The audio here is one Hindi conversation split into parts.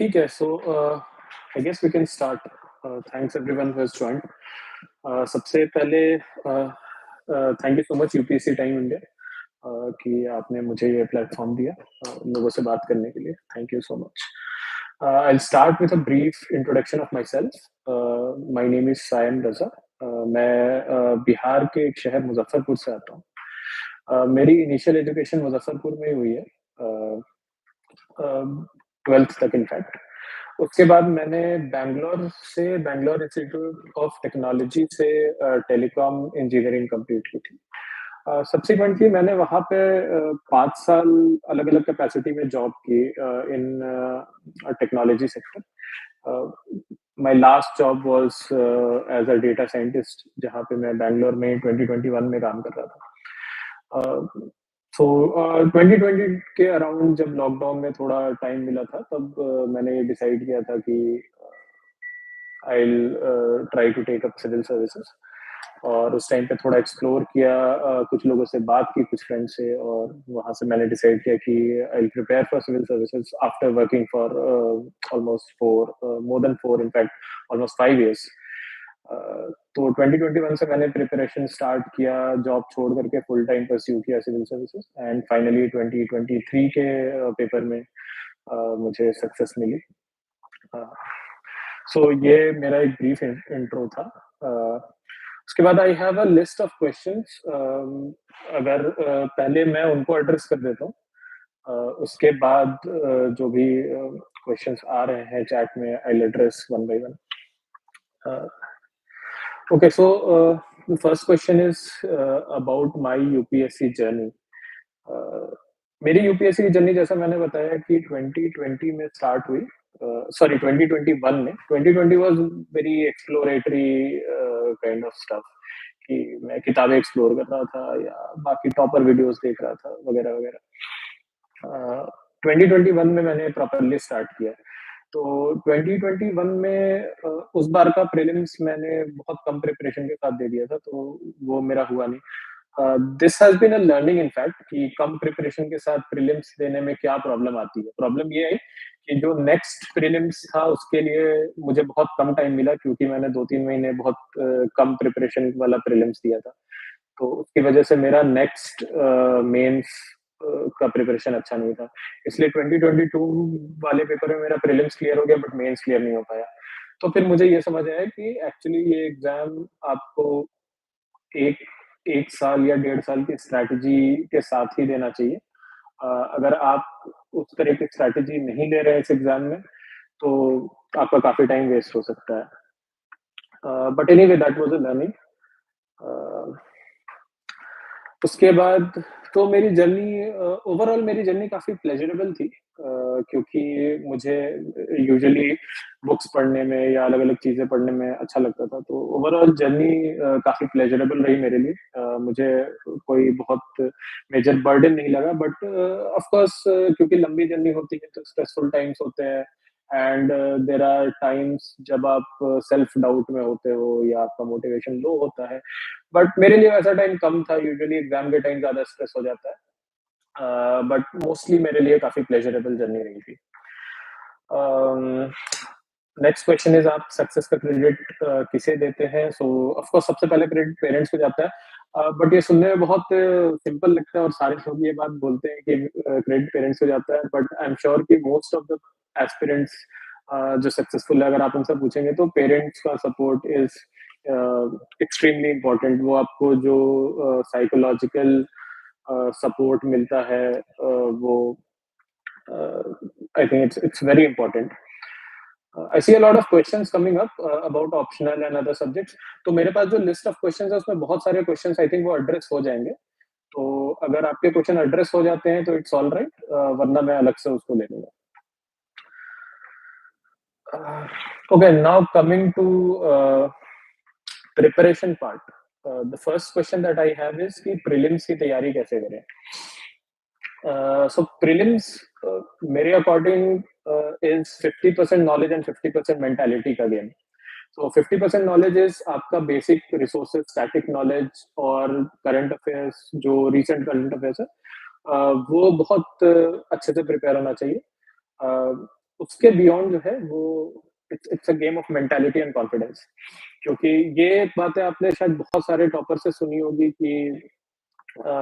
ठीक है, so I guess we can start. Thanks everyone who has joined. सबसे पहले thank you so much UPSC time India कि आपने मुझे ये प्लेटफॉर्म दिया लोगों से बात करने के लिए। Thank you so much. I start with a brief introduction of myself. My name is Saim Raza. मैं बिहार के एक शहर मुजफ्फरपुर से आता हूँ। मेरी इनिशियल एजुकेशन मुजफ्फरपुर में ही हुई है, 12th तक इनफैक्ट। उसके बाद मैंने बैंगलोर इंस्टीट्यूट ऑफ टेक्नोलॉजी से टेलीकॉम इंजीनियरिंग कंप्लीट की थी। सब्सिक्वेंटली मैंने वहाँ पे 5 साल अलग अलग कैपेसिटी में जॉब की in technology sector. My last job was as a data scientist, जहाँ पे मैं बैंगलोर में 2021 में काम कर रहा था। सो 2020 के अराउंड जब लॉकडाउन में थोड़ा टाइम मिला था, तब मैंने ये डिसाइड किया था कि I will try to take up civil services. और उस टाइम पे थोड़ा एक्सप्लोर किया, कुछ लोगों से बात की, कुछ फ्रेंड से, और वहां से मैंने डिसाइड किया कि I will prepare for civil services after working for almost more than 4, in fact almost 5 years। तो 2021 से मैंने प्रिपरेशन स्टार्ट किया, जॉब छोड़ करके फुल टाइम परस्यू किया सिविल सर्विसेज, एंड फाइनली 2023 के पेपर में मुझे सक्सेस मिली। सो ये मेरा एक ब्रीफ इंट्रो था। उसके बाद I have a list of questions. अगर पहले मैं उनको एड्रेस कर देता हूँ, उसके बाद जो भी क्वेश्चंस आ रहे हैं चैट में, I will address one by one. Okay, so the first question is about my UPSC journey. मेरी यूपीएससी की जर्नी, जैसा मैंने बताया, कि 2020 में स्टार्ट हुई, सॉरी 2021 में। 2020 was very exploratory kind of stuff, कि मैं किताबें एक्सप्लोर कर रहा था या बाकी टॉपर वीडियोस देख रहा था वगैरह वगैरह। 2021 में मैंने प्रॉपरली स्टार्ट किया। तो 2021 में उस बार का प्रीलिम्स मैंने बहुत कम प्रिपरेशन के साथ दे दिया था, तो वो मेरा हुआ नहीं। This has been a learning in fact, कि कम प्रिपरेशन के साथ प्रीलिम्स देने में क्या प्रॉब्लम आती है। प्रॉब्लम ये है कि जो नेक्स्ट प्रीलिम्स था उसके लिए मुझे बहुत कम टाइम मिला, क्योंकि मैंने 2-3 महीने बहुत कम प्रिपरेशन वाला प्रीलिम्स दिया था। तो उसकी वजह से मेरा नेक्स्ट मेंस का प्रिपरेशन अच्छा नहीं था। इसलिए 2022 वाले पेपर में मेरा प्रीलिम्स क्लियर हो गया, बट मेंस क्लियर नहीं हो पाया। तो फिर मुझे ये समझ आया कि एक्चुअली ये एग्जाम आपको एक 1 साल या 1.5 साल की स्ट्रैटेजी के साथ ही देना चाहिए। अगर आप उस तरह की स्ट्रैटेजी नहीं ले रहे हैं इस एग्जाम में, तो आपका काफी टाइम वेस्ट हो सकता है। But anyway, that was a learning. उसके बाद तो मेरी जर्नी, ओवरऑल मेरी जर्नी काफी प्लेजरेबल थी, क्योंकि मुझे यूजुअली बुक्स पढ़ने में या अलग अलग चीजें पढ़ने में अच्छा लगता था। तो ओवरऑल जर्नी काफी प्लेजरेबल रही मेरे लिए। मुझे कोई बहुत मेजर बर्डन नहीं लगा, बट ऑफ कोर्स क्योंकि लंबी जर्नी होती है तो स्ट्रेसफुल टाइम्स होते हैं, एंड देर आर टाइम्स जब आप सेल्फ डाउट में होते हो या आपका मोटिवेशन लो होता है। बट मेरे लिए वैसा टाइम कम था। यूजुअली एग्जाम के टाइम ज्यादा स्ट्रेस हो जाता है, बट मोस्टली मेरे लिए काफी प्लेजरेबल जर्नी रही थी। नेक्स्ट क्वेश्चन इज, आप सक्सेस का क्रेडिट किसे देते हैं? सो ऑफ कोर्स सबसे पहले क्रेडिट पेरेंट्स को जाता है, बट ये सुनने में बहुत सिंपल लगता है और सारे लोग ये बात बोलते हैं कि क्रेडिट पेरेंट्स को जाता है, बट आई एम श्योर कि मोस्ट ऑफ द एस्पिरेंट्स जो सक्सेसफुल है, अगर आप उनसे पूछेंगे तो पेरेंट्स का सपोर्ट इज एक्सट्रीमली इम्पोर्टेंट। वो आपको जो साइकोलॉजिकल सपोर्ट मिलता है, वो I think it's very important. I see a lot of questions coming up about optional and other subjects. तो मेरे पास जो लिस्ट ऑफ क्वेश्चंस है उसमें बहुत सारे क्वेश्चंस आई थिंक वो एड्रेस हो जाएंगे। तो अगर आपके क्वेश्चन एड्रेस हो जाते हैं तो इट्स ऑल राइट, वरना मैं अलग से उसको ले लूंगा। Okay, now coming to preparation part. The first question that I have is कि prelims की तैयारी कैसे करें? So prelims मेरे according is 50% knowledge and 50% mentality का गेम। So 50% नॉलेज इज आपका बेसिक रिसोर्सेज, स्टैटिक नॉलेज और करंट अफेयर्स, जो रीसेंट करंट अफेयर्स है, वो बहुत अच्छे से प्रिपेयर होना चाहिए। उसके बियॉन्ड जो है वो it's a game of mentality and confidence. क्योंकि ये बातें आपने शायद बहुत सारे टॉपर से सुनी होगी कि अ,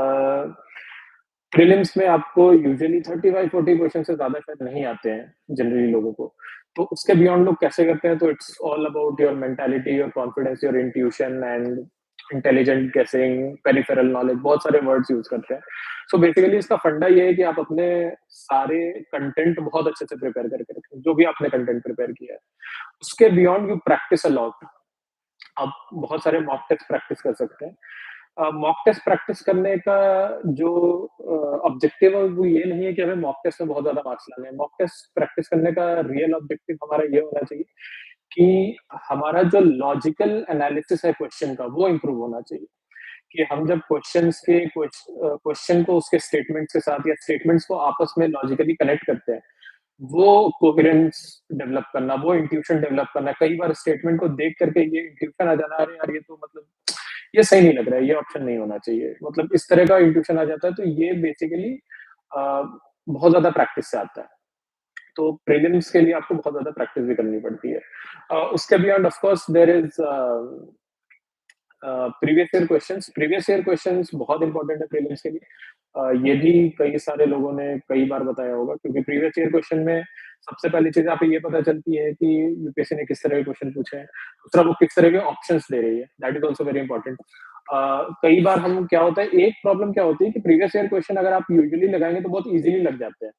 प्रीलिम्स में आपको यूजुअली 35-40 क्वेश्चन से ज़्यादा शायद नहीं आते हैं जनरली लोगों को। तो उसके बियॉन्ड लोग कैसे करते हैं, तो it's all about your mentality, your confidence, your intuition and intelligent गेसिंग, पेरिफेरल नॉलेज, बहुत सारे वर्ड्स यूज़ करते हैं। सो बेसिकली इसका फंडा ये है कि आप अपने सारे कंटेंट बहुत अच्छे से प्रिपेयर करके रखें, जो भी आपने कंटेंट प्रिपेयर किया है। उसके beyond you practice a lot. आप बहुत सारे मॉक टेस्ट प्रैक्टिस कर सकते हैं। मॉक टेस्ट प्रैक्टिस करने का जो ऑब्जेक्टिव है वो ये नहीं है कि हमें मॉक टेस्ट में बहुत ज़्यादा मार्क्स लाने हैं। मॉक टेस्ट प्रैक्टिस करने का रियल ऑब्जेक्टिव हमारा ये होना चाहिए कि हमारा जो लॉजिकल एनालिसिस है क्वेश्चन का वो इम्प्रूव होना चाहिए। कि हम जब क्वेश्चन को उसके स्टेटमेंट्स के साथ या स्टेटमेंट्स को आपस में लॉजिकली कनेक्ट करते हैं, वो कोहेरेंस डेवलप करना, वो इंट्यूशन डेवलप करना। कई बार स्टेटमेंट को देख करके ये इंट्यूशन आ जाना, अरे यार ये तो मतलब ये सही नहीं लग रहा है, ये ऑप्शन नहीं होना चाहिए। मतलब इस तरह का इंट्यूशन आ जाता है, तो ये बेसिकली अ, बहुत ज़्यादा प्रैक्टिस से आता है। तो प्रीलिम्स के लिए आपको बहुत ज़्यादा प्रैक्टिस भी करनी पड़ती है। उसके beyond of course there is previous year questions बहुत इंपॉर्टेंट है प्रीलिम्स के लिए। ये भी कई सारे लोगों ने कई बार बताया होगा, क्योंकि प्रीवियस ईयर क्वेश्चन में सबसे पहली चीज आप ये पता चलती है कि यूपीएससी ने किस तरह के क्वेश्चन पूछे हैं। दूसरा, वो किस तरह के ऑप्शंस दे रही है, that is also very important. कई बार हम क्या होता है, एक प्रॉब्लम क्या होती है कि प्रीवियस ईयर क्वेश्चन अगर आप यूजुअली लगाएंगे तो बहुत इजीली लग जाते हैं।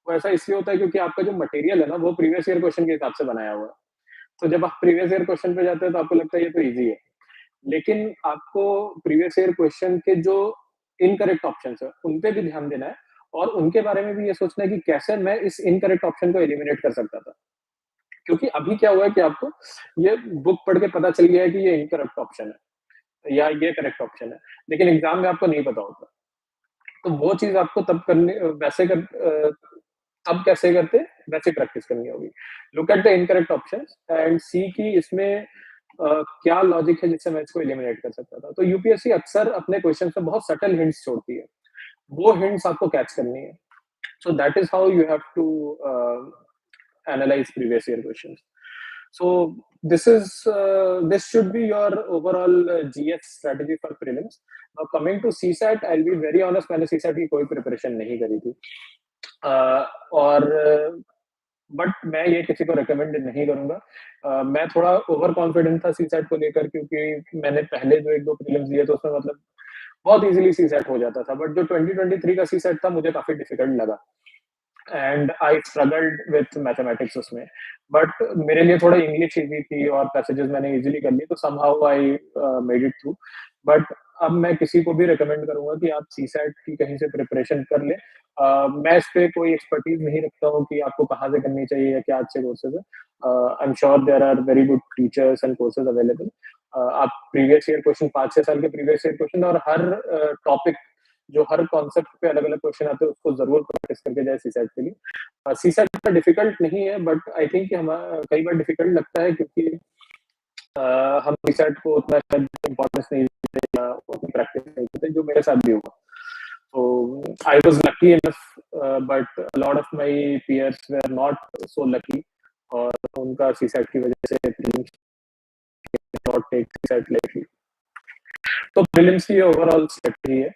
वो ऐसा इसलिए होता है क्योंकि आपका जो मटेरियल है ना वो प्रीवियस ईयर क्वेश्चन के हिसाब से बनाया हुआ है। तो जब आप प्रीवियस ईयर क्वेश्चन पे जाते हैं तो आपको लगता है ये तो इजी है। लेकिन आपको प्रीवियस ईयर क्वेश्चन के जो इनकरेक्ट ऑप्शंस है, उन पे भी ध्यान देना है और उनके बारे में भी ये सोचना है कि कैसे मैं इस इनकरेक्ट ऑप्शन को एलिमिनेट कर सकता था। क्योंकि अभी क्या हुआ है कि आपको ये बुक पढ़ के पता चल गया है कि ये इनकरेक्ट ऑप्शन है या ये करेक्ट ऑप्शन है, लेकिन एग्ज़ाम में आपको नहीं पता होता। तो वो चीज़ आपको तब तब कैसे करते, वैसे प्रैक्टिस करनी होगी। Look at the incorrect options and see कि इसमें क्या लॉजिक है जिससे मैं इसको एलिमिनेट कर सकता था। तो यूपीएससी अक्सर अपने क्वेश्चन में बहुत सटल हिंट्स छोड़ती है। वो हिंट्स आपको कैच करनी है। So that is how you have to analyze previous year questions. So this should be your overall GS strategy for prelims. Now coming to CSAT, I'll be very honest, मैंने CSAT की कोई प्रिपरेशन नहीं करी थी। और बट मैं ये किसी को रिकमेंड नहीं करूंगा। मैं थोड़ा ओवर कॉन्फिडेंट था सीसैट को लेकर, क्योंकि मैंने पहले जो एक दो प्रीलिम्स दिए तो उसमें मतलब बहुत इजीली सीसैट हो जाता था, बट जो 2023 का सीसैट था मुझे काफी डिफिकल्ट लगा and I struggled with mathematics उसमें। बट मेरे लिए थोड़ा इंग्लिश इजी थी और पैसेजेस मैंने इजीली कर लिए, तो somehow I made it through. But अब मैं किसी को भी रिकमेंड करूंगा कि आप सीसैट की कहीं से प्रिपरेशन कर ले। मैं इस पे कोई एक्सपर्टीज नहीं रखता हूँ कि आपको कहाँ से करनी चाहिए या क्या अच्छे कोर्सेज है। I am sure there are very good teachers and courses available. आप प्रीवियस ईयर क्वेश्चन, 5-6 साल के प्रीवियस ईयर क्वेश्चन और हर टॉपिक, जो हर कॉन्सेप्ट पे अलग अलग क्वेश्चन आते हैं, उसको जरूर प्रैक्टिस करके जाए सीसैट के लिए। सीसैट इतना डिफिकल्ट नहीं है, बट आई थिंक हमारा कई बार डिफिकल्ट लगता है क्योंकि हम सीसैट को उतना शायद इम्पोर्टेंस नहीं देते या उतनी प्रैक्टिस नहीं करते, जो मेरे साथ भी हुआ। So I was lucky enough, but a lot of my peers were not so lucky, और उनका सीसैट की वजह से prelims not take CSAT lightly. तो प्रीलिम्स की ओवरऑल स्ट्रेटजी है।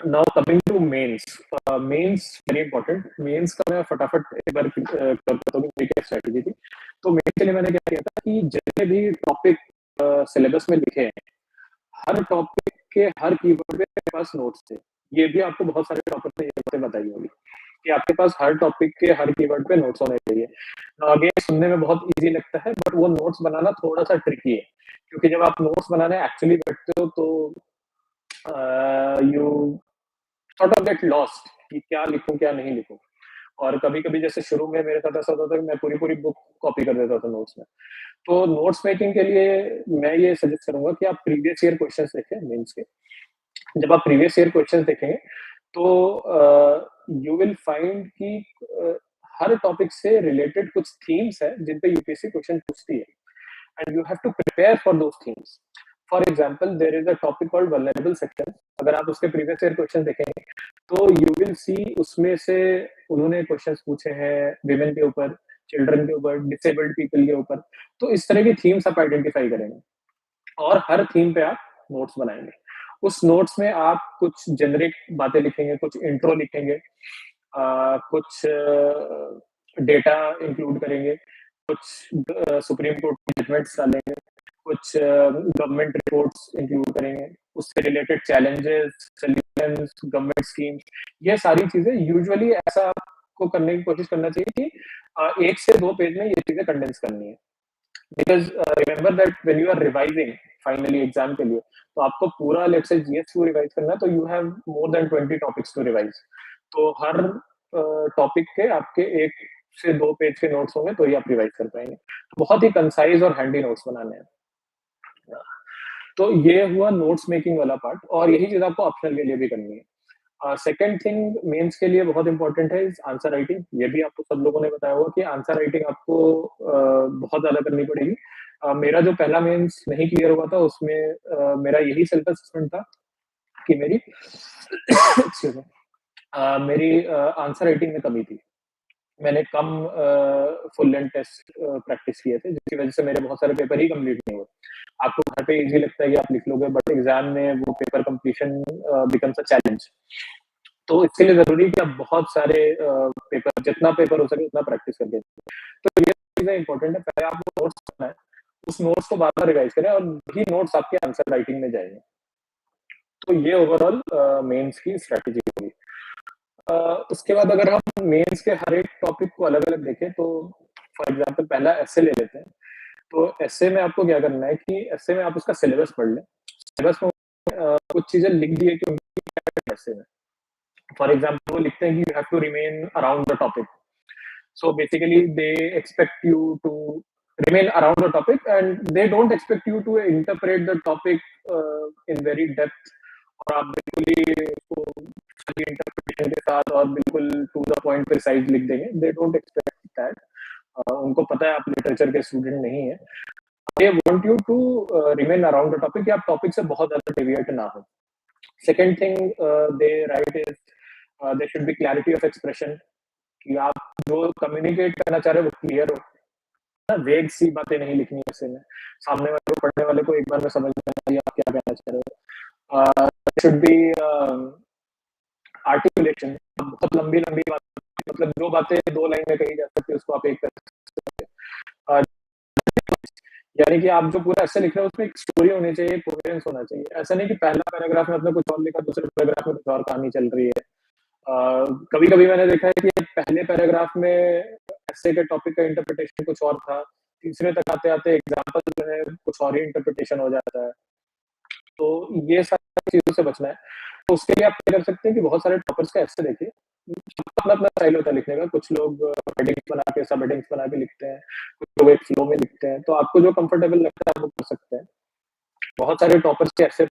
Now coming to mains, mains very important. Mains का मैं फटाफट एक बार करता हूँ कि क्या स्ट्रेटजी थी। तो मेंस के लिए मैंने क्या किया था कि जितने भी टॉपिक सिलेबस में लिखे हैं, हर टॉपिक के हर कीवर्ड पे मेरे पास नोट्स थे। ये भी आपको बहुत सारे टॉपिक ने ये बातें बताई होगी कि आपके पास हर टॉपिक के हर कीवर्ड पे नोट्स होने चाहिए। अगेन सुनने में बहुत इजी लगता है, बट वो नोट्स बनाना थोड़ा सा ट्रिकी है, क्योंकि जब आप नोट्स बनाने एक्चुअली बैठते हो तो you sort of get lost कि क्या लिखूं क्या नहीं लिखूं। और कभी कभी जैसे शुरू में मेरे साथ ऐसा होता था कि मैं पूरी पूरी बुक कॉपी कर देता था नोट्स में। तो नोट्स मेकिंग के लिए मैं ये सजेस्ट करूंगा कि आप प्रीवियस ईयर क्वेश्चंस देखें मेंस के। जब आप प्रीवियस ईयर क्वेश्चंस देखेंगे तो यू विल फाइंड कि हर टॉपिक से रिलेटेड कुछ थीम्स है जिन पे यूपीएससी क्वेश्चन पूछती है, and you have to prepare for those themes. For example there is a topic called vulnerable section, अगर आप उसके प्रीवियस ईयर क्वेश्चन देखेंगे, तो यू विल सी उसमें से उन्होंने क्वेश्चन्स पूछे हैं विमेन के ऊपर, चिल्ड्रन के ऊपर, डिसेबल्ड पीपल के ऊपर, तो इस तरह की थीम्स आप आइडेंटिफाई करेंगे और हर थीम पे आप नोट्स बनाएँगे। उस नोट्स में आप कुछ जेनेरिक बातें लिखेंगे, कुछ इंट्रो लिखेंगे, कुछ डेटा इंक्लूड करेंगे, कुछ सुप्रीम कोर्ट की जजमेंट्स डालेंगे, कुछ गवर्नमेंट रिपोर्ट्स इंक्लूड करेंगे, उससे related challenges, solutions, government schemes, ये सारी चीज़ें यूजुअली ऐसा आपको करने की कोशिश करना चाहिए कि 1 से 2 पेज में ये चीज़ें कंडेंस करनी है। Because remember that when you are revising finally exam के लिए, तो आपको पूरा लेट्स से जीएस रिवाइज़ करना है, तो you have more than 20 topics to revise. तो हर टॉपिक के आपके 1 से 2 पेज के नोट्स होंगे, तो ही आप रिवाइज़ कर पाएँगे। तो बहुत ही कंसाइज़ और हैंडी नोट्स बनाने हैं। तो ये हुआ नोट्स मेकिंग वाला पार्ट और यही चीज़ आपको ऑप्शनल के लिए भी करनी है। सेकंड थिंग मेंस के लिए बहुत इंपॉर्टेंट है इज़ आंसर राइटिंग। ये भी आपको सब लोगों ने बताया होगा कि आंसर राइटिंग आपको बहुत ज़्यादा करनी पड़ेगी। मेरा जो पहला मेंस नहीं क्लियर हुआ था उसमें मेरा यही सेल्फ असेसमेंट था कि मेरी एक्सक्यूज़ मी मेरी आंसर राइटिंग में कमी थी। मैंने कम फुल लेंथ टेस्ट प्रैक्टिस किए थे, जिसकी वजह से मेरे बहुत सारे पेपर ही कंप्लीट नहीं हुए। आपको घर पे ईज़ी लगता है कि आप लिख लोगे, बट एग्ज़ाम में वो paper completion becomes a challenge. तो इसके लिए ज़रूरी है कि आप बहुत सारे पेपर जितना पेपर हो सके उतना प्रैक्टिस करके तो ये चीज़ें इम्पोर्टेंट है। पहले आपको नोट्स करना है, उस नोट्स को बार-बार रिवाइज़ करें और वही नोट्स आपके आंसर राइटिंग में जाएँगे। तो ये ओवरऑल मेंस की स्ट्रैटेजी होगी। अ, उसके बाद अगर हम मेंस के हर एक टॉपिक को अलग-अलग देखें तो फॉर एग्ज़ाम्पल पहला एस्से ले लेते हैं। तो एस्से में आपको क्या करना है कि एस्से में आप उसका सिलेबस पढ़ लें। सिलेबस में कुछ चीज़ें लिख दी है कि उनकी एस्से में। फॉर एग्ज़ाम्पल वो लिखते हैं कि you have to remain around the topic. So basically, they expect you to remain around the topic, and they don't expect you to interpret the topic in very depth. और आप बिल्कुल ही उसको सही इंटरप्रिटेशन के साथ और बिल्कुल टू द पॉइंट प्रिसाइज लिख देंगे। They don't expect that. उनको पता है आप लिटरेचर के स्टूडेंट नहीं है। They want you to remain around the topic कि आप टॉपिक से बहुत ज्यादा डेविएट ना हो। Second thing they write is there should be clarity of expression कि आप जो कम्युनिकेट करना चाह रहे हो वो क्लियर हो। ना वेग सी बातें नहीं लिखनी है ऐसे में। सामने वाले को पढ़ने वाले को एक बार में समझ में आए आप क्या कहना चाह रहे हो। Should be articulation. बहुत लंबी-लंबी बात मतलब जो बातें 2 लाइन में कही जा सकती है उसको आप एक अ, यानी कि आप जो पूरा एस्से लिख रहे हो उसमें एक स्टोरी होनी चाहिए, कोहेरेंस होना चाहिए। ऐसा नहीं कि पहला पैराग्राफ में आपने कुछ और लिखा, दूसरे पैराग्राफ में कुछ और कहानी चल रही है। कभी-कभी मैंने देखा है कि पहले पैराग्राफ में एस्से के टॉपिक का इंटरप्रिटेशन कुछ और था, तीसरे तक आते-आते एग्ज़ाम्पल जो है कुछ और ही इंटरप्रिटेशन हो जाता है। तो ये सारी चीज़ों से बचना है। तो उसके लिए आप क्या कर सकते हैं कि बहुत सारे टॉपर्स का एस्से देखिए। सबका अपना-अपना स्टाइल होता है लिखने का, कुछ लोग हेडिंग्स बना के, सब हेडिंग्स बना के लिखते हैं, कुछ लोग एक फ्लो में लिखते हैं, तो आपको जो कंफर्टेबल लगता है आप वो कर सकते हैं। बहुत सारे टॉपर्स के एस्से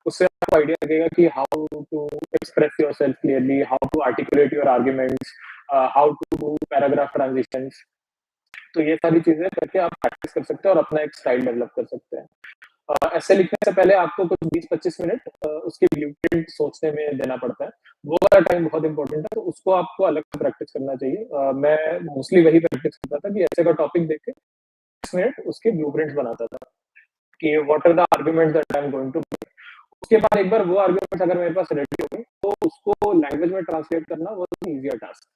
उससे आपको आइडिया लगेगा कि how to express yourself clearly, how to articulate your arguments, how to do paragraph transitions. तो ये सारी चीज़ें करके आप प्रैक्टिस कर सकते हैं और अपना एक स्टाइल डेवलप कर सकते हैं। ऐसे लिखने से पहले आपको कुछ 20-25 मिनट उसकी ब्लूप्रिंट सोचने में देना पड़ता है। वो वाला टाइम बहुत इम्पोर्टेंट है, तो उसको आपको अलग से प्रैक्टिस करना चाहिए। मैं मोस्टली वही प्रैक्टिस करता था कि ऐसे का टॉपिक देख के 10 मिनट उसके ब्लूप्रिंट्स बनाता था कि what are the arguments that I am going to. उसके बाद एक बार वो आर्गुमेंट्स अगर मेरे पास रेडी हो गए, तो उसको लैंग्वेज में ट्रांसलेट करना was an easier task.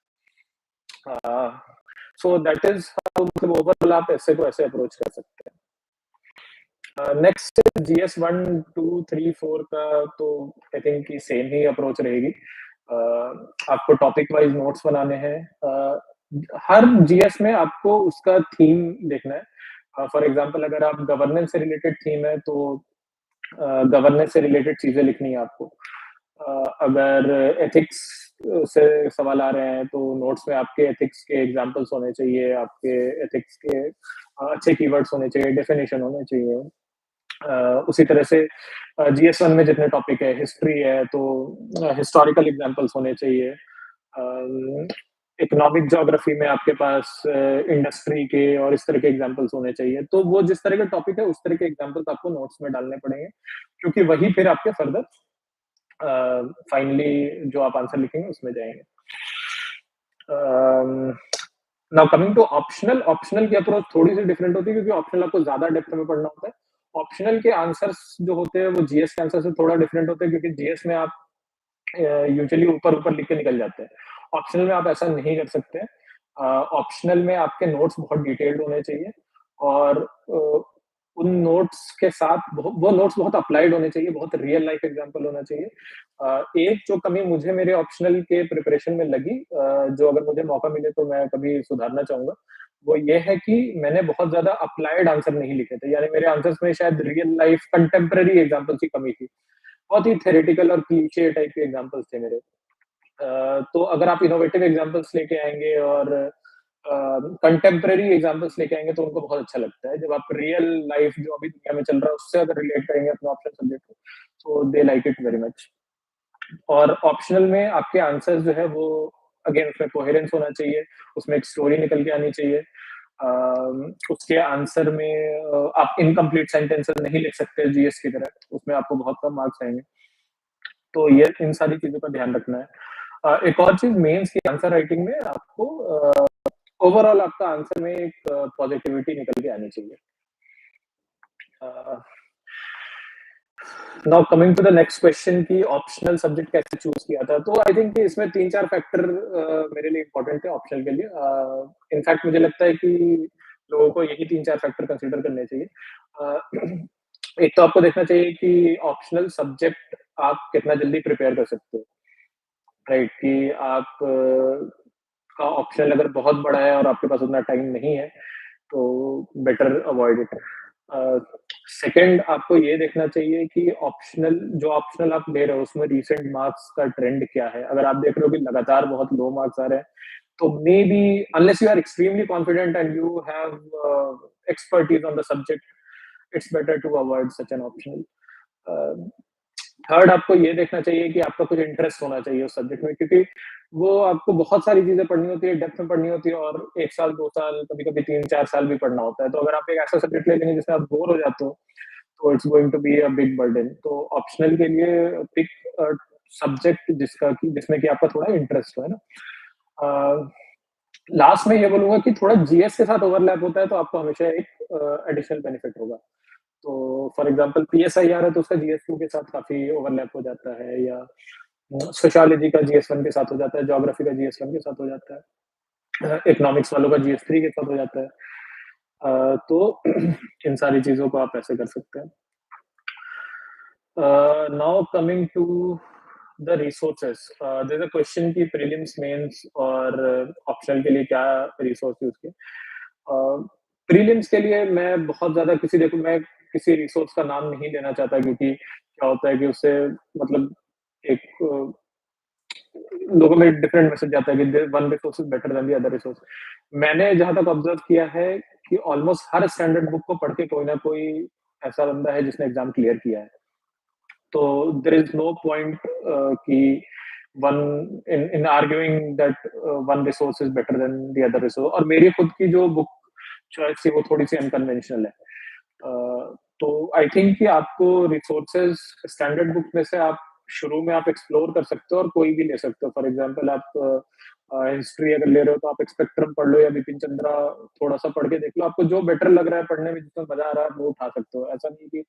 So that is how मतलब ओवरऑल आप ऐसे को ऐसे अप्रोच कर सकते हैं। नेक्स्ट जीएस 1, 2, 3, 4 का तो आई थिंक कि सेम ही अप्रोच रहेगी। आपको टॉपिक वाइज़ नोट्स बनाने हैं। हर जीएस में आपको उसका थीम देखना है। फॉर एग्ज़ाम्पल अगर आप गवर्नेंस से रिलेटेड थीम है तो गवर्नेंस से रिलेटेड चीज़ें लिखनी है आपको। अगर एथिक्स से सवाल आ रहे हैं तो नोट्स में आपके एथिक्स के एग्ज़ाम्पल्स होने चाहिए, आपके एथिक्स के अच्छे कीवर्ड्स होने चाहिए, डेफिनिशन होने चाहिए। उसी तरह से जीएस 1 में जितने टॉपिक है, हिस्ट्री है तो हिस्टोरिकल एग्ज़ाम्पल्स होने चाहिए। इकोनॉमिक ज्योग्राफी में आपके पास इंडस्ट्री के और इस तरह के एग्जांपल्स होने चाहिए। तो वो जिस तरह का टॉपिक है, उस तरह के एग्जांपल्स आपको नोट्स में डालने पड़ेंगे, क्योंकि वही फिर आपके फर्दर फाइनली जो आप आंसर लिखेंगे उसमें जाएँगे। Now coming to optional, optional की अप्रोच थोड़ी-सी डिफरेंट होती है, क्योंकि ऑप्शनल आपको ज़्यादा डेप्थ में पढ़ना होता है। ऑप्शनल के आंसर्स जो होते हैं, वो जीएस के आंसर से थोड़ा डिफरेंट होते हैं, क्योंकि जीएस में आप यूजुअली ऊपर-ऊपर लिख के निकल जाते हैं। ऑप्शनल में आप ऐसा नहीं कर सकते। ऑप्शनल में आपके नोट्स बहुत डिटेल्ड होने चाहिए, और उन नोट्स के साथ वो नोट्स बहुत अप्लाइड होने चाहिए, बहुत रियल लाइफ एग्जांपल होना चाहिए। एक जो कमी मुझे मेरे ऑप्शनल के प्रिपरेशन में लगी, जो अगर मुझे मौका मिले तो मैं कभी सुधारना चाहूँगा, वो ये है कि मैंने बहुत ज़्यादा अप्लाइड आंसर नहीं लिखे थे। यानी मेरे आंसर्स में शायद रियल लाइफ कंटेम्परेरी एग्जांपल्स की कमी थी। बहुत ही थ्योरेटिकल और क्लीशे टाइप के एग्जांपल्स थे मेरे। तो अगर आप इनोवेटिव एग्जांपल्स लेके आएँगे और कंटेम्परेरी एग्जांपल्स लेके आएँगे, तो उनको बहुत अच्छा लगता है। जब आप रियल लाइफ जो अभी दुनिया में चल रहा है उससे अगर रिलेट करेंगे अपने ऑप्शनल सब्जेक्ट को, तो they like it very much. और ऑप्शनल में आपके आंसर्स जो है वो अगेन उसमें कोहेरेंस होना चाहिए, उसमें एक स्टोरी निकल के आनी चाहिए। उसके आंसर में आप इनकम्प्लीट सेंटेंसेस नहीं लिख सकते जीएस की तरह, उसमें आपको बहुत कम मार्क्स आएँगे। तो ये इन सारी चीज़ों का ध्यान रखना है। एक और चीज़, मेंस की आंसर राइटिंग में आपको ओवरऑल आपका आंसर में एक पॉजिटिविटी निकल के आनी चाहिए। Now coming to the next question कि ऑप्शनल सब्जेक्ट कैसे चूज़ किया था? तो आई थिंक इसमें 3-4 फैक्टर मेरे लिए इम्पोर्टेंट थे ऑप्शनल के लिए। इनफैक्ट मुझे लगता है कि लोगों को यही 3-4 फैक्टर कंसीडर करने चाहिए। एक तो आपको देखना चाहिए कि ऑप्शनल सब्जेक्ट आप कितना जल्दी प्रिपेयर कर सकते हो, राइट? कि आप का ऑप्शनल अगर बहुत बड़ा है और आपके पास उतना टाइम नहीं है, तो बेटर अवॉइड इट। सेकंड, आपको ये देखना चाहिए कि जो ऑप्शनल आप ले रहे हो उसमें रीसेंट मार्क्स का ट्रेंड क्या है। अगर आप देख रहे हो कि लगातार बहुत लो मार्क्स आ रहे हैं, तो maybe unless you are extremely confident and you have expertise on the subject, it's better to avoid such an optional. Third, आपको ये देखना चाहिए कि आपका कुछ इंटरेस्ट होना चाहिए उस सब्जेक्ट में, क्योंकि वो आपको बहुत सारी चीजें पढ़नी होती है, डेप्थ में पढ़नी होती है, और 1 साल 2 साल कभी कभी 3-4 साल भी पढ़ना होता है। तो अगर आप एक ऐसा सब्जेक्ट ले लेंगे जिसमें आप बोर हो जाते हो, तो it's going to be a big burden. तो ऑप्शनल के लिए पिक सब्जेक्ट जिसमें कि आपका थोड़ा इंटरेस्ट हो, है ना? लास्ट में ये बोलूंगा कि थोड़ा जीएस के साथ ओवरलैप होता है, तो आपको हमेशा एक एडिशनल बेनिफिट होगा। तो फॉर एग्जांपल पीएसआई आ रहा है, तो उसका जीएस 2 के साथ काफी ओवरलैप हो जाता है, या सोशियोलॉजी का जीएस 1 के साथ हो जाता है, ज्योग्राफी का जीएस 1 के साथ हो जाता है, इकोनॉमिक्स वालों का जीएस 3 के साथ हो जाता है। तो इन सारी चीजों को आप ऐसे कर सकते हैं। Now coming to the resources, there a question की प्रीलिम्स, मेंस और ऑप्शनल के लिए क्या रिसोर्स यूज किए। प्रीलिम्स के लिए मैं बहुत ज्यादा मैं किसी रिसोर्स का नाम नहीं लेना चाहता, क्योंकि क्या होता है कि उससे मतलब एक लोगों में डिफरेंट मैसेज जाता है कि one resource is better than the other resource. मैंने जहां तक ऑब्जर्व किया है कि ऑलमोस्ट हर स्टैंडर्ड बुक को पढ़ के कोई ना कोई ऐसा बंदा है जिसने एग्जाम क्लियर किया है। तो देयर इज नो पॉइंट कि one in arguing that one resource is better than the other resource. और मेरी खुद की जो बुक चॉइस थी वो थोड़ी सी अनकन्वेंशनल है। तो आई थिंक कि आपको रिसोर्सेज स्टैंडर्ड बुक में से आप शुरू में आप एक्सप्लोर कर सकते हो, और कोई भी ले सकते हो। फॉर एग्जांपल आप हिस्ट्री अगर ले रहे हो, तो आप स्पेक्ट्रम पढ़ लो, या बिपिन चंद्रा थोड़ा सा पढ़ के देख लो। आपको जो बेटर लग रहा है पढ़ने में, जिसमें मजा आ रहा है, वो उठा सकते हो। ऐसा नहीं कि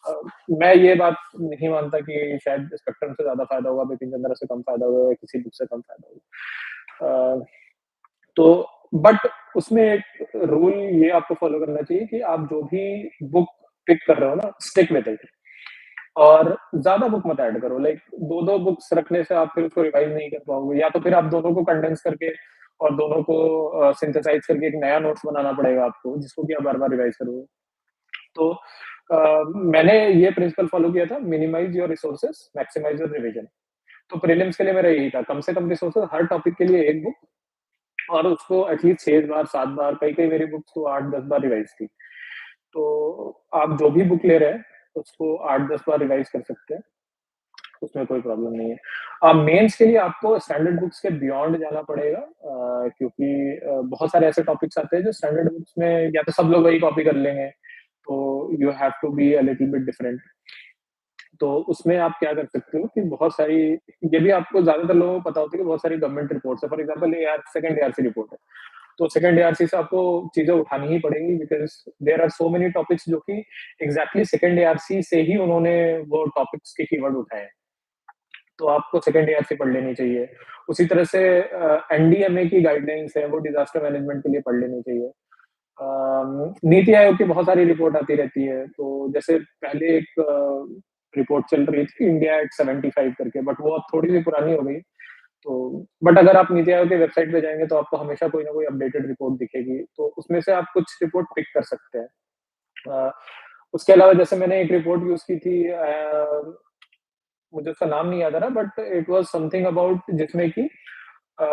अ, मैं ये बात नहीं मानता कि शायद स्पेक्ट्रम से ज्यादा फायदा होगा, बिपिन चंद्रा से कम फायदा होगा, या किसी बुक से कम फायदा होगा। तो बट उसमें एक रूल ये आपको फॉलो करना चाहिए कि आप जो भी बुक पिक कर रहे हो ना, स्टिक विद इट, और ज्यादा बुक मत ऐड करो। लाइक दो दो बुक्स रखने से आप फिर उसको रिवाइज नहीं कर पाओगे, या तो फिर आप दोनों को कंडेंस करके और दोनों को सिंथेसाइज करके एक नया नोट्स बनाना पड़ेगा आपको, जिसको कि आप बार बार रिवाइज करोगे। तो मैंने ये प्रिंसिपल फॉलो किया था, minimise your resources, maximise your revision. तो प्रीलिम्स के लिए मेरा यही था, कम से कम रिसोर्सेस, हर टॉपिक के लिए एक बुक, और उसको एटलीस्ट 6 बार 7 बार, कई कई मेरी बुक्स तो 8-10 बार रिवाइज थी। तो आप जो भी बुक ले रहे हैं उसको 8-10 बार रिवाइज कर सकते हैं। उसमें कोई प्रॉब्लम नहीं है। मेंस के लिए आपको स्टैंडर्ड बुक्स के बियॉन्ड जाना पड़ेगा क्योंकि बहुत सारे ऐसे टॉपिक्स आते हैं जो स्टैंडर्ड बुक्स में या तो सब लोग वही कॉपी कर लेंगे, तो you have to be a little bit different. तो उसमें आप क्या कर सकते हो कि बहुत सारी ये भी आपको ज़्यादातर लोगों को पता होता है कि बहुत सारी गवर्नमेंट रिपोर्ट्स है। For example second ARC report है। तो सेकंड एआरसी से आपको चीज़ें उठानी ही पड़ेंगी because there are so many topics जो कि एग्ज़ैक्टली सेकंड एआरसी से ही उन्होंने वो टॉपिक्स के कीवर्ड उठाए हैं। तो आपको सेकंड एआरसी पढ़ लेनी चाहिए। उसी तरह से एनडीएमए की गाइडलाइंस है, वो डिज़ास्टर मैनेजमेंट के लिए पढ़ लेनी चाहिए। नीति आयोग की बहुत सारी रिपोर्ट आती रहती है, तो जैसे पहले एक रिपोर्ट चल रही थी इंडिया एट 75 करके, बट वो अब थोड़ी-सी पुरानी हो गई। तो बट अगर आप नीति आयोग की वेबसाइट पे जाएँगे तो आपको हमेशा कोई ना कोई अपडेटेड रिपोर्ट दिखेगी, तो उसमें से आप कुछ रिपोर्ट पिक कर सकते हैं। अ, उसके अलावा जैसे मैंने एक रिपोर्ट यूज़ की थी मुझे उसका नाम नहीं याद आ रहा but it was something about जिसमें कि अ,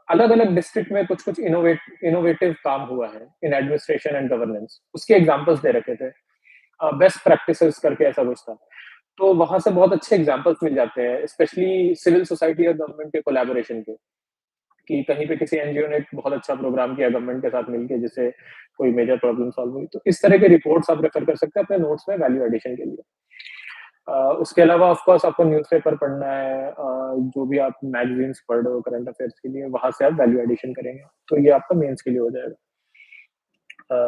अलग-अलग डिस्ट्रिक्ट में कुछ-कुछ इनोवेटिव काम हुआ है इन एडमिनिस्ट्रेशन एंड गवर्नेंस। उसके एग्ज़ाम्पल्स दे रखे थे। बेस्ट प्रैक्टिसेस करके ऐसा कुछ था। तो वहाँ से बहुत अच्छे एग्ज़ाम्पल्स मिल जाते हैं, स्पेशली सिविल सोसाइटी और गवर्नमेंट के कोलैबोरेशन के, कि कहीं पे किसी एनजीओ ने एक बहुत अच्छा प्रोग्राम किया गवर्नमेंट के साथ मिलके जिससे कोई मेजर प्रॉब्लम सॉल्व हुई। तो इस तरह के रिपोर्ट्स आप रेफर कर सकते हैं अपने नोट्स में वैल्यू एडिशन के लिए। उसके अलावा ऑफ कोर्स आपको न्यूज़पेपर पढ़ना है जो भी आप मैगज़ीन्स पढ़ रहे हो करंट अफेयर्स के लिए, वहाँ से आप वैल्यू एडिशन करेंगे। तो ये आपका मेंस के लिए हो जाएगा। Uh,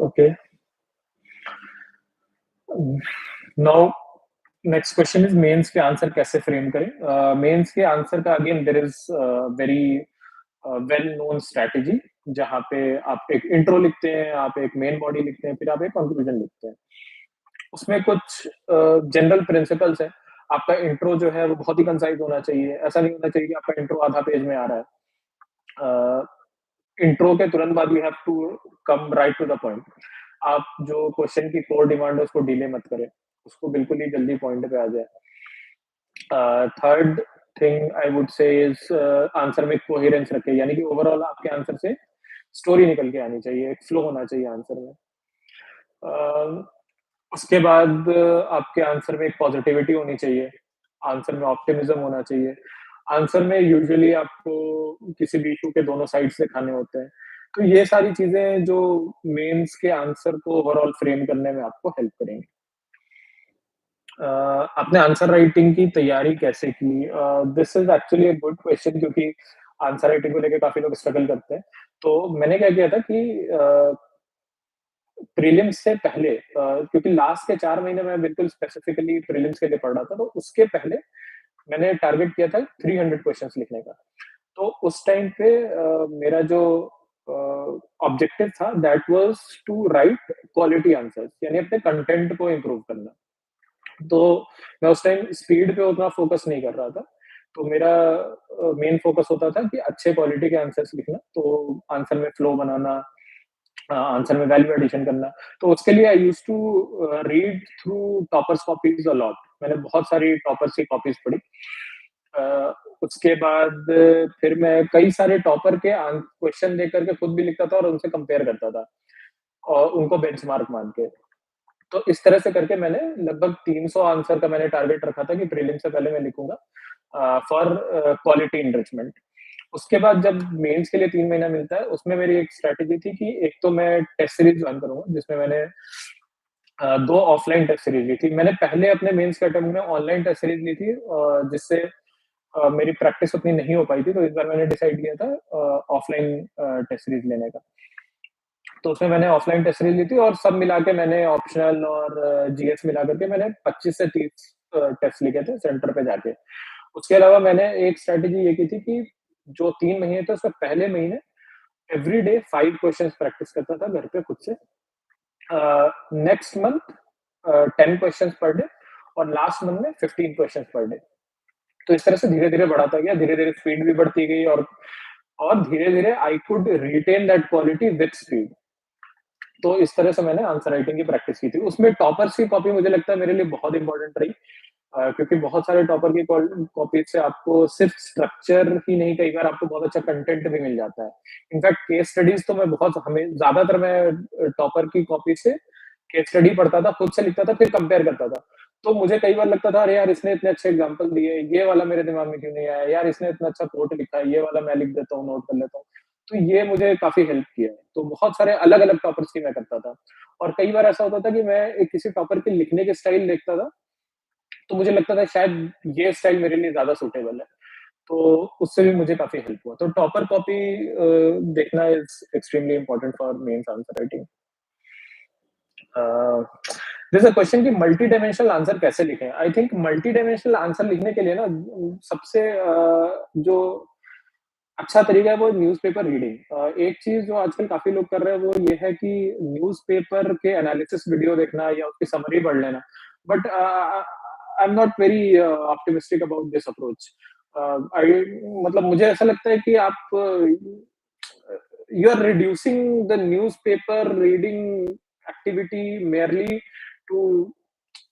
okay. Now next question is mains के आंसर कैसे फ्रेम करें? मेंस के आंसर का again there is very well known strategy जहाँ पे आप एक इंट्रो लिखते हैं, आप एक मेन बॉडी लिखते हैं, फिर आप एक कंक्लूजन लिखते हैं। उसमें कुछ जनरल प्रिंसिपल्स हैं। आपका इंट्रो जो है वो बहुत ही कंसाइज़ होना चाहिए। ऐसा नहीं होना चाहिए कि आपका इंट्रो आधा पेज में आ रहा है। अ, इंट्रो के तुरंत बाद you have to come right to the point. आप जो क्वेश्चन की कोर डिमांड है उसको डिले मत करें। उसको बिल्कुल ही जल्दी पॉइंट पे आ जाए। Third thing I would say is answer में कोहेरेंस रखें, यानी कि ओवरऑल आपके आंसर से स्टोरी निकल के आनी चाहिए, एक फ्लो होना चाहिए आंसर में। अ, उसके बाद आपके आंसर में एक पॉजिटिविटी होनी चाहिए, आंसर में ऑप्टिमिज्म होना चाहिए। आंसर में यूजुअली आपको किसी भी इश्यू के दोनों साइड्स दिखाने होते हैं। तो ये सारी चीज़ें जो मेंस के आंसर को ओवरऑल फ्रेम करने में आपको हेल्प करेंगी। आपने आंसर राइटिंग की तैयारी कैसे की? This is actually a good question क्योंकि आंसर राइटिंग को लेके काफ़ी लोग स्ट्रगल करते हैं। तो मैंने क्या किया था कि प्रीलिम्स से पहले क्योंकि लास्ट के 4 महीने मैं बिल्कुल स्पेसिफिकली प्रीलिम्स के लिए पढ़ रहा था, तो उसके पहले मैंने टारगेट किया था 300 क्वेश्चन्स लिखने का। तो उस टाइम पे मेरा जो ऑब्जेक्टिव था that was to write quality answers यानी अपने कंटेंट को इम्प्रूव करना। तो मैं उस टाइम स्पीड पे उतना फ़ोकस नहीं कर रहा था। तो मेरा मेन फ़ोकस होता था कि अच्छे क्वालिटी के आंसर्स लिखना, तो आंसर में फ्लो बनाना, आंसर में वैल्यू एडिशन करना। तो उसके लिए I used to read through toppers copies a lot. मैंने बहुत सारी टॉपर्स की कॉपीज़ पढ़ी। अ, उसके बाद फिर मैं कई सारे टॉपर के क्वेश्चन देख कर के खुद भी लिखता था और उनसे कंपेयर करता था और उनको बेंचमार्क मान के। तो इस तरह से करके मैंने लगभग 300 आंसर का मैंने टारगेट रखा था कि प्रीलिम से पहले मैं लिखूँगा फॉर क्वालिटी एनरिचमेंट। उसके बाद जब मेंस के लिए 3 महीना मिलता है, उसमें मेरी एक स्ट्रैटेजी थी कि एक तो मैं टेस्ट सीरीज़ जॉइन करूँगा, जिसमें मैंने 2 ऑफलाइन टेस्ट सीरीज़ ली थी। मैंने पहले अपने मेंस के अटेम्प्ट में ऑनलाइन टेस्ट सीरीज़ ली थी जिससे मेरी प्रैक्टिस उतनी नहीं हो पाई थी, तो इस बार मैंने डिसाइड किया था ऑफलाइन टेस्ट सीरीज़ लेने का। तो उसमें मैंने ऑफलाइन टेस्ट सीरीज़ ली थी और सब मिला के मैंने ऑप्शनल और जीएस मिला कर के मैंने 25 से 30 टेस्ट लिखे थे सेंटर पे जाके। उसके अलावा मैंने एक स्ट्रैटेजी ये की थी कि जो 3 महीने थे उसमें पहले महीने एवरी डे 5 क्वेश्चन्स प्रैक्टिस करता था घर पे खुद से। Next month 10 questions per day और लास्ट मंथ में 15 क्वेश्चन्स पर डे। तो इस तरह से धीरे-धीरे बढ़ाता गया, धीरे-धीरे स्पीड भी बढ़ती गई और धीरे-धीरे I could retain that quality with speed. तो इस तरह से मैंने आंसर राइटिंग की प्रैक्टिस की थी। उसमें टॉपर्स की कॉपी मुझे लगता है मेरे लिए बहुत इंपॉर्टेंट रही क्योंकि बहुत सारे टॉपर की कॉपी से आपको सिर्फ स्ट्रक्चर ही नहीं, कई बार आपको बहुत अच्छा कंटेंट भी मिल जाता है। इनफैक्ट केस स्टडीज़ तो मैं बहुत हमें ज़्यादातर मैं टॉपर की कॉपी से केस स्टडी पढ़ता था, खुद से लिखता था, फिर कंपेयर करता था। तो मुझे कई बार लगता था, अरे यार इसने इतने अच्छे एग्जांपल दिए, ये वाला मेरे दिमाग में क्यों नहीं आया? यार इसने इतना अच्छा कोट लिखा है, ये वाला मैं लिख देता हूँ, नोट कर लेता हूँ। तो ये मुझे काफ़ी हेल्प किया है। तो बहुत सारे अलग-अलग टॉपर्स की मैं करता था और कई बार ऐसा होता था कि मैं एक किसी टॉपर के लिखने के स्टाइल देखता था, तो मुझे लगता था शायद ये स्टाइल मेरे लिए ज़्यादा सूटेबल है। तो उससे भी मुझे काफ़ी हेल्प हुआ। तो टॉपर कॉपी देखना is extremely important for mains answer writing. Uh, जैसे क्वेश्चन की मल्टी डायमेंशनल आंसर कैसे लिखें? I think multi dimensional answer लिखने के लिए ना सबसे जो अच्छा तरीका है वो न्यूज़पेपर रीडिंग। एक चीज़ जो आजकल काफ़ी लोग कर रहे हैं वो ये है कि न्यूज़पेपर के एनालिसिस वीडियो देखना या उसकी समरी पढ़ लेना। But I am not very optimistic about this approach. I मतलब मुझे ऐसा लगता है कि आप you are reducing the newspaper reading activity merely to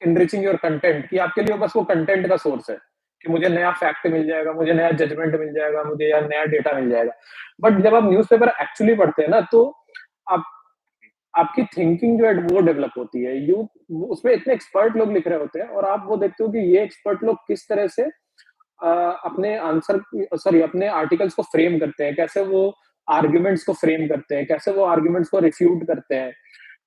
enriching your content कि आपके लिए बस वो कंटेंट का सोर्स है कि मुझे नया फैक्ट मिल जाएगा, मुझे नया जजमेंट मिल जाएगा, मुझे या नया डेटा मिल जाएगा। बट जब आप न्यूज़पेपर एक्चुअली पढ़ते हैं ना, तो आप आपकी थिंकिंग जो है वो डेवलप होती है। उसमें इतने एक्सपर्ट लोग लिख रहे होते हैं और आप वो देखते हो कि ये एक्सपर्ट लोग किस तरह से अपने अपने आर्टिकल्स को फ्रेम करते हैं, कैसे वो आर्ग्यूमेंट्स को फ्रेम करते हैं, कैसे वो आर्ग्यूमेंट्स को रिफ्यूट करते हैं,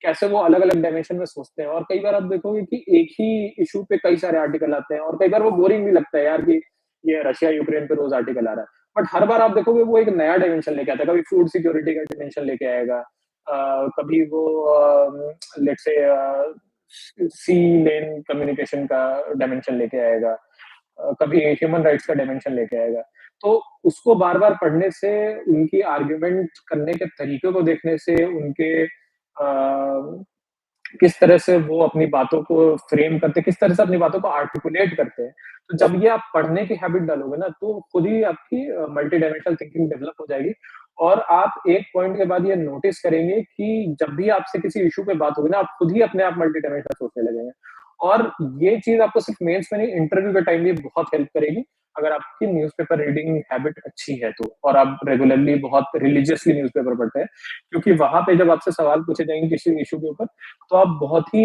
कैसे वो अलग-अलग डायमेंशन में सोचते हैं और कई बार आप देखोगे कि एक ही इश्यू पे कई सारे आर्टिकल आते हैं और कई बार वो बोरिंग भी लगता है यार कि ये रशिया यूक्रेन पे रोज आर्टिकल आ रहा है। बट हर बार आप देखोगे वो एक नया डायमेंशन लेके आता है, कभी फूड सिक्योरिटी का डायमेंशन लेके आएगा, कभी वो let's say C lane communication का डायमेंशन लेके आएगा, कभी ह्यूमन राइट्स का डायमेंशन लेके आएगा। तो उसको बार-बार पढ़ने से, उनकी आर्ग्यूमेंट करने के तरीके को देखने से, उनके किस तरह से वो अपनी बातों को फ्रेम करते हैं, किस तरह से अपनी बातों को आर्टिकुलेट करते हैं। तो जब ये आप पढ़ने की हैबिट डालोगे ना, तो खुद ही आपकी मल्टी डायमेंशनल थिंकिंग डेवलप हो जाएगी और आप एक पॉइंट के बाद ये नोटिस करेंगे कि जब भी आपसे किसी इश्यू पे बात होगी ना, आप खुद ही अपने आप मल्टी डायमेंशनल सोचने लगेंगे। और ये चीज़ आपको सिर्फ मेंस में नहीं, इंटरव्यू के टाइम भी बहुत हेल्प करेगी, अगर आपकी न्यूज़पेपर रीडिंग हैबिट अच्छी है तो और आप रेगुलरली बहुत रिलिजियसली न्यूज़पेपर पढ़ते हैं। क्योंकि वहाँ पे जब आपसे सवाल पूछे जाएँगे किसी इश्यू के ऊपर, तो आप बहुत ही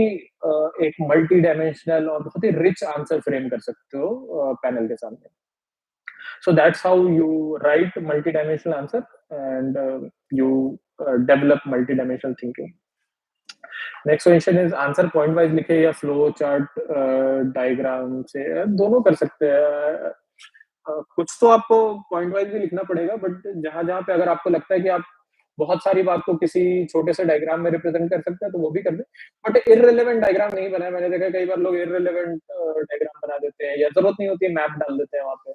एक मल्टी डायमेंशनल और बहुत ही रिच आंसर फ्रेम कर सकते हो पैनल के सामने। So that's how you write multi-dimensional answer and you develop multi-dimensional thinking. Next question is answer point wise लिखे या फ्लो चार्ट डायग्राम से, दोनों कर सकते हैं। कुछ तो आपको पॉइंट वाइज भी लिखना पड़ेगा बट जहां जहां पे अगर आपको लगता है कि आप बहुत सारी बात को किसी छोटे से डायग्राम में रिप्रेजेंट कर सकते हैं तो वो भी कर दे। बट इररिलेवेंट डायग्राम नहीं बनाए, मैंने देखा कई बार लोग इररिलेवेंट डायग्राम बना देते हैं या जरूरत नहीं होती है मैप डाल देते हैं वहां पे,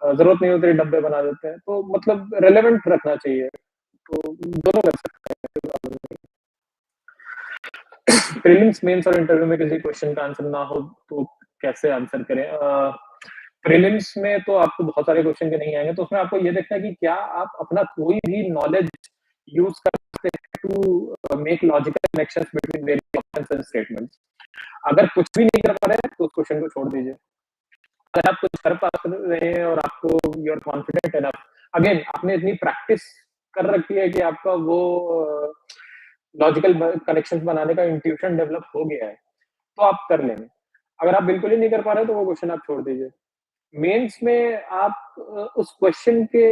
जरूरत नहीं होती है डब्बे बना देते हैं, तो मतलब रेलेवेंट रखना चाहिए। तो दोनों कर सकते हैं। प्रीलिम्स मेंस और इंटरव्यू में किसी क्वेश्चन का आंसर ना हो तो कैसे आंसर करें? प्रीलिम्स में तो आपको बहुत सारे क्वेश्चन के नहीं आएंगे, तो उसमें आपको ये देखना है कि क्या आप अपना कोई भी नॉलेज यूज कर सकते हैं to make logical connections between various options and statements. अगर कुछ भी नहीं कर पा रहे हैं तो उस क्वेश्चन को छोड़ दीजिए। अगर आप कुछ कर पा रहे हैं और आपको you are confident enough, again आपने इतनी प्रैक्टिस कर रखी है कि आपका वो लॉजिकल कनेक्शंस बनाने का इंट्यूशन डेवलप हो गया है, तो आप कर लेंगे। अगर आप बिल्कुल ही नहीं कर पा रहे तो वो क्वेश्चन आप छोड़ दीजिए। मेंस में आप उस क्वेश्चन के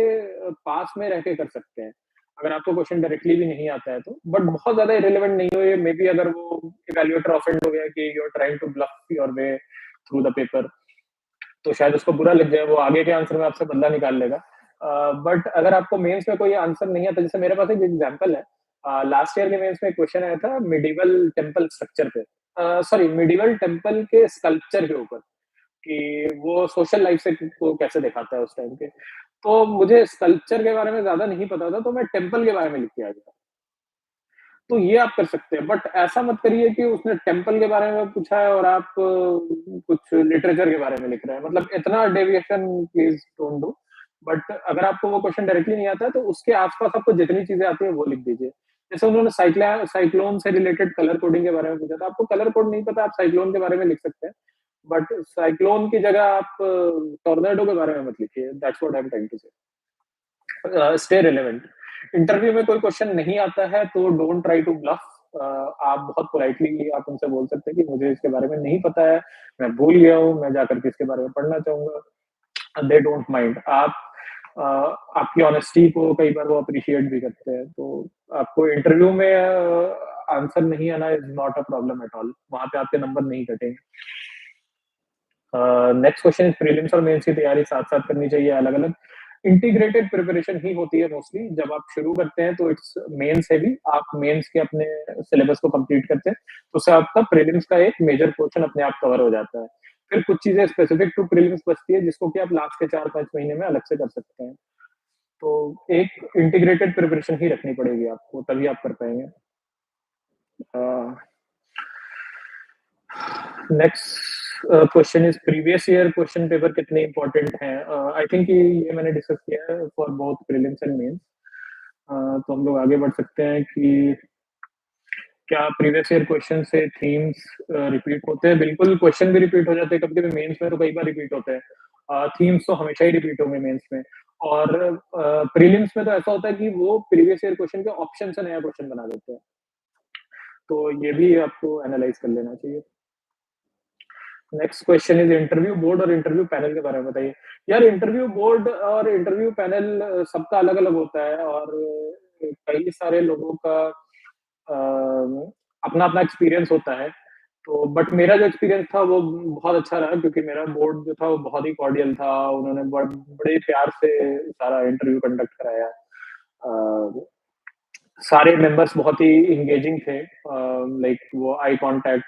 पास में रह के कर सकते हैं, अगर आपको क्वेश्चन डायरेक्टली भी नहीं आता है तो, बट बहुत ज्यादा इरेलीवेंट नहीं हो ये, मे बी अगर वो इवैल्यूएटर ऑफेंड हो गया कि you are trying to bluff your way through the paper, तो शायद उसको बुरा लग जाए, वो आगे के आंसर में आपसे बदला निकाल लेगा। बट अगर आपको मेंस में कोई आंसर नहीं आता, जैसे मेरे पास एक एग्जांपल है, लास्ट ईयर के मेंस में एक क्वेश्चन आया था मिडिवल टेम्पल स्ट्रक्चर पे, सॉरी मिडिवल टेम्पल के स्कल्पचर के ऊपर, कि वो सोशल लाइफ से को कैसे दिखाता है उस टाइम के। तो मुझे स्कल्पचर के बारे में ज्यादा नहीं पता था, तो मैं टेम्पल के बारे में लिख के आ गया। तो ये आप कर सकते हैं, बट ऐसा मत करिए कि उसने टेम्पल के बारे में पूछा है और आप कुछ लिटरेचर के बारे में लिख रहे हैं, मतलब इतना deviation please don't do. But अगर आपको वो क्वेश्चन डायरेक्टली नहीं आता है तो उसके आसपास आपको जितनी चीजें आती है वो लिख दीजिए। जैसे उन्होंने साइक्लोन से रिलेटेड कलर कोडिंग के बारे में पूछा था, आपको कलर कोड नहीं पता, आप साइक्लोन के बारे में लिख सकते हैं, बट साइक्लोन की जगह आप टॉर्नेडो के बारे में मत लिखिए। That's what I am trying to say. Stay relevant. Interview में कोई क्वेश्चन नहीं आता है तो डोंट ट्राई टू ब्लफ, आप बहुत पोलाइटली आप उनसे बोल सकते हैं कि मुझे इसके बारे में नहीं पता है, मैं भूल गया हूँ, मैं जाकर के इसके बारे में पढ़ना चाहूँगा। They don't mind. आप आपकी ऑनेस्टी को कई बार वो अप्रिशिएट भी करते हैं। तो आपको इंटरव्यू में आंसर नहीं आना is not a problem at all. वहाँ पे आपके नंबर नहीं कटेंगे। नेक्स्ट क्वेश्चन इज़ प्रीलिम्स और मेंस की तैयारी साथ-साथ करनी चाहिए अलग-अलग? इंटीग्रेटेड प्रिपरेशन ही होती है मोस्टली। जब आप शुरू करते हैं तो इट्स मेंस हेवी। आप मेंस के अपने सिलेबस को कंप्लीट करते हैं, तो उससे आपका प्रीलिम्स का एक मेजर पोर्शन अपने आप कवर हो जाता है। फिर कुछ चीज़ें स्पेसिफिक टू प्रीलिम्स बचती है जिसको कि आप लास्ट के 4-5 महीने में अलग से कर सकते हैं। तो एक इंटीग्रेटेड प्रिपरेशन ही रखनी पड़ेगी आपको, तभी आप कर पाएँगे। Uh, next question is previous year question paper कितने इम्पोर्टेंट हैं? आई थिंक ये मैंने डिस्कस किया है for both prelims and mains. तो हम लोग आगे बढ़ सकते हैं कि क्या प्रीवियस ईयर क्वेश्चन से थीम्स रिपीट होते हैं? बिल्कुल, क्वेश्चन भी रिपीट हो जाते हैं, कभी-कभी मेंस में तो कई बार रिपीट होते हैं। थीम्स तो हमेशा ही रिपीट होंगे मेंस में। और प्रीलिम्स में तो ऐसा होता है कि वो प्रीवियस ईयर क्वेश्चन के ऑप्शन से नया क्वेश्चन बना देते हैं। तो ये भी आपको एनालाइज़ कर लेना चाहिए। Next question is interview board और इंटरव्यू पैनल के बारे में बताइए। यार, इंटरव्यू बोर्ड और इंटरव्यू पैनल सबका अलग-अलग होता है और कई सारे लोगों का अ, अपना-अपना एक्सपीरियंस होता है। तो बट मेरा जो एक्सपीरियंस था वो बहुत अच्छा रहा क्योंकि मेरा बोर्ड जो था वो बहुत ही कॉर्डियल था। उन्होंने बड़े प्यार से सारा इंटरव्यू कंडक्ट कराया। अ, सारे मेंबर्स बहुत ही एंगेजिंग थे। लाइक वो आई कांटेक्ट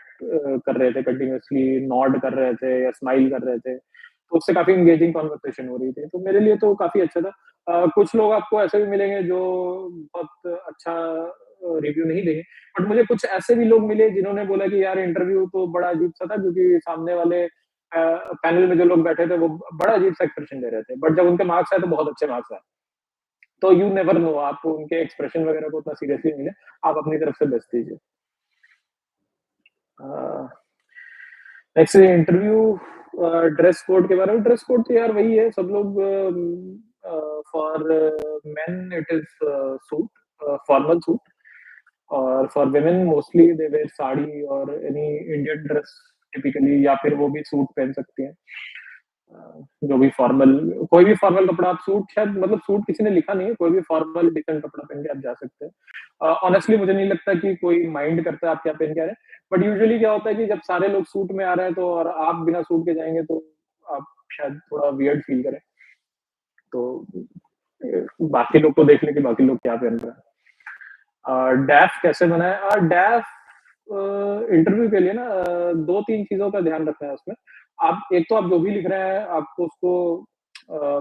कर रहे थे कंटिन्यूअसली, नॉड कर रहे थे या स्माइल कर रहे थे। तो उससे काफ़ी एंगेजिंग कन्वर्सेशन हो रही थी। तो मेरे लिए तो काफ़ी अच्छा था। कुछ लोग आपको ऐसे भी मिलेंगे जो बहुत अच्छा रिव्यू नहीं देंगे। बट मुझे कुछ ऐसे भी लोग मिले जिन्होंने बोला कि यार इंटरव्यू तो बड़ा अजीब-सा था क्योंकि सामने वाले पैनल में जो लोग बैठे थे वो बड़ा अजीब-सा एक्सप्रेशन दे रहे थे। बट जब उनके मार्क्स आए तो बहुत अच्छे मार्क्स आए। तो यू नेवर नो, आप उनके एक्सप्रेशन वगैरह को उतना सीरियसली नहीं लें, आप अपनी तरफ से बेस्ट दीजिए। अ, नेक्स्ट इंटरव्यू ड्रेस कोड के बारे में। ड्रेस कोड तो यार वही है, सब लोग for men it is suit, formal suit. और for women mostly they wear sari और एनी इंडियन ड्रेस टिपिकली, या फिर वो भी सूट पहन सकती हैं। जो भी फॉर्मल, कोई भी फॉर्मल कपड़ा आप सूट, शायद मतलब सूट किसी ने लिखा नहीं है, कोई भी फॉर्मल डिसेंट कपड़ा पहन के आप जा सकते हैं। ऑनेस्टली मुझे नहीं लगता कि कोई माइंड करता है आप क्या पहन के आ रहे हैं। बट यूजुअली क्या होता है कि जब सारे लोग सूट में आ रहे हैं तो और आप बिना सूट के जाएँगे तो आप शायद थोड़ा वियर्ड फील करें। तो बाकी लोग को देख लें कि बाकी लोग क्या पहन रहे हैं। डैफ कैसे बनाएँ? डैफ इंटरव्यू के लिए ना 2-3 चीज़ों का ध्यान रखना है उसमें। आप एक तो आप जो भी लिख रहे हैं, आपको उसको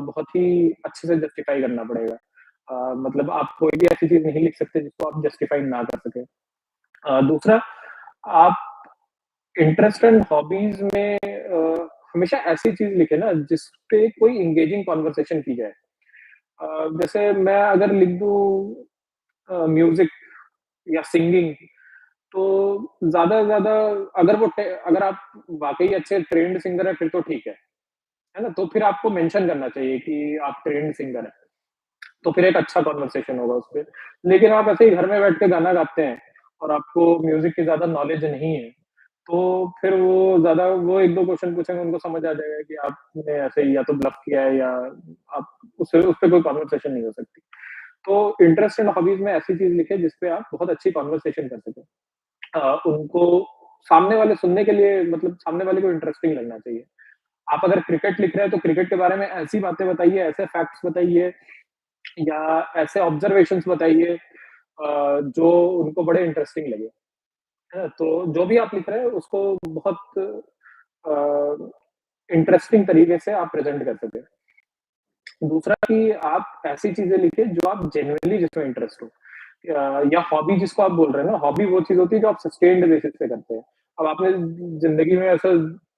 बहुत ही अच्छे से जस्टिफ़ाई करना पड़ेगा। मतलब आप कोई भी ऐसी चीज़ नहीं लिख सकते जिसको आप जस्टिफ़ाई ना कर सकें। दूसरा, आप इंटरेस्ट एंड हॉबीज़ में हमेशा ऐसी चीज़ लिखें ना जिस पे कोई एंगेजिंग कन्वर्सेशन की जाए। जैसे मैं अगर लिख दूँ म्यूज़िक या सिंगिंग, तो ज़्यादा से ज़्यादा अगर आप वाक़ई अच्छे ट्रेन्ड सिंगर हैं फिर तो ठीक है ना? तो फिर आपको मेंशन करना चाहिए कि आप ट्रेन्ड सिंगर हैं, तो फिर एक अच्छा कन्वर्सेशन होगा उसपे। लेकिन आप ऐसे ही घर में बैठ के गाना गाते हैं और आपको म्यूज़िक की ज़्यादा नॉलेज नहीं है, तो फिर वो 1-2 क्वेश्चन पूछेंगे, उनको समझ आ जाएगा कि आपने ऐसे ही या तो ब्लफ किया है या आप उसपे कोई कन्वर्सेशन नहीं हो सकती। तो इंटरेस्ट एंड हॉबीज़ में ऐसी चीज़ लिखें जिस पे आप बहुत अच्छी कन्वर्सेशन कर सकें। उनको सामने वाले सुनने के लिए, मतलब सामने वाले को इंटरेस्टिंग लगना चाहिए। आप अगर क्रिकेट लिख रहे हैं तो क्रिकेट के बारे में ऐसी बातें बताइए, ऐसे फैक्ट्स बताइए या ऐसे ऑब्जर्वेशंस बताइए जो उनको बड़े इंटरेस्टिंग लगे। है ना? तो जो भी आप लिख रहे हैं उसको बहुत इंटरेस्टिंग तरीके से आप प्रेज़ेंट कर सकें। दूसरा कि आप ऐसी चीज़ें लिखिए जो आप जेनुइनली जिसमें इंटरेस्ट हो। या हॉबी जिसको आप बोल रहे हैं ना, हॉबी वो चीज़ होती है जो आप सस्टेन्ड बेसिस पे करते हैं। अब आपने ज़िंदगी में ऐसा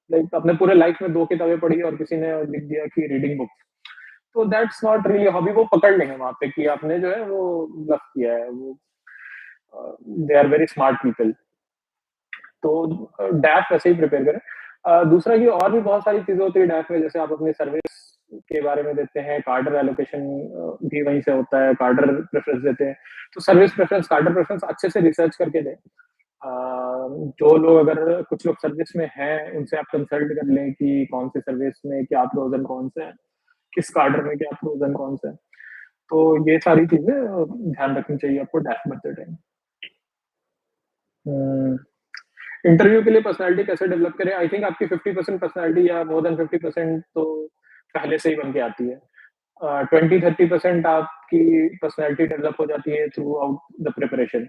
लाइक अपने पूरे लाइफ में 2 किताबें पढ़ी और किसी ने लिख दिया कि रीडिंग बुक्स, तो दैट्स नॉट रियली हॉबी। वो पकड़ लेंगे वहाँ पे कि आपने जो है वो ब्लफ किया है, वो they are very smart people. तो डैफ वैसे ही प्रिपेयर करें। दूसरा कि और भी बहुत सारी चीज़ें होती है डैफ में, जैसे आप अपनी सर्विस के बारे में देते हैं, कार्डर एलोकेशन भी वहीं से होता है, कार्डर प्रेफ़रेंस देते हैं। तो सर्विस प्रेफ़रेंस, कार्डर प्रेफ़रेंस अच्छे से रिसर्च करके दें। जो लोग अगर कुछ लोग सर्विस में हैं, उनसे आप कंसल्ट कर लें कि कौन-सी सर्विस में क्या प्रोज़ एंड कॉन्स हैं, किस कार्डर में क्या प्रोज़ एंड कॉन्स हैं। तो ये सारी चीज़ें ध्यान रखनी चाहिए आपको डैश भरते टाइम। हुँ। इंटरव्यू के लिए पर्सनैलिटी कैसे डेवलप करें? आई थिंक आपकी 50% पर्सनैलिटी या मोर देन 50% तो पहले से ही बन के आती है। 20-30% आपकी पर्सनैलिटी डेवलप हो जाती है थ्रू आउट द प्रिपरेशन।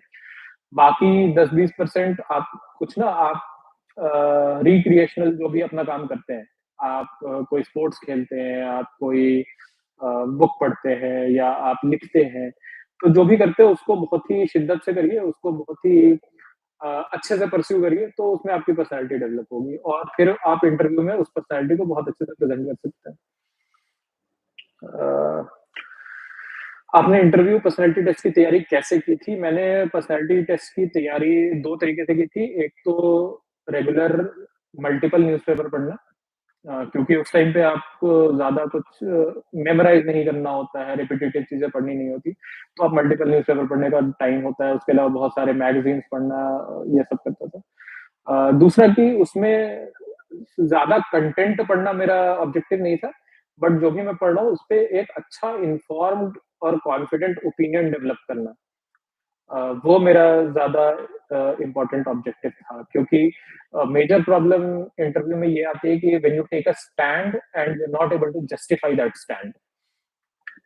बाकी 10-20% आप कुछ ना आप रिक्रिएशनल जो भी अपना काम करते हैं, आप कोई स्पोर्ट्स खेलते हैं, आप कोई बुक पढ़ते हैं या आप लिखते हैं, तो जो भी करते हो उसको बहुत ही शिद्दत से करिए, उसको बहुत ही अच्छे से परस्यू करिए, तो उसमें आपकी पर्सनैलिटी डेवलप होगी और फिर आप इंटरव्यू में उस पर्सनैलिटी को बहुत अच्छे से प्रेज़ेंट कर सकते हैं। अ, आपने इंटरव्यू पर्सनैलिटी टेस्ट की तैयारी कैसे की थी? मैंने पर्सनैलिटी टेस्ट की तैयारी 2 तरीके से की थी। एक तो रेगुलर मल्टीपल न्यूज़पेपर पढ़ना, क्योंकि उस टाइम पे आपको ज़्यादा कुछ मेमोराइज़ नहीं करना होता है, रिपिटेटिव चीज़ें पढ़नी नहीं होती, तो आप मल्टीपल न्यूज़पेपर पढ़ने का टाइम होता है, उसके अलावा बहुत सारे मैगज़ीन्स पढ़ना ये सब करता था। दूसरा कि उसमें ज़्यादा कंटेंट पढ़ना मेरा ऑब्जेक्टिव नहीं था, बट जो भी मैं पढ़ रहा हूँ, उसपे एक अच्छा इन्फॉर्म्ड और कॉन्फिडेंट ओपिनियन डेवलप करना। वो मेरा ज़्यादा इम्पोर्टेंट ऑब्जेक्टिव था क्योंकि मेजर प्रॉब्लम इंटरव्यू में ये आती है कि when you take a stand and you are not able to justify that stand.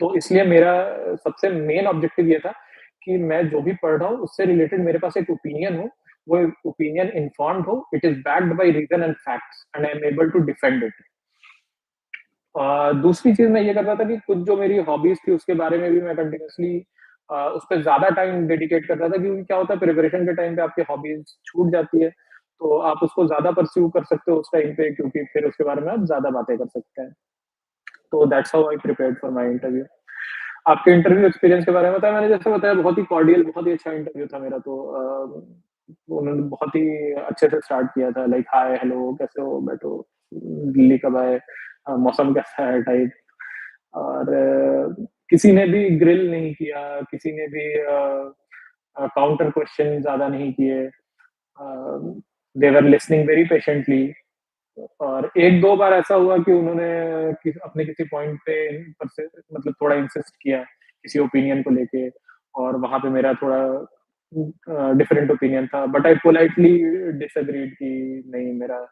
तो इसलिए मेरा सबसे मेन ऑब्जेक्टिव ये था कि मैं जो भी पढ़ रहा हूँ, उससे रिलेटेड मेरे पास एक ओपिनियन हो, वो ओपिनियन इन्फॉर्म्ड हो, it is backed by reason and facts and I am able to defend it. दूसरी चीज़ मैं ये कर रहा था कि कुछ जो मेरी हॉबीज़ थी उसके बारे में भी मैं कंटिन्यूअसली उस पे ज़्यादा टाइम डेडिकेट कर रहा था क्योंकि क्या होता है प्रिपरेशन के टाइम पे आपकी हॉबीज़ छूट जाती है, तो आप उसको ज़्यादा परस्यू कर सकते हो उस टाइम पे क्योंकि फिर उसके बारे में आप ज़्यादा बातें कर सकते हैं। तो that's how I prepared for my interview. आपके इंटरव्यू एक्सपीरियंस के बारे में बताया मैंने जैसे बताया बहुत ही कॉर्डियल बहुत ही अच्छा इंटरव्यू था मेरा तो उन्होंने बहुत ही अच्छे से स्टार्ट किया था लाइक हाय, हेलो, कैसे हो? बैठो, दिल्ली कब आए? मौसम कैसा है? टाइप और किसी ने भी ग्रिल नहीं किया, किसी ने भी काउंटर क्वेश्चन ज़्यादा नहीं किए। दे वर लिसनिंग वेरी पेशेंटली और 1-2 बार ऐसा हुआ कि उन्होंने अपने किसी पॉइंट पे पर से मतलब थोड़ा इंसिस्ट किया, किसी ओपिनियन को लेके और वहाँ पे मेरा थोड़ा डिफरेंट ओपिनियन था बट आई पोलाइटली डिसएग्रीड कि नहीं मेरा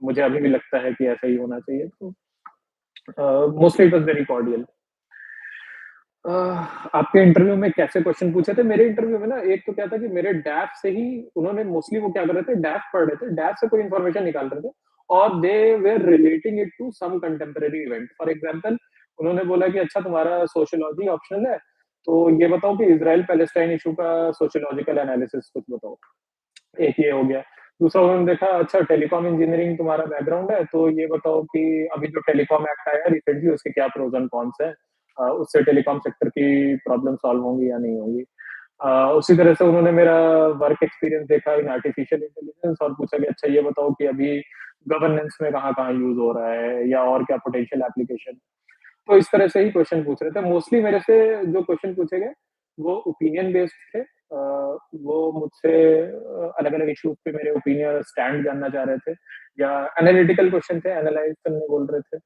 मुझे अभी भी लगता है कि ऐसा ही होना चाहिए तो mostly it was very cordial. आपके इंटरव्यू में कैसे क्वेश्चन पूछे थे? मेरे इंटरव्यू में ना एक तो क्या था कि मेरे डैप से ही उन्होंने मोस्टली वो क्या कर रहे थे, डैप पढ़ रहे थे, डैप से कोई इन्फॉर्मेशन निकाल रहे थे और they were relating it to some contemporary event. For example उन्होंने बोला कि अच्छा तुम्हारा सोशियोलॉजी ऑप्शनल है, तो ये बताओ कि इज़राइल पैलेस्टाइन इश्यू का सोशियोलॉजिकल एनालिसिस कुछ बताओ। एक ये हो गया। दूसरा उन्होंने देखा अच्छा टेलीकॉम इंजीनियरिंग तुम्हारा बैकग्राउंड है, तो ये बताओ कि अभी जो टेलीकॉम एक्ट आया है रिसेंटली उसके क्या प्रोस एंड कॉन्स हैं? उससे टेलीकॉम सेक्टर की प्रॉब्लम सॉल्व होंगी या नहीं होंगी? उसी तरह से उन्होंने मेरा वर्क एक्सपीरियंस देखा इन आर्टिफिशियल इंटेलिजेंस और पूछा कि अच्छा ये बताओ कि अभी गवर्नेंस में कहाँ-कहाँ यूज़ हो रहा है या और क्या पोटेंशियल एप्लीकेशन? तो इस तरह से ही क्वेश्चन पूछ रहे थे। मोस्टली मेरे से जो क्वेश्चन पूछे गए, वो ओपिनियन बेस्ड थे। वो मुझसे अलग-अलग इश्यूज़ पे मेरे ओपिनियन और स्टैंड जानना चाह रहे थे या एनालिटिकल क्वेश्चन थे, एनालाइज़ करने बोल रहे थे।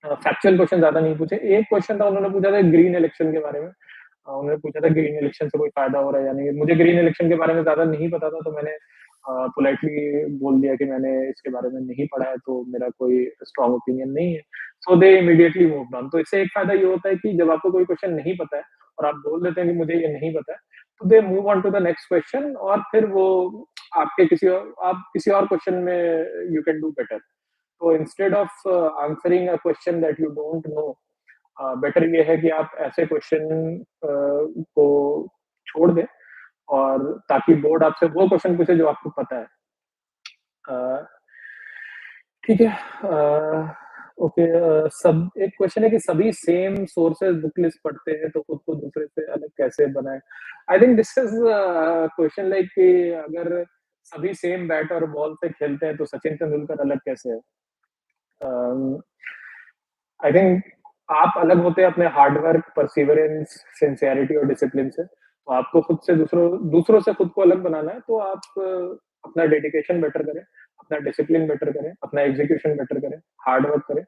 फैक्चुअल क्वेश्चन ज़्यादा नहीं पूछे। एक क्वेश्चन था उन्होंने पूछा था ग्रीन इलेक्शन के बारे में। उन्होंने पूछा था ग्रीन इलेक्शन से कोई फ़ायदा हो रहा है या नहीं? मुझे ग्रीन इलेक्शन के बारे में ज़्यादा नहीं पता था, तो मैंने पोलाइटली बोल दिया कि मैंने इसके बारे में नहीं पढ़ा है, तो मेरा कोई स्ट्रॉन्ग ओपिनियन नहीं है। सो दे इमीडिएटली मूव्ड ऑन। तो इससे एक फ़ायदा ये होता है कि जब आपको कोई क्वेश्चन नहीं पता है और आप बोल देते हैं कि मुझे ये नहीं पता है, तो they move on to the next question और फिर वो आपके आप किसी और क्वेश्चन में यू कैन डू बेटर। तो instead of answering a question that you don't know better ये है कि आप ऐसे क्वेश्चन को छोड़ दें और ताकि बोर्ड आपसे वो क्वेश्चन पूछे जो आपको पता है। अ, ठीक है। ओके। सब एक क्वेश्चन है कि सभी सेम सोर्सेज़ बुक लिस्ट पढ़ते हैं तो खुद को दूसरे से अलग कैसे बनाएँ? I think this is question like कि अगर सभी सेम बैट और बॉल से खेलते हैं तो सचिन तेंदुलकर अलग कैसे है? अम आई थिंक आप अलग होते हैं अपने हार्ड वर्क, परसिवरेंस, सिंसियरिटी और डिसिप्लिन से। तो आपको खुद से दूसरों दूसरों से खुद को अलग बनाना है, तो आप अपना डेडिकेशन बेटर करें, अपना डिसिप्लिन बेटर करें, अपना एग्जीक्यूशन बेटर करें, हार्ड वर्क करें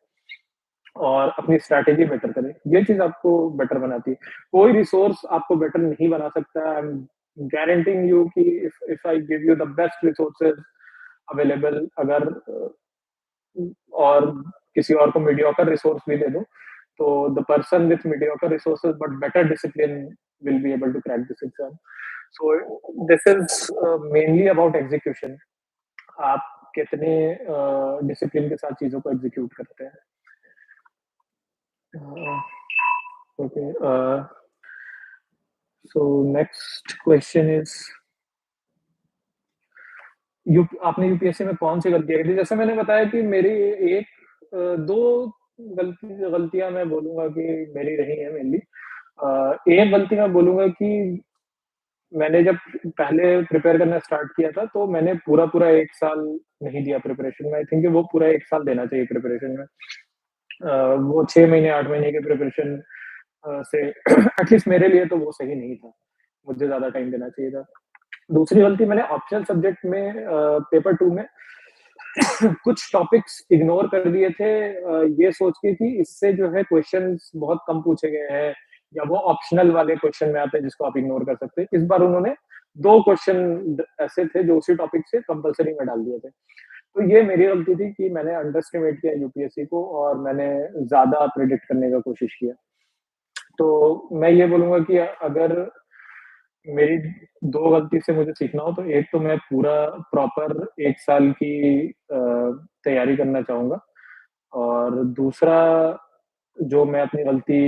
और अपनी स्ट्रैटेजी बेटर करें। ये चीज़ आपको बेटर बनाती है। कोई रिसोर्स आपको बेटर नहीं बना सकता। आई एम गारंटीइंग यू कि if if I give you the best resources available, अगर और किसी और को मीडियोकर रिसोर्स भी दे दूँ, तो the person with mediocre resources but better discipline will be able to crack this exam. So this is mainly about execution. आप कितने डिसिप्लिन के साथ चीज़ों को एग्जीक्यूट करते हैं। Okay, so next question is आपने यूपीएससी में कौन सी गलतियाँ की थी? जैसे मैंने बताया कि मेरी एक 2 गलतियाँ मैं बोलूँगा कि मेरी रही हैं मेनली। एक गलती मैं बोलूँगा कि मैंने जब पहले प्रिपेयर करना स्टार्ट किया था, तो मैंने पूरा-पूरा 1 साल नहीं दिया प्रिपरेशन में। आई थिंक वो पूरा 1 साल देना चाहिए प्रिपरेशन में। वो 6 महीने, 8 महीने की प्रिपरेशन से एटलीस्ट मेरे लिए तो वो सही नहीं था। मुझे ज़्यादा टाइम देना चाहिए था। दूसरी गलती मैंने ऑप्शनल सब्जेक्ट में पेपर 2 में कुछ टॉपिक्स इग्नोर कर दिए थे, ये सोच के कि इससे जो है क्वेश्चंस बहुत कम पूछे गए हैं या वो ऑप्शनल वाले क्वेश्चन में आते हैं जिसको आप इग्नोर कर सकते हैं। इस बार उन्होंने 2 क्वेश्चन ऐसे थे जो उसी टॉपिक से कंपल्सरी में डाल दिए थे। तो ये मेरी गलती थी कि मैंने अंडर एस्टिमेट किया यूपीएससी को और मैंने ज़्यादा प्रेडिक्ट करने का कोशिश किया। तो मैं ये बोलूँगा कि अगर मेरी 2 गलती से मुझे सीखना हो, तो एक तो मैं पूरा प्रॉपर 1 साल की तैयारी करना चाहूँगा और दूसरा जो मैं अपनी गलती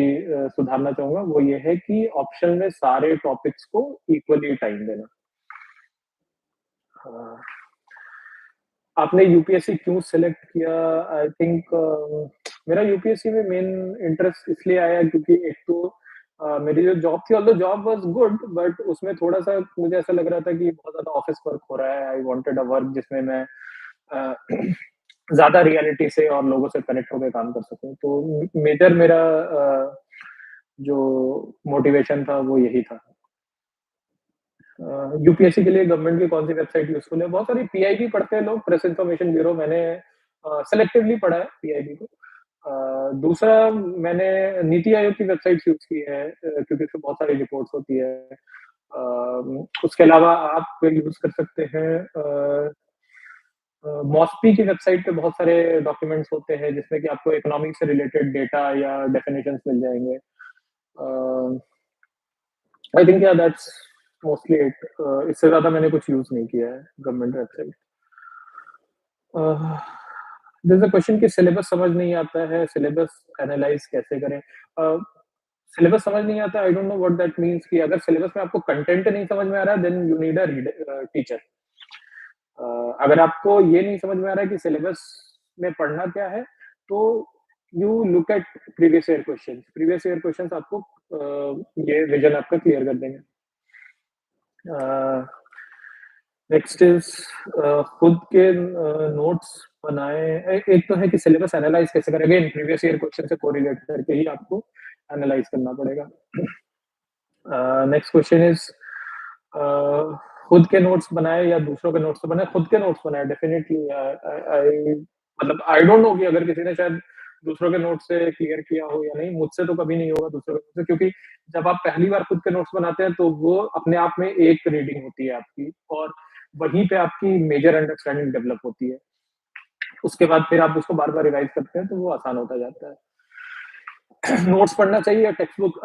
सुधारना चाहूँगा वो ये है कि ऑप्शन में सारे टॉपिक्स को इक्वली टाइम देना। हाँ, आपने यूपीएससी क्यों सेलेक्ट किया? आई थिंक मेरा यूपीएससी में मेन इंटरेस्ट इसलिए आया क्योंकि एक तो मेरी जो जॉब थी, although job was good, but उसमें थोड़ा-सा मुझे ऐसा लग रहा था कि बहुत ज़्यादा ऑफिस वर्क हो रहा है। आई वांटेड अ वर्क जिसमें मैं अ, ज़्यादा रियलिटी से और लोगों से कनेक्ट होके काम कर सकूँ। तो मेजर मेरा जो मोटिवेशन था वो यही था। यूपीएससी के लिए गवर्नमेंट की कौन-सी वेबसाइट यूज़फुल है? बहुत सारी पीआईबी पढ़ते हैं लोग, प्रेस इन्फॉर्मेशन ब्यूरो। मैंने सेलेक्टिवली पढ़ा है पीआईबी को। दूसरा मैंने नीति आयोग की वेबसाइट्स यूज़ की है, क्योंकि उसमें बहुत सारी रिपोर्ट्स होती है। उसके अलावा आप यूज़ कर सकते हैं मॉस्पी की वेबसाइट पे बहुत सारे डॉक्यूमेंट्स होते हैं जिसमें कि आपको इकोनॉमिक्स से रिलेटेड डेटा या डेफिनिशंस मिल जाएँगे। आई थिंक या दैट्स मोस्टली इट। इससे ज़्यादा मैंने कुछ यूज़ नहीं किया है government website. There is a question कि सिलेबस समझ नहीं आता है, सिलेबस एनालाइज़ कैसे करें? सिलेबस समझ नहीं आता, आई don't know what that means कि अगर सिलेबस में आपको कंटेंट नहीं समझ में आ रहा है, then you need a teacher. अगर आपको ये नहीं समझ में आ रहा है कि सिलेबस में पढ़ना क्या है, तो you look at previous year questions. Previous year questions आपको ये विजन आपका क्लियर कर देंगे। नेक्स्ट इज़ खुद के नोट्स बनाएँ। एक तो है कि सिलेबस एनालाइज़ कैसे करें? अगेन प्रीवियस ईयर क्वेश्चन से कोरिलेट करके ही आपको एनालाइज़ करना पड़ेगा। नेक्स्ट क्वेश्चन इज़ खुद के नोट्स बनाए या दूसरों के नोट्स से बनाए? खुद के नोट्स बनाए डेफिनिटली। आई मतलब आई डोंट नो कि अगर किसी ने शायद दूसरों के नोट्स से क्लियर किया हो या नहीं, मुझसे तो कभी नहीं होगा दूसरों के नोट्स से, क्योंकि जब आप पहली बार खुद के नोट्स बनाते हैं, तो वो अपने आप में एक रीडिंग होती है आपकी और वहीं पे आपकी मेजर अंडरस्टैंडिंग डेवलप होती है। उसके बाद फिर आप उसको बार-बार रिवाइज़ करते हैं, तो वो आसान होता जाता है। नोट्स पढ़ना चाहिए या टेक्स्ट बुक?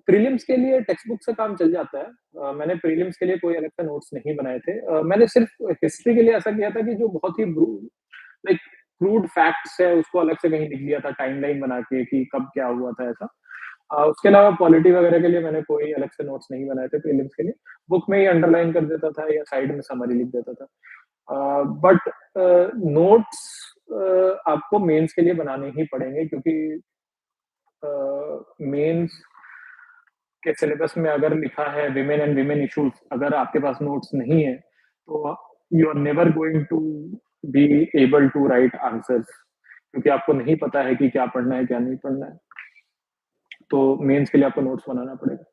प्रीलिम्स के लिए टेक्स्ट बुक से काम चल जाता है। मैंने प्रीलिम्स के लिए कोई अलग से नोट्स नहीं बनाए थे। मैंने सिर्फ हिस्ट्री के लिए ऐसा किया था कि जो बहुत ही लाइक क्रूड फैक्ट्स है उसको अलग से कहीं लिख दिया था टाइमलाइन बना के कि कब क्या हुआ था ऐसा। उसके अलावा पॉलिटी वगैरह के लिए मैंने कोई अलग से नोट्स नहीं बनाए थे प्रीलिम्स के लिए। बुक में ही अंडरलाइन कर देता था या साइड में समरी लिख देता था। बट नोट्स आपको मेंस के लिए बनाने ही पड़ेंगे, क्योंकि मेंस के सिलेबस में अगर लिखा है विमेन एंड विमेन इश्यूज, अगर आपके पास नोट्स नहीं है, तो you are never going to be able to write answers. क्योंकि आपको नहीं पता है कि क्या पढ़ना है, क्या नहीं पढ़ना है। तो मेंस के लिए आपको नोट्स बनाना पड़ेगा।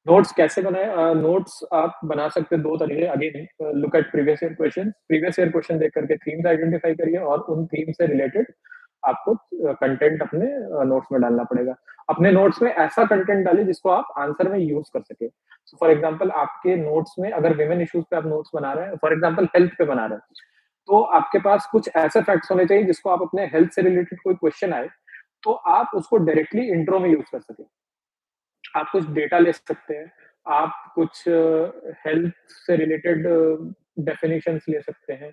नोट्स कैसे बनाएँ? नोट्स आप बना सकते हैं 2 तरीके again look at previous year question देख कर के थीम्स आइडेंटिफाई करिए और उन थीम से रिलेटेड आपको कंटेंट अपने नोट्स में डालना पड़ेगा। अपने नोट्स में ऐसा कंटेंट डालिए जिसको आप आंसर में यूज़ कर सकें। सो फॉर एग्ज़ाम्पल आपके नोट्स में अगर विमेन इश्यूज़ पे आप नोट्स बना रहे हैं, फॉर एग्ज़ाम्पल हेल्थ पे बना रहे हैं, तो आपके पास कुछ ऐसे फैक्ट्स होने चाहिए जिसको आप अपने हेल्थ से रिलेटेड कोई क्वेश्चन आए, तो आप उसको डायरेक्टली इंट्रो में यूज़ कर सकें। आप कुछ डेटा ले सकते हैं, आप कुछ हेल्थ से रिलेटेड डेफिनिशंस ले सकते हैं,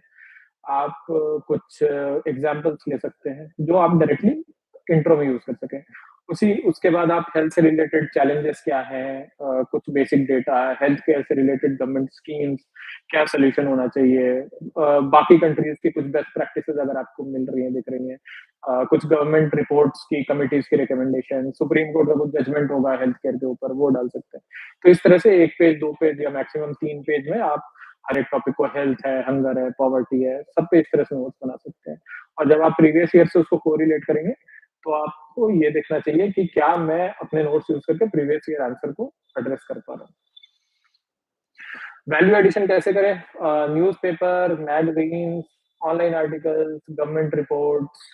आप कुछ एग्ज़ाम्पल्स ले सकते हैं, जो आप डायरेक्टली इंट्रो में यूज़ कर सकें। उसी उसके बाद आप हेल्थ से रिलेटेड चैलेंजेस क्या हैं कुछ बेसिक डेटा, हेल्थ केयर से रिलेटेड गवर्नमेंट स्कीम्स, क्या सॉल्यूशन होना चाहिए बाकी कंट्रीज़ की कुछ बेस्ट प्रैक्टिसेज़ अगर आपको मिल रही हैं, दिख रही हैं। कुछ गवर्नमेंट रिपोर्ट्स की कमिटीज़ की रिकमेंडेशन, सुप्रीम कोर्ट का कुछ जजमेंट होगा हेल्थ केयर के ऊपर, वो डाल सकते हैं। तो इस तरह से 1 पेज, 2 पेज या मैक्सिमम 3 पेज में आप हर एक टॉपिक को हेल्थ है, हंगर है, पॉवर्टी है, सब पे इस तरह से नोट्स बना सकते हैं। और जब आप प्रीवियस ईयर से उसको कोरिलेट करेंगे, तो आपको ये देखना चाहिए कि क्या मैं अपने नोट्स यूज़ करके प्रीवियस ईयर आंसर को एड्रेस कर पा रहा हूँ। वैल्यू एडिशन कैसे करें? Newspaper, magazines, online articles, government reports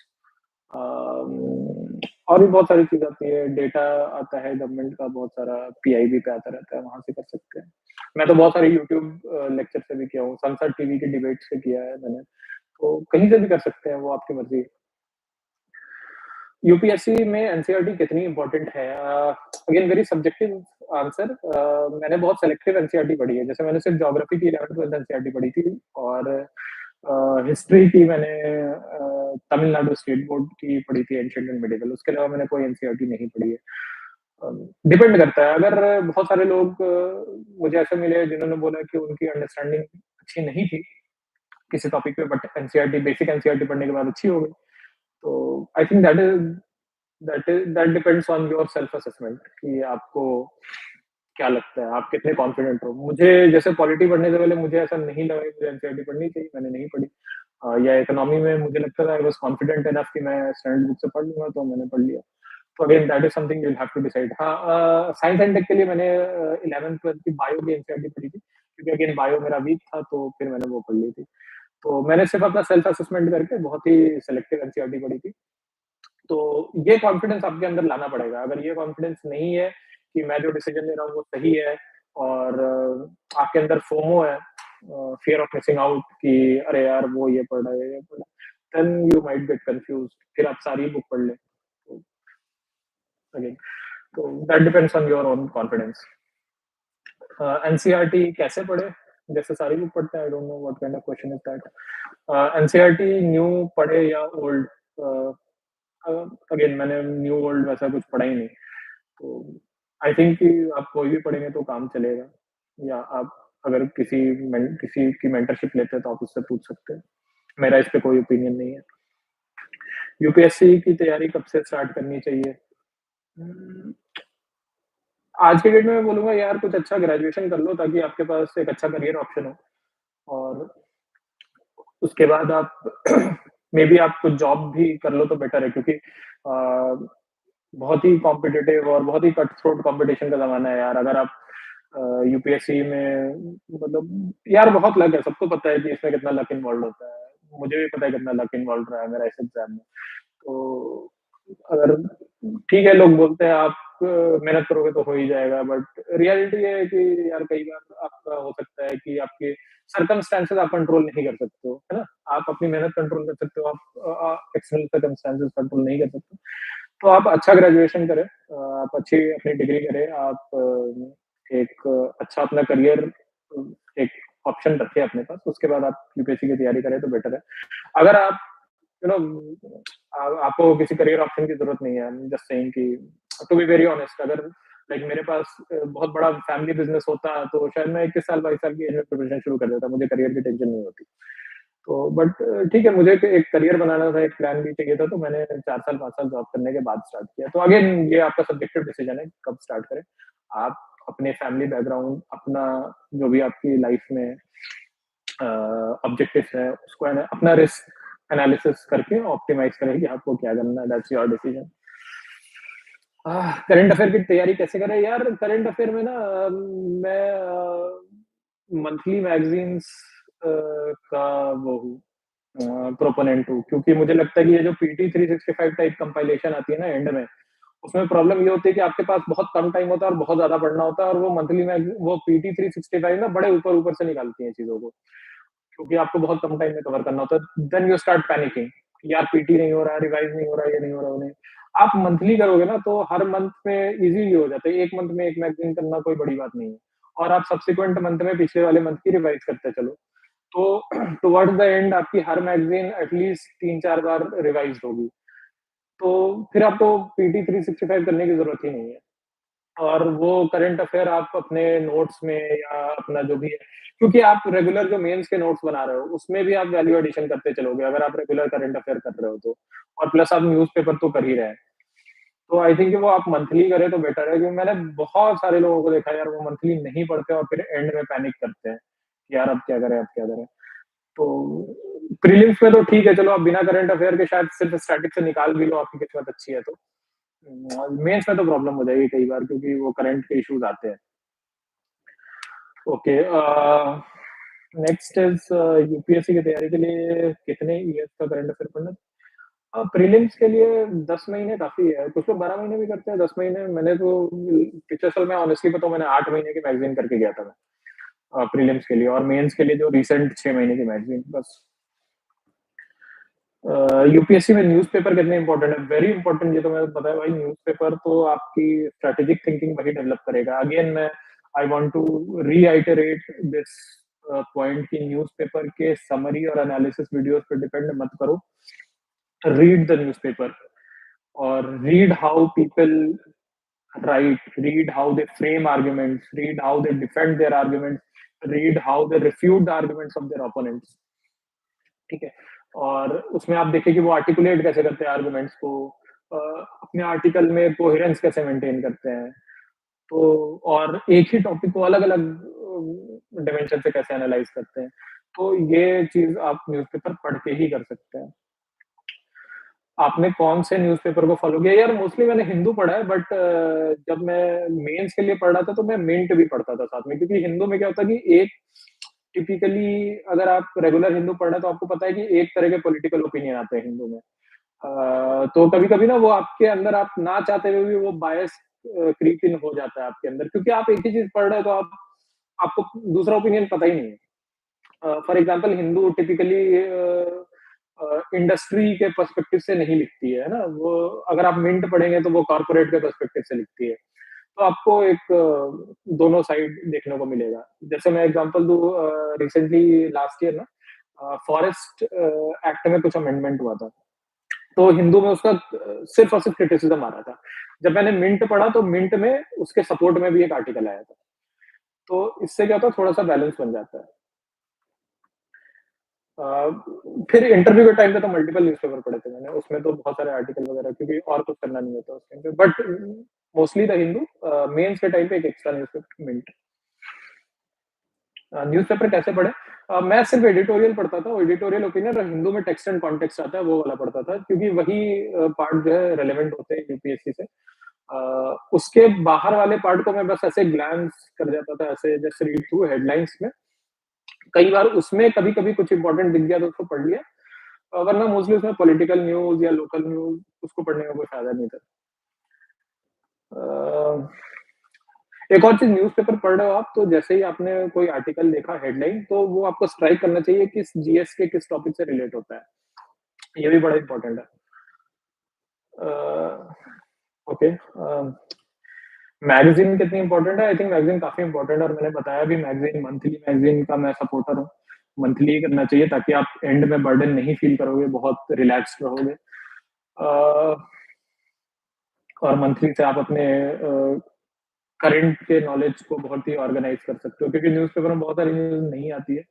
और भी बहुत सारी चीज़ आती है, डेटा आता है गवर्नमेंट का बहुत सारा, पीआईबी पे आता रहता है, वहाँ से कर सकते हैं। मैं तो बहुत सारे यूट्यूब लेक्चर से भी किया हूँ, संसद टीवी की डिबेट से किया है मैंने, तो कहीं से भी कर सकते हैं, वो आपकी मर्ज़ी है। यूपीएससी में एनसीईआरटी कितनी इम्पोर्टेंट है? अगेन वेरी सब्जेक्टिव आंसर मैंने बहुत सेलेक्टिव एनसीईआरटी पढ़ी है। जैसे मैंने सिर्फ ज्योग्राफी की 11th-12th एनसीईआरटी पढ़ी थी और हिस्ट्री की मैंने तमिलनाडु स्टेट बोर्ड की पढ़ी थी एंशिएंट एंड मिडिवल, उसके अलावा मैंने कोई एनसीईआरटी नहीं पढ़ी है। डिपेंड करता है, अगर बहुत सारे लोग मुझे ऐसे मिले जिन्होंने बोला कि उनकी अंडरस्टैंडिंग अच्छी नहीं थी किसी टॉपिक पे बट एनसीईआरटी बेसिक एनसीईआरटी पढ़ने के बाद अच्छी हो गई। तो I think that depends on your self assessment कि आपको क्या लगता है, आप कितने कॉन्फिडेंट हो। मुझे जैसे पॉलिटी पढ़ने से पहले मुझे ऐसा नहीं लगा कि मुझे एनसीईआरटी पढ़नी चाहिए, मैंने नहीं पढ़ी। या इकोनॉमी में मुझे लगता था आई वाज़ कॉन्फिडेंट इनफ कि मैं स्टैंडर्ड बुक से पढ़ लूँगा, तो मैंने पढ़ लिया। तो again that is something you will have to decide. हाँ साइंस एंड टेक के लिए मैंने 11th-12th की बायो की एनसीईआरटी पढ़ी थी, क्योंकि अगेन बायो मेरा वीक था, तो फिर मैंने वो पढ़ ली थी। तो मैंने सिर्फ अपना सेल्फ असेसमेंट करके बहुत ही सिलेक्टिव एनसीईआरटी पढ़ी थी। तो ये कॉन्फिडेंस आपके अंदर लाना पड़ेगा। अगर ये कॉन्फिडेंस नहीं है कि मैं जो डिसीजन ले रहा हूँ वो सही है और आपके अंदर फोमो है फियर ऑफ मिसिंग आउट कि अरे यार वो ये पढ़ रहा है, ये पढ़ रहा है, then you might get confused फिर आप सारी बुक पढ़ लें। तो अगेन तो that depends on your own confidence. NCERT कैसे पढ़े? जैसे सारी बुक पढ़ते हैं, I don't know what kind of question is that. NCERT new पढ़े या ओल्ड? अ, अगेन मैंने न्यू ओल्ड वैसा कुछ पढ़ा ही नहीं। तो आई थिंक कि आप कोई भी पढ़ेंगे तो काम चलेगा या आप अगर किसी की मेंटरशिप लेते हैं तो आप उससे पूछ सकते हैं। मेरा इस पे कोई ओपिनियन नहीं है। यूपीएससी की तैयारी कब से स्टार्ट करनी चाहिए? उम, आज के डेट में मैं बोलूँगा यार कुछ अच्छा ग्रेजुएशन कर लो ताकि आपके पास एक अच्छा करियर ऑप्शन हो और उसके बाद आप मेबी आप कुछ जॉब भी कर लो तो बेटर है क्योंकि बहुत ही कॉम्पिटिटिव और बहुत ही कट थ्रोट कॉम्पिटिशन का ज़माना है यार। अगर आप यूपीएससी में मतलब यार बहुत लक है, सबको पता है कि इसमें कितना लक इन्वॉल्व्ड होता है। मुझे भी पता है कितना लक इन्वॉल्व्ड रहा है मेरा इस एग्ज़ाम में। तो अगर ठीक है लोग बोलते हैं आप मेहनत करोगे तो हो ही जाएगा बट रियलिटी ये है कि यार कई बार आपका हो सकता है कि आपके सर्कमस्टेंसेस आप कंट्रोल नहीं कर सकते हो, है ना? आप अपनी मेहनत कंट्रोल कर सकते हो, आप एक्सटर्नल सर्कमस्टेंसेस कंट्रोल नहीं कर सकते। तो आप अच्छा ग्रेजुएशन करें, आप अच्छी अपनी डिग्री करें, आप एक अच्छा अपना करियर एक ऑप्शन रखें अपने पास, उसके बाद आप यूपीएससी की तैयारी करें तो बेटर है। अगर आप यू नो आपको किसी करियर ऑप्शन की ज़रूरत नहीं है, आई एम जस्ट सेइंग कि टू बी वेरी ऑनेस्ट अगर लाइक मेरे पास बहुत बड़ा फैमिली बिज़नेस होता तो शायद मैं 21 साल 22 साल की एज में प्रिपरेशन शुरू कर देता, मुझे करियर की टेंशन नहीं होती। तो बट ठीक है, मुझे एक करियर बनाना था, एक प्लान भी चाहिए था, तो मैंने 4 साल 5 साल जॉब करने के बाद स्टार्ट किया। तो अगेन ये आपका सब्जेक्टिव डिसीजन है, कब स्टार्ट करें। आप अपने फैमिली बैकग्राउंड, अपना जो भी आपकी लाइफ में ऑब्जेक्टिव्स हैं, उसको है ना अपना रिस्क एनालिसिस करके ऑप्टिमाइज करें कि आपको क्या करना है, that's your decision. Current affair की तैयारी कैसे करें यार? करंट अफेयर में ना मैं मंथली मैगजीन्स का वो हूँ, प्रोपोनेंट हूँ, क्योंकि मुझे लगता है कि ये जो पीटी 365 टाइप कंपाइलेशन आती है ना एंड में, उसमें प्रॉब्लम ये होती है कि आपके पास बहुत कम टाइम होता है और बहुत ज्यादा पढ़ना होता है, और वो मंथली मैगजीन, वो पीटी 365 ना बड़े ऊपर ऊपर से निकालती है चीजों को, क्योंकि आपको बहुत कम टाइम में कवर करना होता है। देन यू स्टार्ट पैनिकिंग, यार पीटी नहीं हो रहा है, रिवाइज नहीं हो रहा है, ये नहीं हो रहा, वो नहीं। आप मंथली करोगे ना तो हर मंथ में इजीली हो जाता है, एक मंथ में एक मैगजीन करना कोई बड़ी बात नहीं है, और आप सब्सिक्वेंट मंथ में पिछले वाले मंथ की रिवाइज करते चलो, तो टुवर्ड्स द एंड आपकी हर मैगजीन एटलीस्ट 3-4 बार रिवाइज होगी, तो फिर आपको पीटी 365 करने की जरूरत ही नहीं है। और वो करंट अफेयर आप अपने नोट्स में या अपना जो भी है, क्योंकि आप रेगुलर जो मेंस के नोट्स बना रहे हो उसमें भी आप वैल्यू एडिशन करते चलोगे अगर आप रेगुलर करंट अफेयर कर रहे हो तो, और प्लस आप न्यूज़पेपर तो कर ही रहे हैं। तो आई थिंक वो आप मंथली करें तो बेटर है, क्योंकि मैंने बहुत सारे लोगों को देखा यार, वो मंथली नहीं पढ़ते और फिर एंड में पैनिक करते हैं कि यार अब क्या करें, अब क्या करें। तो प्रीलिम्स में तो ठीक है, चलो आप बिना करंट अफेयर के शायद सिर्फ स्टैटिक से निकाल भी लो, आपकी किस्मत अच्छी है तो। मेंस में तो प्रॉब्लम हो जाएगी कई बार, क्योंकि वो करंट के इश्यूज आते हैं। ओके, नेक्स्ट इज यूपीएससी की तैयारी के लिए कितने ईयर्स का करंट अफेयर पढ़ना? प्रीलिम्स के लिए 10 महीने काफी है, कुछ लोग 12 महीने भी करते हैं, 10 महीने। मैंने तो पिछले साल, मैं ऑनेस्टली बताऊं, मैंने 8 महीने की मैगजीन करके गया था मैं प्रीलिम्स के लिए, और मेंस के लिए जो रिसेंट 6 महीने की मैगजीन बस। यूपीएससी में न्यूज़पेपर कितने इंपॉर्टेंट है? वेरी इंपॉर्टेंट, ये तो मैं बताया भाई, न्यूज़पेपर तो आपकी स्ट्रेटेजिक थिंकिंग वही डेवलप करेगा। अगेन मैं I want to reiterate this point कि न्यूज़पेपर के समरी और एनालिसिस वीडियोस पे डिपेंड मत करो, रीड द न्यूज़पेपर, और read how people write, read how they frame arguments, read how they defend their arguments, read how they refute the arguments of their opponents. ठीक है, और उसमें आप देखिए कि वो आर्टिकुलेट कैसे करते हैं आर्गुमेंट्स को, अपने आर्टिकल में कोहेरेंस कैसे मेंटेन करते हैं, तो और एक ही टॉपिक को अलग अलग डिमेंशन से कैसे एनालाइज करते हैं, तो ये चीज आप न्यूज़पेपर पढ़ के ही कर सकते हैं। आपने कौन से न्यूज़पेपर को फॉलो किया? यार मोस्टली मैंने हिंदू पढ़ा है, बट जब मैं मेंस के लिए पढ़ रहा था तो मैं मिंट भी पढ़ता था साथ में, क्योंकि हिंदू में क्या होता है कि एक टिपिकली अगर आप रेगुलर हिंदू पढ़ रहे हैं तो आपको पता है कि एक तरह के पॉलिटिकल ओपिनियन आते हैं हिंदू में। तो कभी-कभी ना वो आपके अंदर, आप ना चाहते हुए भी वो बायस क्रीप इन हो जाता है आपके अंदर, क्योंकि आप एक ही चीज़ पढ़ रहे हो तो आपको दूसरा ओपिनियन पता ही नहीं है। For example Hindu typically industry के पर्सपेक्टिव से नहीं लिखती है ना? वो अगर आप मिंट पढ़ेंगे तो वो कॉर्पोरेट के पर्सपेक्टिव से लिखती है। तो आपको एक दोनों साइड देखने को मिलेगा। जैसे मैं एग्जांपल दूँ, रिसेंटली लास्ट ईयर ना फॉरेस्ट एक्ट में कुछ अमेंडमेंट हुआ था। तो हिंदू में उसका सिर्फ और सिर्फ क्रिटिसिज्म आ रहा था। जब मैंने मिंट पढ़ा तो मिंट में उसके सपोर्ट में भी एक आर्टिकल आया था। तो इससे क्या होता है, थोड़ा-सा बैलेंस बन जाता है। अ, फिर इंटरव्यू के टाइम पे तो मल्टीपल न्यूज़पेपर पढ़े थे मैंने, उसमें तो बहुत सारे आर्टिकल वगैरह, क्योंकि और कुछ करना नहीं होता उस टाइम पे। But mostly the Hindu, mains के टाइम पे एक एक्स्ट्रा न्यूज़पेपर मिंट। न्यूज़पेपर कैसे पढ़े? मैं सिर्फ एडिटोरियल पढ़ता था, एडिटोरियल ओपिनियन, और हिंदू में टेक्स्ट एंड कॉन्टेक्स्ट आता है वो वाला पढ़ता था, क्योंकि वही पार्ट जो है रेलेवेंट होते हैं यूपीएससी से। उसके बाहर वाले पार्ट को मैं बस ऐसे ग्लांस कर जाता था, ऐसे जस्ट रीड थ्रू हेडलाइंस में। कई बार उसमें कभी-कभी कुछ इंपॉर्टेंट दिख गया तो उसको पढ़ लिया, वरना मोस्टली उसमें पॉलिटिकल न्यूज़ या लोकल न्यूज़ उसको पढ़ने का कोई फायदा नहीं था। अ, एक और चीज़, न्यूज़पेपर पढ़ रहे हो आप तो जैसे ही आपने कोई आर्टिकल देखा हेडलाइन, तो वो आपको स्ट्राइक करना चाहिए किस जीएस के किस टॉपिक से रिलेट होता है। ये भी बड़ा इंपॉर्टेंट है। अ, ओके, मैगज़ीन कितनी इंपॉर्टेंट है? आई थिंक मैगज़ीन काफ़ी इंपॉर्टेंट है, और मैंने बताया भी, मैगज़ीन मंथली मैगज़ीन का मैं सपोर्टर हूँ। मंथली ही करना चाहिए ताकि आप एंड में बर्डन नहीं फील करोगे, बहुत रिलैक्स्ड रहोगे। अ, और मंथली से आप अपने करंट के नॉलेज को बहुत ही ऑर्गेनाइज कर सकते हो, क्योंकि न्यूज़पेपर में बहुत सारी न्यूज़ नहीं आती है।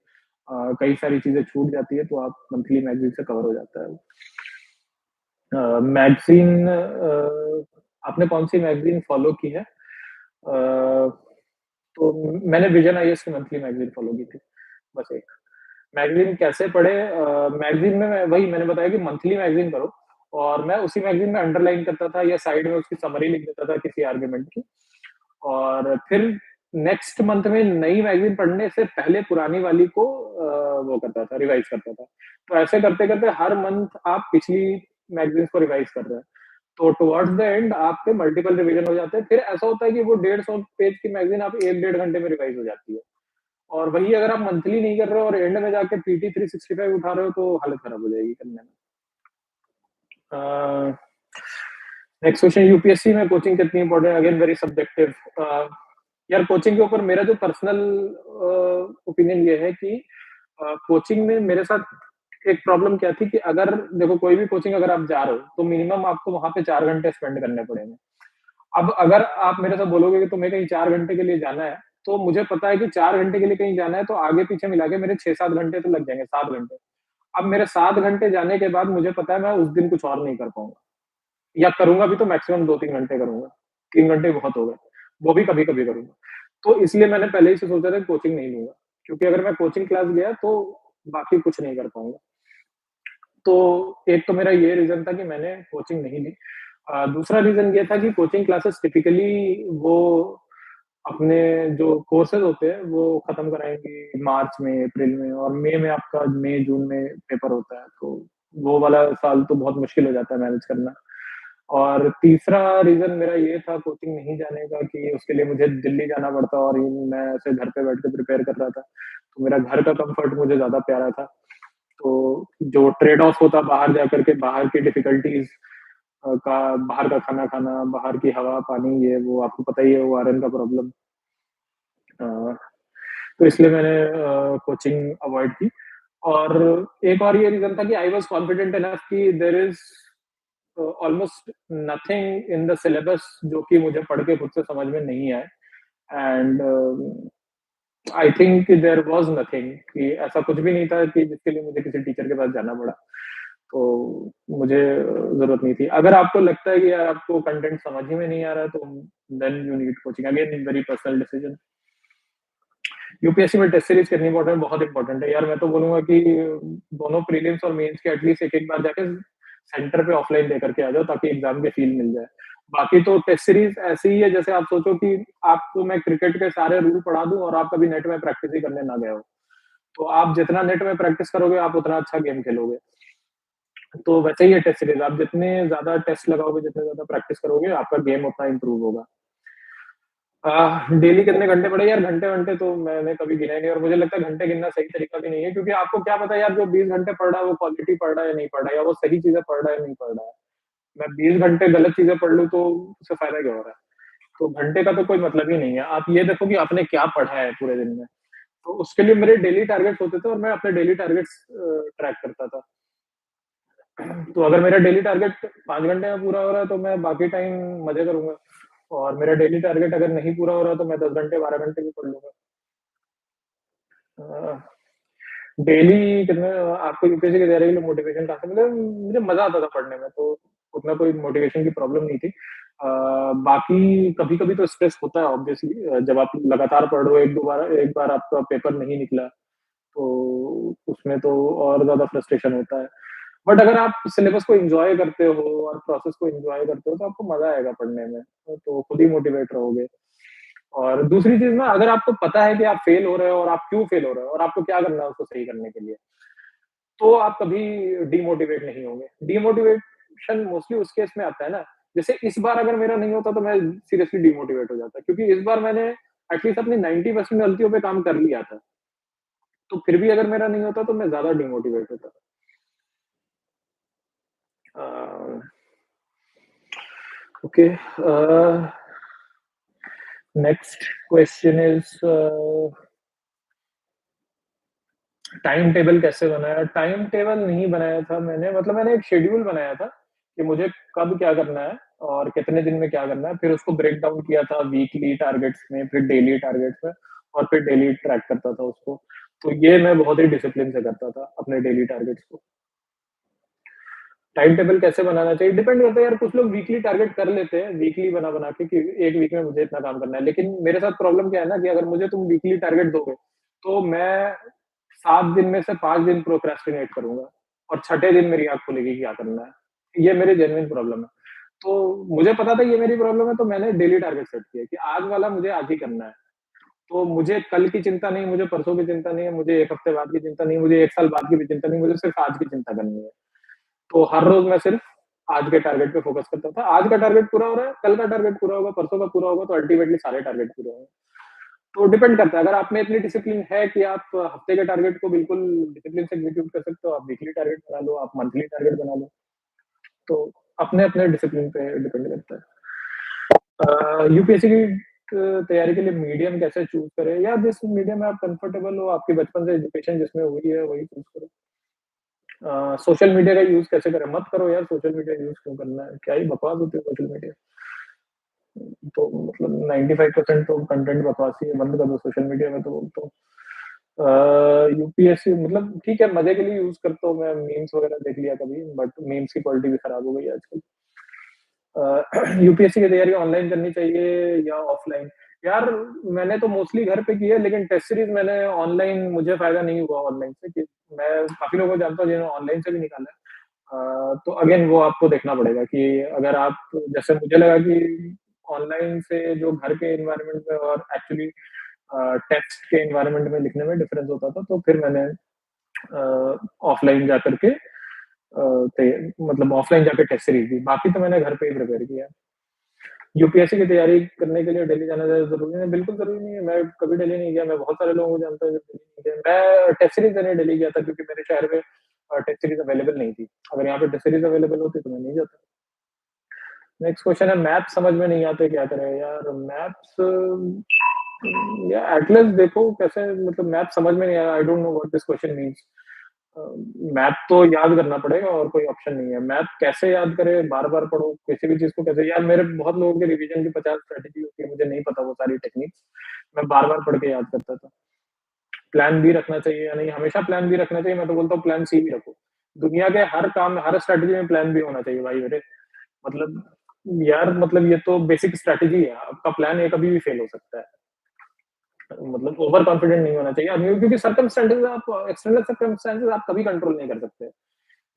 कई सारी चीज़ें छूट जाती है, तो आप मंथली मैगज़ीन से कवर हो जाता है। मैगज़ीन, आपने कौन-सी मैगज़ीन फ़ॉलो की है? तो मैंने विज़न आईएएस की मंथली मैगज़ीन फ़ॉलो की थी, बस एक। मैगज़ीन कैसे पढ़े मैगज़ीन में मैं वही मैंने बताया कि मंथली मैगज़ीन पढ़ो और मैं उसी मैगज़ीन में अंडरलाइन करता था या साइड में उसकी समरी लिख देता था किसी आर्गुमेंट की और फिर नेक्स्ट मंथ में नई मैगज़ीन पढ़ने से पहले पुरानी वाली को वो करता था, रिवाइज़ करता था। तो ऐसे करते-करते हर मंथ आप पिछली मैगज़ीन्स को रिवाइज़ कर रहे हैं। तो टुवर्ड्स द एंड आपके मल्टीपल रिवीजन हो जाते हैं। फिर ऐसा होता है कि वो 150 पेज की मैगज़ीन आप 1 डेढ़ घंटे में रिवाइज़ हो जाती है। और वही अगर आप मंथली नहीं कर रहे हो और एंड में जाके पीटी 365 उठा रहे हो तो हालत खराब हो जाएगी करने में। अ, नेक्स्ट क्वेश्चन यूपीएससी में कोचिंग कितनी इम्पोर्टेंट है? अगेन वेरी सब्जेक्टिव यार कोचिंग के ऊपर मेरा जो पर्सनल ओपिनियन ये है कि कोचिंग में मेरे साथ एक प्रॉब्लम क्या थी कि अगर देखो कोई भी कोचिंग अगर आप जा रहे हो, तो मिनिमम आपको वहाँ पे 4 घंटे स्पेंड करने पड़ेंगे। अब अगर आप मेरे से बोलोगे कि तुम्हें कहीं 4 घंटे के लिए जाना है, तो मुझे पता है कि 4 घंटे के लिए कहीं जाना है तो आगे-पीछे मिला के मेरे 6-7 घंटे तो लग जाएँगे, 7 घंटे। अब मेरे 7 घंटे जाने के बाद मुझे पता है मैं उस दिन कुछ और नहीं कर पाऊँगा या करूँगा भी तो मैक्सिमम 2-3 घंटे करूँगा। 3 घंटे बहुत हो गए, वो भी कभी-कभी करूँगा। तो इसलिए मैंने पहले ही से सोचा था कि कोचिंग नहीं लूँगा, क्योंकि अगर मैं कोचिंग क्लास गया तो बाकी कुछ नहीं कर पाऊँगा। तो एक तो मेरा ये रीज़न था कि मैंने कोचिंग नहीं ली। दूसरा रीज़न ये था कि कोचिंग क्लासेस टिपिकली वो अपने जो कोर्सेज़ होते हैं, वो खत्म कराएँगे मार्च में, अप्रैल में और मई में आपका मई, जून में पेपर होता है, तो वो वाला साल तो बहुत मुश्किल हो जाता है मैनेज करना। और तीसरा रीज़न मेरा ये था कोचिंग नहीं जाने का कि उसके लिए मुझे दिल्ली जाना पड़ता और ये मैं ऐसे घर पे बैठ के प्रिपेयर कर रहा था। तो मेरा घर का कम्फ़र्ट मुझे ज़्यादा प्यारा था। तो जो ट्रेड ऑफ होता बाहर जाकर के बाहर की डिफ़िकल्टीज़ बाहर का खाना खाना, बाहर की हवा, पानी ये वो आपको पता ही है वो आयरन का प्रॉब्लम। अ, तो इसलिए मैंने कोचिंग अवॉइड की और एक और ये रीज़न था कि आई वाज़ कॉन्फिडेंट इनफ कि there is almost nothing in the syllabus जो कि मुझे पढ़ के खुद से समझ में नहीं आए and I think there was nothing कि ऐसा कुछ भी नहीं था कि जिसके लिए मुझे किसी टीचर के पास जाना पड़ा। तो मुझे ज़रूरत नहीं थी। अगर आपको लगता है कि यार आपको कंटेंट समझ ही में नहीं आ रहा है तो then you need coaching again very personal decision. UPSC में टेस्ट सीरीज़ कितनी इम्पोर्टेंट है? बहुत इम्पोर्टेंट है यार मैं तो बोलूँगा कि दोनों प्रीलिम्स और मेंस के एटलीस्ट एक-एक बार जाके सेंटर पे ऑफलाइन दे करके आ जाओ ताकि एग्ज़ाम के फ़ील मिल जाए। बाकी तो टेस्ट सीरीज़ ऐसी ही है जैसे आप सोचो कि आपको मैं क्रिकेट के सारे रूल पढ़ा दूँ और आप कभी नेट में प्रैक्टिस ही करने ना गए हो। तो आप जितना नेट में प्रैक्टिस करोगे आप उतना अच्छा गेम खेलोगे। तो वैसे ही है टेस्ट सीरीज़ आप जितने ज़्यादा टेस्ट लगाओगे, जितने ज़्यादा प्रैक्टिस करोगे, आपका गेम उतना इम्प्रूव होगा। डेली कितने घंटे पढ़े यार घंटे-वंटे तो मैंने कभी गिना ही नहीं और मुझे लगता है घंटे गिनना सही तरीका भी नहीं है क्योंकि आपको क्या पता यार जो 20 घंटे पढ़ रहा है वो क्वालिटी पढ़ रहा है या नहीं पढ़ रहा है या वो सही चीज़ें पढ़ रहा है या नहीं पढ़ रहा है। मैं 20 घंटे गलत चीज़ें पढ़ लूँ तो उससे फ़ायदा क्या हो रहा है? तो घंटे का तो कोई मतलब ही नहीं है। आप ये देखो कि आपने क्या पढ़ा है पूरे दिन में। तो उसके लिए मेरे डेली टारगेट्स होते थे और मैं अपने डेली टारगेट्स ट्रैक करता था। तो अगर मेरा डेली टारगेट 5 घंटे में पूरा हो रहा है तो मैं बाकी टाइम मज़े करूँगा और मेरा डेली टारगेट अगर नहीं पूरा हो रहा है तो मैं 10 घंटे 12 घंटे भी पढ़ लूँगा। अ, डेली कितने आपको यूपीएससी की तैयारी के लिए मोटिवेशन कहाँ से मिला? मुझे मज़ा आता था पढ़ने में तो उतना कोई मोटिवेशन की प्रॉब्लम नहीं थी। बाकी कभी-कभी तो स्ट्रेस होता है ऑब्वियसली जब आप लगातार पढ़ रहे हो 1-2 बार एक बार आपका पेपर नहीं निकला, तो उसमें तो और ज़्यादा फ्रस्ट्रेशन होता है। बट अगर आप सिलेबस को एन्जॉय करते हो और प्रोसेस को एन्जॉय करते हो तो आपको मज़ा आएगा पढ़ने में, तो खुद ही मोटिवेट रहोगे। और दूसरी चीज़ ना अगर आपको पता है कि आप फेल हो रहे हो और आप क्यों फेल हो रहे हो और आपको क्या करना है उसको सही करने के लिए, तो आप कभी डिमोटिवेट नहीं होंगे। डिमोटिवेशन मोस्टली उस केस में आता है ना, जैसे इस बार अगर मेरा नहीं होता तो मैं सीरियसली डिमोटिवेट हो जाता क्योंकि इस बार मैंने एटलीस्ट अपनी 90% गलतियों पे काम कर लिया था। तो फिर भी अगर मेरा नहीं होता तो मैं ज़्यादा डिमोटिवेट होता। Uh, okay next question is time table कैसे बनाया? टाइम टेबल नहीं बनाया था मैंने मतलब मैंने एक शेड्यूल बनाया था, कि मुझे कब क्या करना है और कितने दिन में क्या करना है, फिर उसको ब्रेक डाउन किया था वीकली टारगेट्स में, फिर डेली टारगेट्स में और फिर डेली ट्रैक करता था उसको। तो ये मैं बहुत ही डिसिप्लिन से करता था अपने डेली टारगेट्स को। टाइम टेबल कैसे बनाना चाहिए? डिपेंड करता है यार कुछ लोग वीकली टारगेट कर लेते हैं, वीकली बना-बना के कि एक वीक में मुझे इतना काम करना है। लेकिन मेरे साथ प्रॉब्लम क्या है ना कि अगर मुझे तुम वीकली टारगेट दोगे, तो मैं 7 दिन में से 5 दिन प्रोक्रेस्टिनेट करूँगा और छठे दिन मेरी आँख खुलेगी क्या करना है। ये मेरी जेन्युइन प्रॉब्लम है। तो मुझे पता था ये मेरी प्रॉब्लम है, तो मैंने डेली टारगेट सेट किया कि आज वाला मुझे आज ही करना है। तो मुझे कल की चिंता नहीं, मुझे परसों की चिंता नहीं है, मुझे 1 हफ्ते बाद की चिंता नहीं, मुझे 1 साल बाद की भी चिंता नहीं, मुझे सिर्फ़ आज की चिंता करनी है। तो हर रोज़ मैं सिर्फ़ आज के टारगेट पे फ़ोकस करता था। आज का टारगेट पूरा हो रहा है, कल का टारगेट पूरा होगा, परसों का पूरा होगा, तो अल्टीमेटली सारे टारगेट पूरे होंगे। तो डिपेंड करता है, अगर आप में इतनी डिसिप्लिन है कि आप हफ्ते के टारगेट को बिल्कुल डिसिप्लिन से एग्ज़ीक्यूट कर सकते हो, आप वीकली टारगेट बना लो, आप मंथली टारगेट बना लो, तो अपने-अपने डिसिप्लिन पे डिपेंड करता है। यूपीएससी की तैयारी के लिए मीडियम कैसे चूज़ करें? या जिस मीडियम में आप कंफर्टेबल हो, आपकी बचपन से एजुकेशन जिसमें हुई है, वही चूज़ करो। सोशल मीडिया का यूज़ कैसे करें? मत करो यार, सोशल मीडिया यूज़ क्यों करना है? क्या ही बकवास होती है सोशल मीडिया। तो मतलब 95% तो कंटेंट बकवास ही है, बंद कर दो सोशल मीडिया में तो यूपीएससी मतलब ठीक है, मज़े के लिए यूज़ करता हूँ मैं, मीम्स वगैरह देख लिया कभी, बट मीम्स की क्वालिटी भी खराब हो गई है आजकल। यूपीएससी की तैयारी ऑनलाइन करनी चाहिए या ऑफलाइन? यार, मैंने तो मोस्टली घर पे की है, लेकिन टेस्ट सीरीज़ मैंने ऑनलाइन मुझे फ़ायदा नहीं हुआ ऑनलाइन से कि मैं काफ़ी लोगों को जानता हूँ जिन्होंने ऑनलाइन से भी निकाला है। तो अगेन वो आपको देखना पड़ेगा कि अगर आप जैसे मुझे लगा कि ऑनलाइन से जो घर के एनवायरनमेंट में और एक्चुअली टेक्स्ट के एनवायरनमेंट में लिखने में डिफरेंस होता था, तो फिर मैंने ऑफलाइन जाकर के मतलब ऑफलाइन जाके टेस्ट सीरीज़ दी, बाकी तो मैंने घर पे ही प्रिपेयर किया। यूपीएससी की तैयारी करने के लिए दिल्ली जाना ज़्यादा ज़रूरी है? बिल्कुल ज़रूरी नहीं है, मैं कभी दिल्ली नहीं गया, मैं बहुत सारे लोगों को जानता हूँ जो दिल्ली नहीं गए। मैं टेस्ट सीरीज़ देने दिल्ली गया था क्योंकि मेरे शहर में टेस्ट सीरीज़ अवेलेबल नहीं थी। अगर यहाँ पे टेस्ट सीरीज़ अवेलेबल होती तो मैं नहीं जाता। नेक्स्ट क्वेश्चन है, मैथ्स समझ में नहीं आते क्या करें? यार मैथ्स या एटलस देखो कैसे, मतलब मैथ्स समझ में नहीं आया, आई don't know what this question means. A, math तो याद करना पड़ेगा और कोई ऑप्शन नहीं है। मैथ कैसे याद करें? बार-बार पढ़ो, किसी भी चीज़ को कैसे यार मेरे बहुत लोगों के रिवीजन की 50 स्ट्रैटेजी होती है, मुझे नहीं पता वो सारी टेक्निक्स। मैं बार-बार पढ़ के याद करता था। प्लान बी रखना चाहिए या नहीं? हमेशा प्लान बी रखना चाहिए, मैं तो बोलता हूँ प्लान सी भी रखो। दुनिया के हर काम में, हर स्ट्रैटेजी में प्लान बी होना चाहिए भाई मेरे। मतलब यार मतलब ये तो बेसिक स्ट्रैटेजी है, आपका प्लान ए कभी भी फेल हो सकता है। मतलब ओवर कॉन्फिडेंट नहीं होना चाहिए आदमी को, क्योंकि सर्कमस्टेंसेस आप एक्सटर्नल सर्कमस्टेंसेस आप कभी कंट्रोल नहीं कर सकते।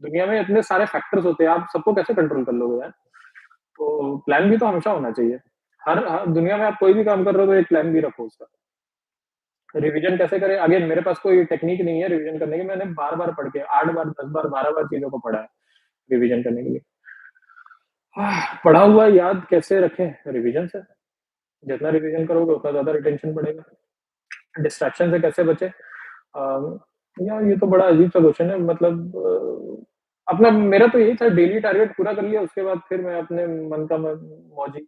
दुनिया में इतने सारे फैक्टर्स होते हैं, आप सबको कैसे कंट्रोल कर लोगे यार? तो प्लान बी तो हमेशा होना चाहिए। हर दुनिया में आप कोई भी काम कर रहे हो तो एक प्लान बी रखो उसका। रिवीजन कैसे करें? अगेन मेरे पास कोई टेक्निक नहीं है रिवीजन करने की, मैंने बार-बार पढ़ के 8 बार, 10 बार, 12 बार चीज़ों को पढ़ा है रिवीजन करने के लिए। पढ़ा हुआ याद कैसे रखें? रिवीजन से। जितना रिवीजन करोगे उतना ज़्यादा रिटेंशन बढ़ेगा। डिस्ट्रैक्शन से कैसे बचें? यार ये तो बड़ा अजीब-सा क्वेश्चन है, मतलब अपना मेरा तो यही था, डेली टारगेट पूरा कर लिया, उसके बाद फिर मैं अपने मन का मौजी,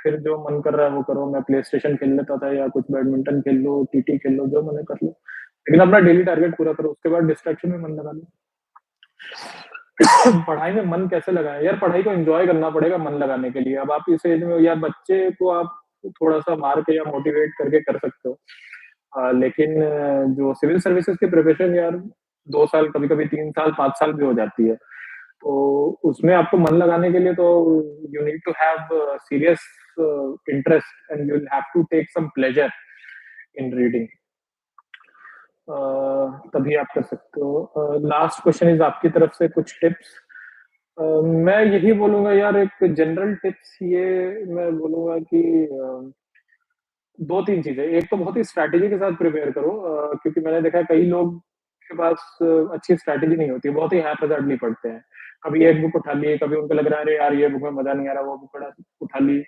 फिर जो मन कर रहा है वो करो। मैं प्लेस्टेशन खेल लेता था या कुछ बैडमिंटन खेल लो, टीटी खेल लो, जो मन है कर लो। लेकिन अपना डेली टारगेट पूरा करो, उसके बाद डिस्ट्रैक्शन में मन लगा लो। पढ़ाई में मन कैसे लगाएँ? यार पढ़ाई को एन्जॉय करना पड़ेगा मन लगाने के लिए। अब आप इस एज में हो, या बच्चे को आप थोड़ा-सा मार के या मोटिवेट करके कर सकते हो। लेकिन जो सिविल सर्विसेज़ की प्रिपरेशन यार 2 साल, कभी-कभी 3 साल, 5 साल भी हो जाती है। तो उसमें आपको मन लगाने के लिए तो you need to have serious interest and you will have to take some pleasure in reading. Uh, तभी आप कर सकते हो। लास्ट क्वेश्चन इज़ आपकी तरफ से कुछ टिप्स। मैं यही बोलूँगा यार, एक जनरल टिप्स ये मैं बोलूँगा कि 2-3 चीज़ें। एक तो बहुत ही स्ट्रैटेजी के साथ प्रिपेयर करो, क्योंकि मैंने देखा है कई लोग के पास अच्छी स्ट्रैटेजी नहीं होती है, बहुत ही हैफ़-हैज़ार्डली पढ़ते हैं। कभी एक बुक उठा ली, कभी उनको लग रहा है अरे यार ये बुक में मज़ा नहीं आ रहा, वो बुक उठा ली।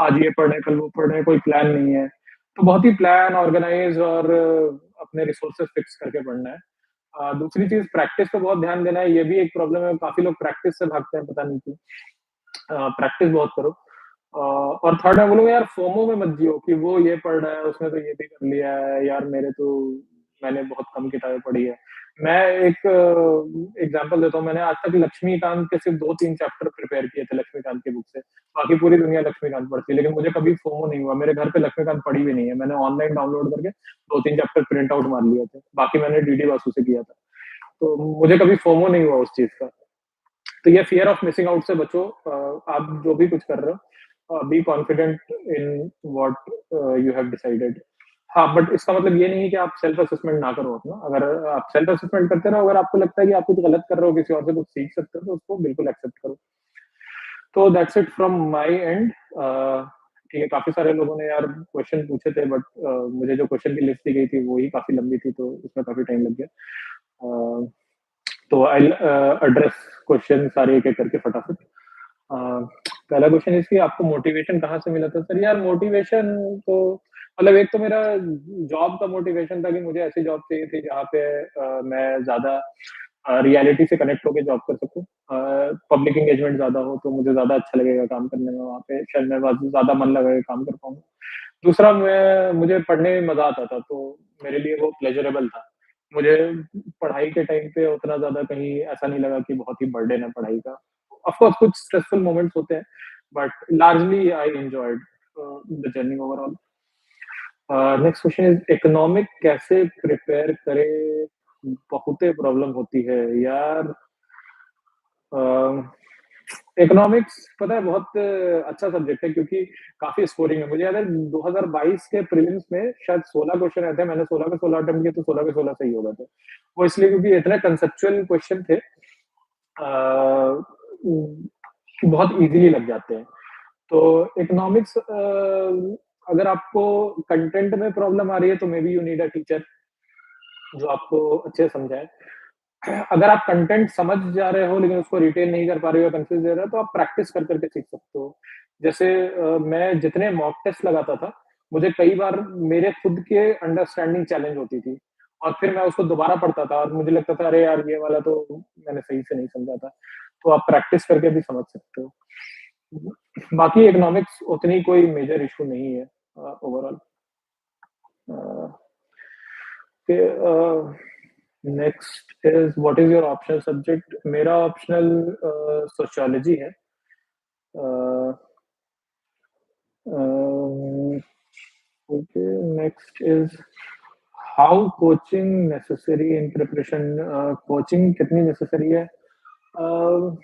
आज ये पढ़ रहे हैं, कल वो पढ़ रहे हैं, कोई प्लान नहीं है। तो बहुत ही प्लान, ऑर्गनाइज़ और अपने रिसोर्सेज़ फिक्स करके पढ़ना है। दूसरी चीज़, प्रैक्टिस पे बहुत ध्यान देना है, ये भी एक प्रॉब्लम है, काफ़ी लोग प्रैक्टिस से भागते हैं, पता नहीं क्यों। प्रैक्टिस बहुत करो। और थर्ड मैं बोलूँगा यार, फोमो में मत जियो कि वो ये पढ़ रहा है, उसने तो ये भी कर लिया है, यार मैंने बहुत कम किताबें पढ़ी है। मैं एक एग्ज़ाम्पल देता हूँ, मैंने आज तक लक्ष्मीकांत के सिर्फ़ 2-3 चैप्टर प्रिपेयर किए थे लक्ष्मीकांत की बुक से। बाकी पूरी दुनिया लक्ष्मीकांत पढ़ती है, लेकिन मुझे कभी फोमो नहीं हुआ। मेरे घर पे लक्ष्मीकांत पढ़ी भी नहीं है। मैंने ऑनलाइन डाउनलोड करके 2-3 चैप्टर प्रिंट आउट मार लिए थे। बाकी मैंने डीडी वासु से किया था। तो मुझे कभी फोमो नहीं हुआ उस चीज़ का। तो ये फ़ियर ऑफ मिसिंग आउट से बचो। आप जो भी कुछ कर रहे हो, be confident in what you have decided. हाँ, बट इसका मतलब ये नहीं है कि आप सेल्फ असेसमेंट ना करो अपना। अगर आप सेल्फ असेसमेंट करते रहो, अगर आपको लगता है कि आप कुछ गलत कर रहे हो, किसी और से कुछ सीख सकते हो, तो उसको बिल्कुल एक्सेप्ट करो। तो that's it from my and. ठीक है, काफ़ी सारे लोगों ने यार क्वेश्चन पूछे थे, बट मुझे जो क्वेश्चन की लिस्ट दी गई थी, वो ही काफ़ी लंबी थी, तो उसमें काफ़ी टाइम लग गया। तो आई एड्रेस क्वेश्चन सारे एक-एक करके फटाफट। अ, पहला क्वेश्चन इसकी, आपको मोटिवेशन कहाँ से मिला था? सर यार मोटिवेशन तो मतलब एक तो मेरा जॉब का मोटिवेशन था कि मुझे ऐसी जॉब चाहिए थी जहाँ पे मैं ज़्यादा रियलिटी से कनेक्ट होके जॉब कर सकूँ। पब्लिक एंगेजमेंट ज़्यादा हो तो मुझे ज़्यादा अच्छा लगेगा काम करने में वहाँ पे, शायद मैं ज़्यादा मन लगा के काम कर पाऊँगा। दूसरा मैं मुझे पढ़ने में मज़ा आता था, तो मेरे लिए वो प्लेज़रेबल था। मुझे पढ़ाई के टाइम पे उतना ज़्यादा कहीं ऐसा नहीं लगा कि बहुत ही बर्डन है पढ़ाई का। ऑफ कोर्स कुछ स्ट्रेसफुल मोमेंट्स होते हैं, but largely I enjoyed the journey overall. Next question is economic कैसे प्रिपेयर करें? बहुते प्रॉब्लम होती है यार। अ इकोनॉमिक्स पता है बहुत अच्छा सब्जेक्ट है क्योंकि काफ़ी स्कोरिंग है। मुझे याद है 2022 के प्रीलिम्स में शायद 16 क्वेश्चन आए थे। मैंने 16 के 16 अटेम्प्ट किए तो 16 के 16 सही हो गए थे। वो इसलिए क्योंकि इतने कंसेप्चुअल क्वेश्चन थे कि बहुत ईज़िली लग जाते हैं। तो इकोनॉमिक्स अगर आपको कंटेंट में प्रॉब्लम आ रही है तो may be you need a teacher जो आपको अच्छे से समझाए। अगर आप कंटेंट समझ जा रहे हो लेकिन उसको रिटेन नहीं कर पा रहे हो, कंफ्यूज दे रहे हो, तो आप प्रैक्टिस कर करके सीख सकते हो। जैसे मैं जितने मॉक टेस्ट लगाता था, मुझे कई बार मेरे खुद के अंडरस्टैंडिंग चैलेंज होती थी और फिर मैं उसको दोबारा पढ़ता था और मुझे लगता था अरे यार ये वाला तो मैंने सही से नहीं समझा था। तो आप प्रैक्टिस करके भी समझ सकते हो। बाकी इकोनॉमिक्स उतनी कोई मेजर इशू नहीं है overall. Next is what is your optional subject? मेरा ऑप्शनल सोशियोलॉजी है। Okay, next is how coaching necessary in preparation? Coaching कितनी नेसेसरी है? uh,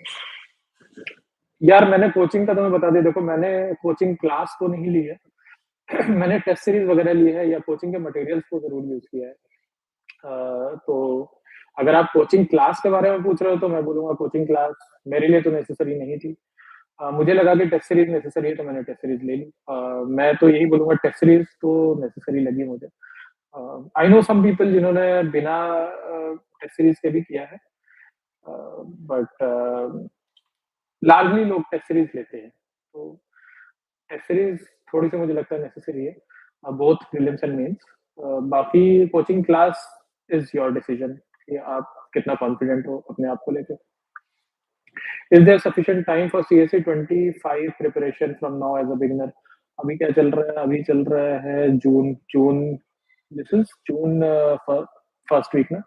यार मैंने कोचिंग का तुम्हें बता दिया। देखो मैंने कोचिंग क्लास तो नहीं ली है। मैंने टेस्ट सीरीज वगैरह ली है या कोचिंग के मटेरियल्स को जरूर यूज किया है। तो अगर आप कोचिंग क्लास के बारे में पूछ रहे हो तो मैं बोलूँगा कोचिंग क्लास मेरे लिए तो नेसेसरी नहीं थी। मुझे लगा कि टेस्ट सीरीज नेसेसरी है तो मैंने टेस्ट सीरीज ले ली। मैं तो यही बोलूँगा टेस्ट सीरीज तो नेसेसरी लगी मुझे। आई नो सम पीपल जिन्होंने बिना टेस्ट सीरीज के भी किया है, बट लार्जली लोग टेस्ट सीरीज लेते हैं। तो टेस्ट सीरीज थोड़ी-सी मुझे लगता है नेसेसरी है, बोथ प्रीलिम्स एंड मेंस। बाकी coaching class is your decision कि आप कितना कॉन्फिडेंट हो अपने आप को लेके। Is there sufficient time for CSE 25 preparation from now as a beginner? अभी क्या चल रहा है? अभी चल रहा है जून जून दिस इज़ जून फ फर्स्ट वीक ना?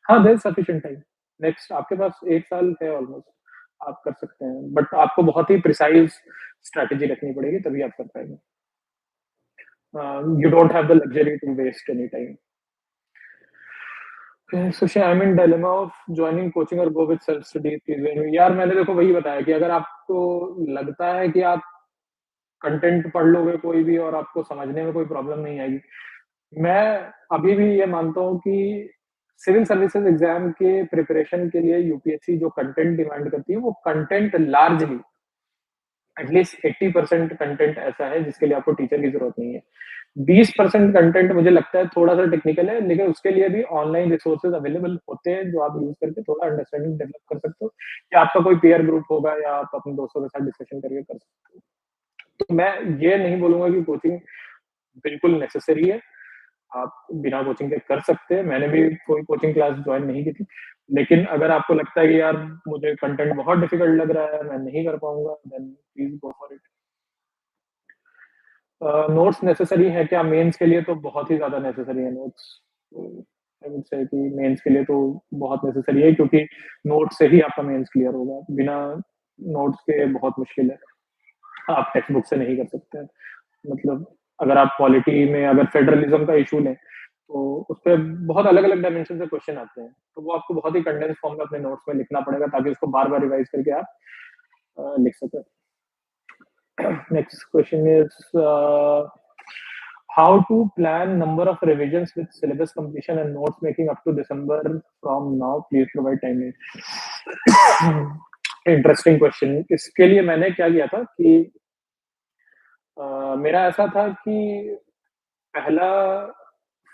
हाँ, there is sufficient time. Next आपके पास 1 साल है ऑलमोस्ट, आप कर सकते हैं, बट आपको बहुत ही प्रिसाइज़ स्ट्रैटेजी रखनी पड़ेगी तभी आप कर पाएँगे। You don't have the luxury to waste any time. Sushi, I am in dilemma of joining coaching और go with self study. Please यार मैंने देखो वही बताया कि अगर आपको लगता है कि आप कंटेंट पढ़ लोगे कोई भी और आपको समझने में कोई प्रॉब्लम नहीं आएगी, मैं अभी भी ये मानता हूँ कि सिविल सर्विसेज एग्जाम के प्रिपरेशन के लिए यूपीएससी जो कंटेंट डिमांड करती है वो कंटेंट लार्जली एटलीस्ट 80% कंटेंट ऐसा है जिसके लिए आपको टीचर की जरूरत नहीं है। 20% कंटेंट मुझे लगता है थोड़ा-सा टेक्निकल है, लेकिन उसके लिए भी ऑनलाइन रिसोर्सेज़ अवेलेबल होते हैं, जो आप यूज़ करके थोड़ा अंडरस्टैंडिंग डेवलप कर सकते हो, या आपका कोई पीयर ग्रुप होगा या आप अपने दोस्तों के साथ डिस्कशन करके कर सकते हो। तो मैं ये नहीं बोलूँगा कि कोचिंग बिल्कुल नेसेसरी है, आप बिना कोचिंग के कर सकते हैं। मैंने भी कोई कोचिंग क्लास जॉइन नहीं की थी, लेकिन अगर आपको लगता है कि यार मुझे कंटेंट बहुत डिफिकल्ट लग रहा है, मैं नहीं कर पाऊँगा, then please go for it. Notes necessary है क्या मेंस के लिए? तो बहुत ही ज़्यादा नेसेसरी है नोट्स। तो आई वुड से कि मेंस के लिए तो बहुत नेसेसरी है क्योंकि नोट्स से ही आपका मेंस क्लियर होगा। बिना नोट्स के बहुत मुश्किल है। आप टेक्स्ट बुक से नहीं कर सकते हैं। मतलब अगर आप पॉलिटी में अगर फेडरलिज्म का इश्यू लें, तो उसपे बहुत अलग-अलग डायमेंशन से क्वेश्चन आते हैं। तो वो आपको बहुत ही कंडेंस फॉर्म में अपने नोट्स में लिखना पड़ेगा ताकि उसको बार-बार रिवाइज़ करके आप लिख सकें। Next question is How to plan number of revisions with syllabus completion and notes making up to December from now? Please provide timeline. Interesting question. इसके लिए मैंने क्या किया था कि मेरा ऐसा था कि पहला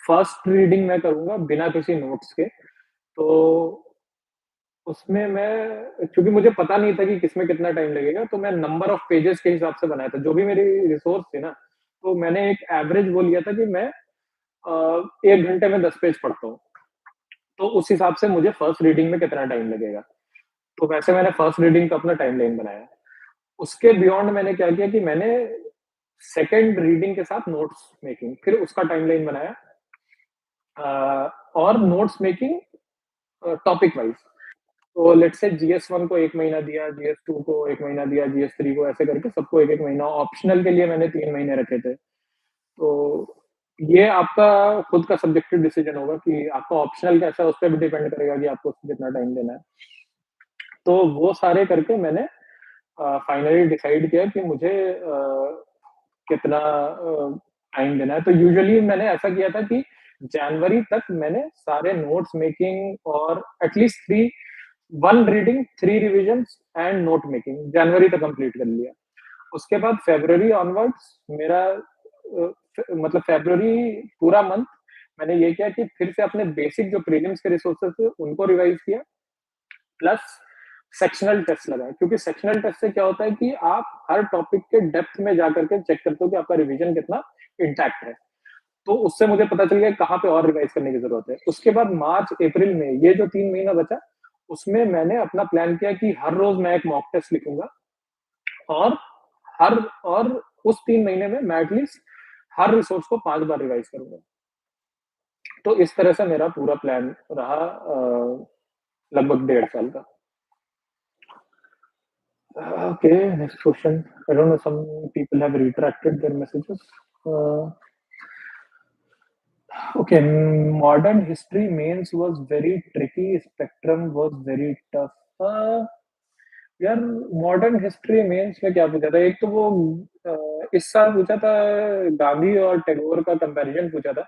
फर्स्ट रीडिंग मैं करूंगा बिना किसी नोट्स के. तो उसमें मैं, क्योंकि मुझे पता नहीं था कि किसमें कितना टाइम लगेगा, तो मैं नंबर ऑफ पेजेस के हिसाब से बनाया था. जो भी मेरी रिसोर्स थी ना, तो मैंने एक एवरेज वो लिया था कि मैं 1 घंटे में 10 पेज पढ़ता हूँ. तो उस हिसाब से मुझे फर्स्ट रीडिंग में कितना टाइम लगेगा, तो वैसे मैंने फर्स्ट रीडिंग का अपना टाइमलाइन बनाया. उसके बियॉन्ड मैंने क्या किया कि मैंने सेकंड रीडिंग के साथ नोट्स मेकिंग, फिर उसका टाइमलाइन बनाया. और नोट्स मेकिंग टॉपिक वाइज. तो लेट्स से जीएस 1 को 1 महीना दिया, जीएस 2 को 1 महीना दिया, जीएस 3 को, ऐसे करके सबको 1-1 महीना. ऑप्शनल के लिए मैंने 3 महीने रखे थे. तो ये आपका खुद का सब्जेक्टिव डिसीजन होगा कि आपका ऑप्शनल कैसा है, उस पर भी डिपेंड करेगा कि आपको उसको कितना टाइम देना है. तो वो सारे करके मैंने फाइनली डिसाइड किया कि मुझे कितना टाइम देना है. तो यूजुअली मैंने ऐसा किया था कि जनवरी तक मैंने सारे नोट्स मेकिंग और at least 3 reading 3 revisions and note making जनवरी तक कंप्लीट कर लिया. उसके बाद फरवरी ऑनवर्ड्स मेरा मतलब फरवरी पूरा मंथ मैंने ये किया कि फिर से अपने बेसिक जो प्रीलिम्स के रिसोर्सेज थे उनको रिवाइज किया, प्लस सेक्शनल टेस्ट लगाए. क्योंकि सेक्शनल टेस्ट से क्या होता है कि आप हर टॉपिक के डेप्थ में जाकर के चेक करते हो कि आपका रिवीजन कितना इंटैक्ट है. तो उससे मुझे पता चल गया कहाँ पे और रिवाइज करने की जरूरत है. उसके बाद मार्च अप्रैल में ये जो 3 महीना बचा, उसमें मैंने अपना प्लान किया कि हर रोज मैं एक मॉक टेस्ट लिखूंगा, और हर और उस 3 महीने में मैं एटलीस्ट हर रिसोर्स को 5 बार रिवाइज करूंगा. तो इस तरह से मेरा पूरा प्लान रहा लगभग 1.5 साल का. Okay, next question. I don't know, some people have retracted their messages. Uh, okay, modern history mains was very tricky. Spectrum was very tough. यार मॉडर्न हिस्ट्री मेंस में क्या पूछा था? एक तो वो इस साल पूछा था, गांधी और टैगोर का कंपैरिजन पूछा था.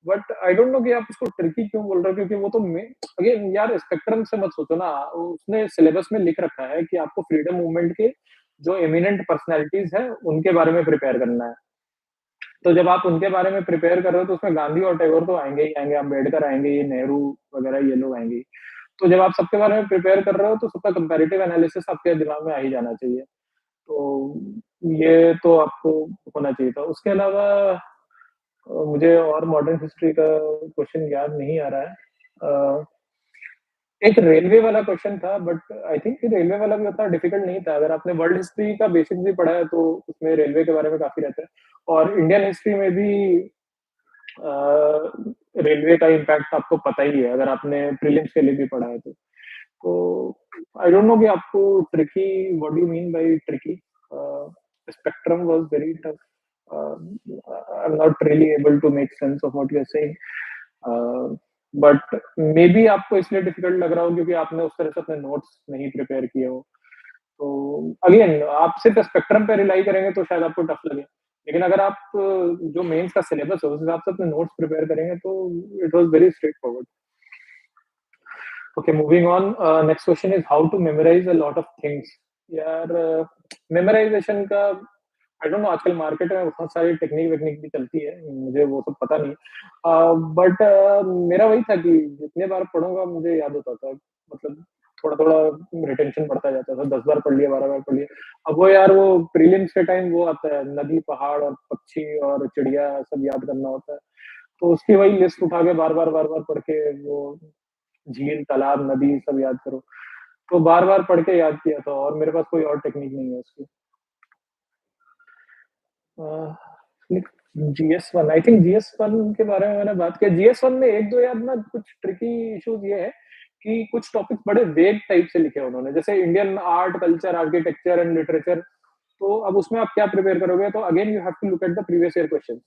बट आई डोंट नो कि आप उसको ट्रिकी क्यों बोल रहे हो, क्योंकि वो तो अगेन यार स्पेक्ट्रम से मत सोचो ना. उसने सिलेबस में लिख रखा है कि आपको फ्रीडम मूवमेंट के जो एमिनेंट पर्सनैलिटीज है उनके बारे में प्रिपेयर करना है. तो जब आप उनके बारे में प्रिपेयर कर रहे हो तो उसमें गांधी और टैगोर तो आएंगे ही आएंगे, अम्बेडकर आएंगे, ये नेहरू वगैरह ये लोग आएंगे. तो जब आप सबके बारे में प्रिपेयर कर रहे हो तो सबका कंपैरेटिव एनालिसिस आपके दिमाग में आ ही जाना चाहिए. तो ये तो आपको होना चाहिए था. उसके अलावा मुझे और मॉडर्न हिस्ट्री का क्वेश्चन याद नहीं आ रहा है. एक रेलवे वाला क्वेश्चन था, बट आई थिंक रेलवे वाला भी उतना डिफिकल्ट नहीं था. अगर आपने वर्ल्ड हिस्ट्री का बेसिक भी पढ़ा है तो उसमें रेलवे के बारे में काफी रहता है. और इंडियन हिस्ट्री में भी रेलवे का इम्पैक्ट आपको पता ही है अगर आपने प्रीलिम्स के लिए भी पढ़ा है तो आई डोंट नो कि आपको tricky, what do you mean by tricky? Spectrum was very tough. I am not really able to make sense of what you are saying. But maybe आपको इसलिए डिफिकल्ट लग रहा हो क्योंकि आपने उस तरह से अपने नोट्स नहीं प्रिपेयर किए हो. तो अगेन आप सिर्फ स्पेक्ट्रम पे रिलाई करेंगे तो शायद आपको टफ लगे. लेकिन अगर आप जो मेंस का सिलेबस है उस हिसाब से अपने नोट्स प्रिपेयर करेंगे तो it was very straight forward. Okay, moving on. Next question is how to memorize a lot of things. यार मेमोराइजेशन का आई डोंट नो, आजकल मार्केट में बहुत सारी टेक्निक वेक्निक भी चलती है, मुझे वो सब पता नहीं. बट मेरा वही था कि जितने बार पढ़ूंगा मुझे याद होता था. मतलब थोड़ा थोड़ा रिटेंशन बढ़ता जाता था. 10 बार पढ़ लिया, 12 बार पढ़ लिया. अब वो यार वो प्रीलिम्स के टाइम वो आता है, नदी पहाड़ और पक्षी और चिड़िया सब याद करना होता है. तो उसकी वही लिस्ट उठा के बार बार पढ़ के वो झील तालाब नदी सब याद करो. तो बार बार पढ़ के याद किया था, और मेरे पास कोई और टेक्निक नहीं है उसकी. जीएस 1, आई थिंक जीएस 1 के बारे में मैंने बात किया. जीएस 1 में एक दो याद ना कुछ ट्रिकी इश्यूज ये है कि कुछ टॉपिक बड़े वेग टाइप से लिखे उन्होंने, जैसे Indian art culture architecture and literature. तो अब उसमें आप क्या प्रिपेयर करोगे? तो again you have to look at the previous year question.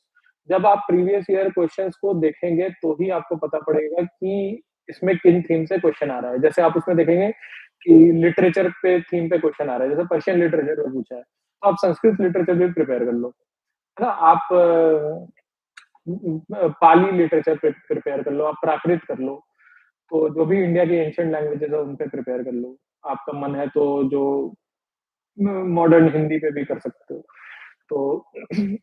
जब आप प्रीवियस ईयर क्वेश्चंस को देखेंगे तो ही आपको पता पड़ेगा कि इसमें किन थीम से क्वेश्चन आ रहा है. जैसे आप उसमें देखेंगे कि लिटरेचर पे थीम पे क्वेश्चन आ रहा है, जैसे पर्शियन लिटरेचर पे पूछा है, तो आप संस्कृत लिटरेचर भी प्रिपेयर कर लो, है ना. आप पाली लिटरेचर प्रिपेयर कर लो, आप प्राकृत कर लो। तो जो भी इंडिया की एंशिएंट लैंग्वेजेज़ है, उन पे प्रिपेयर कर लो। आपका मन है तो जो मॉडर्न हिंदी पे भी कर सकते हो। तो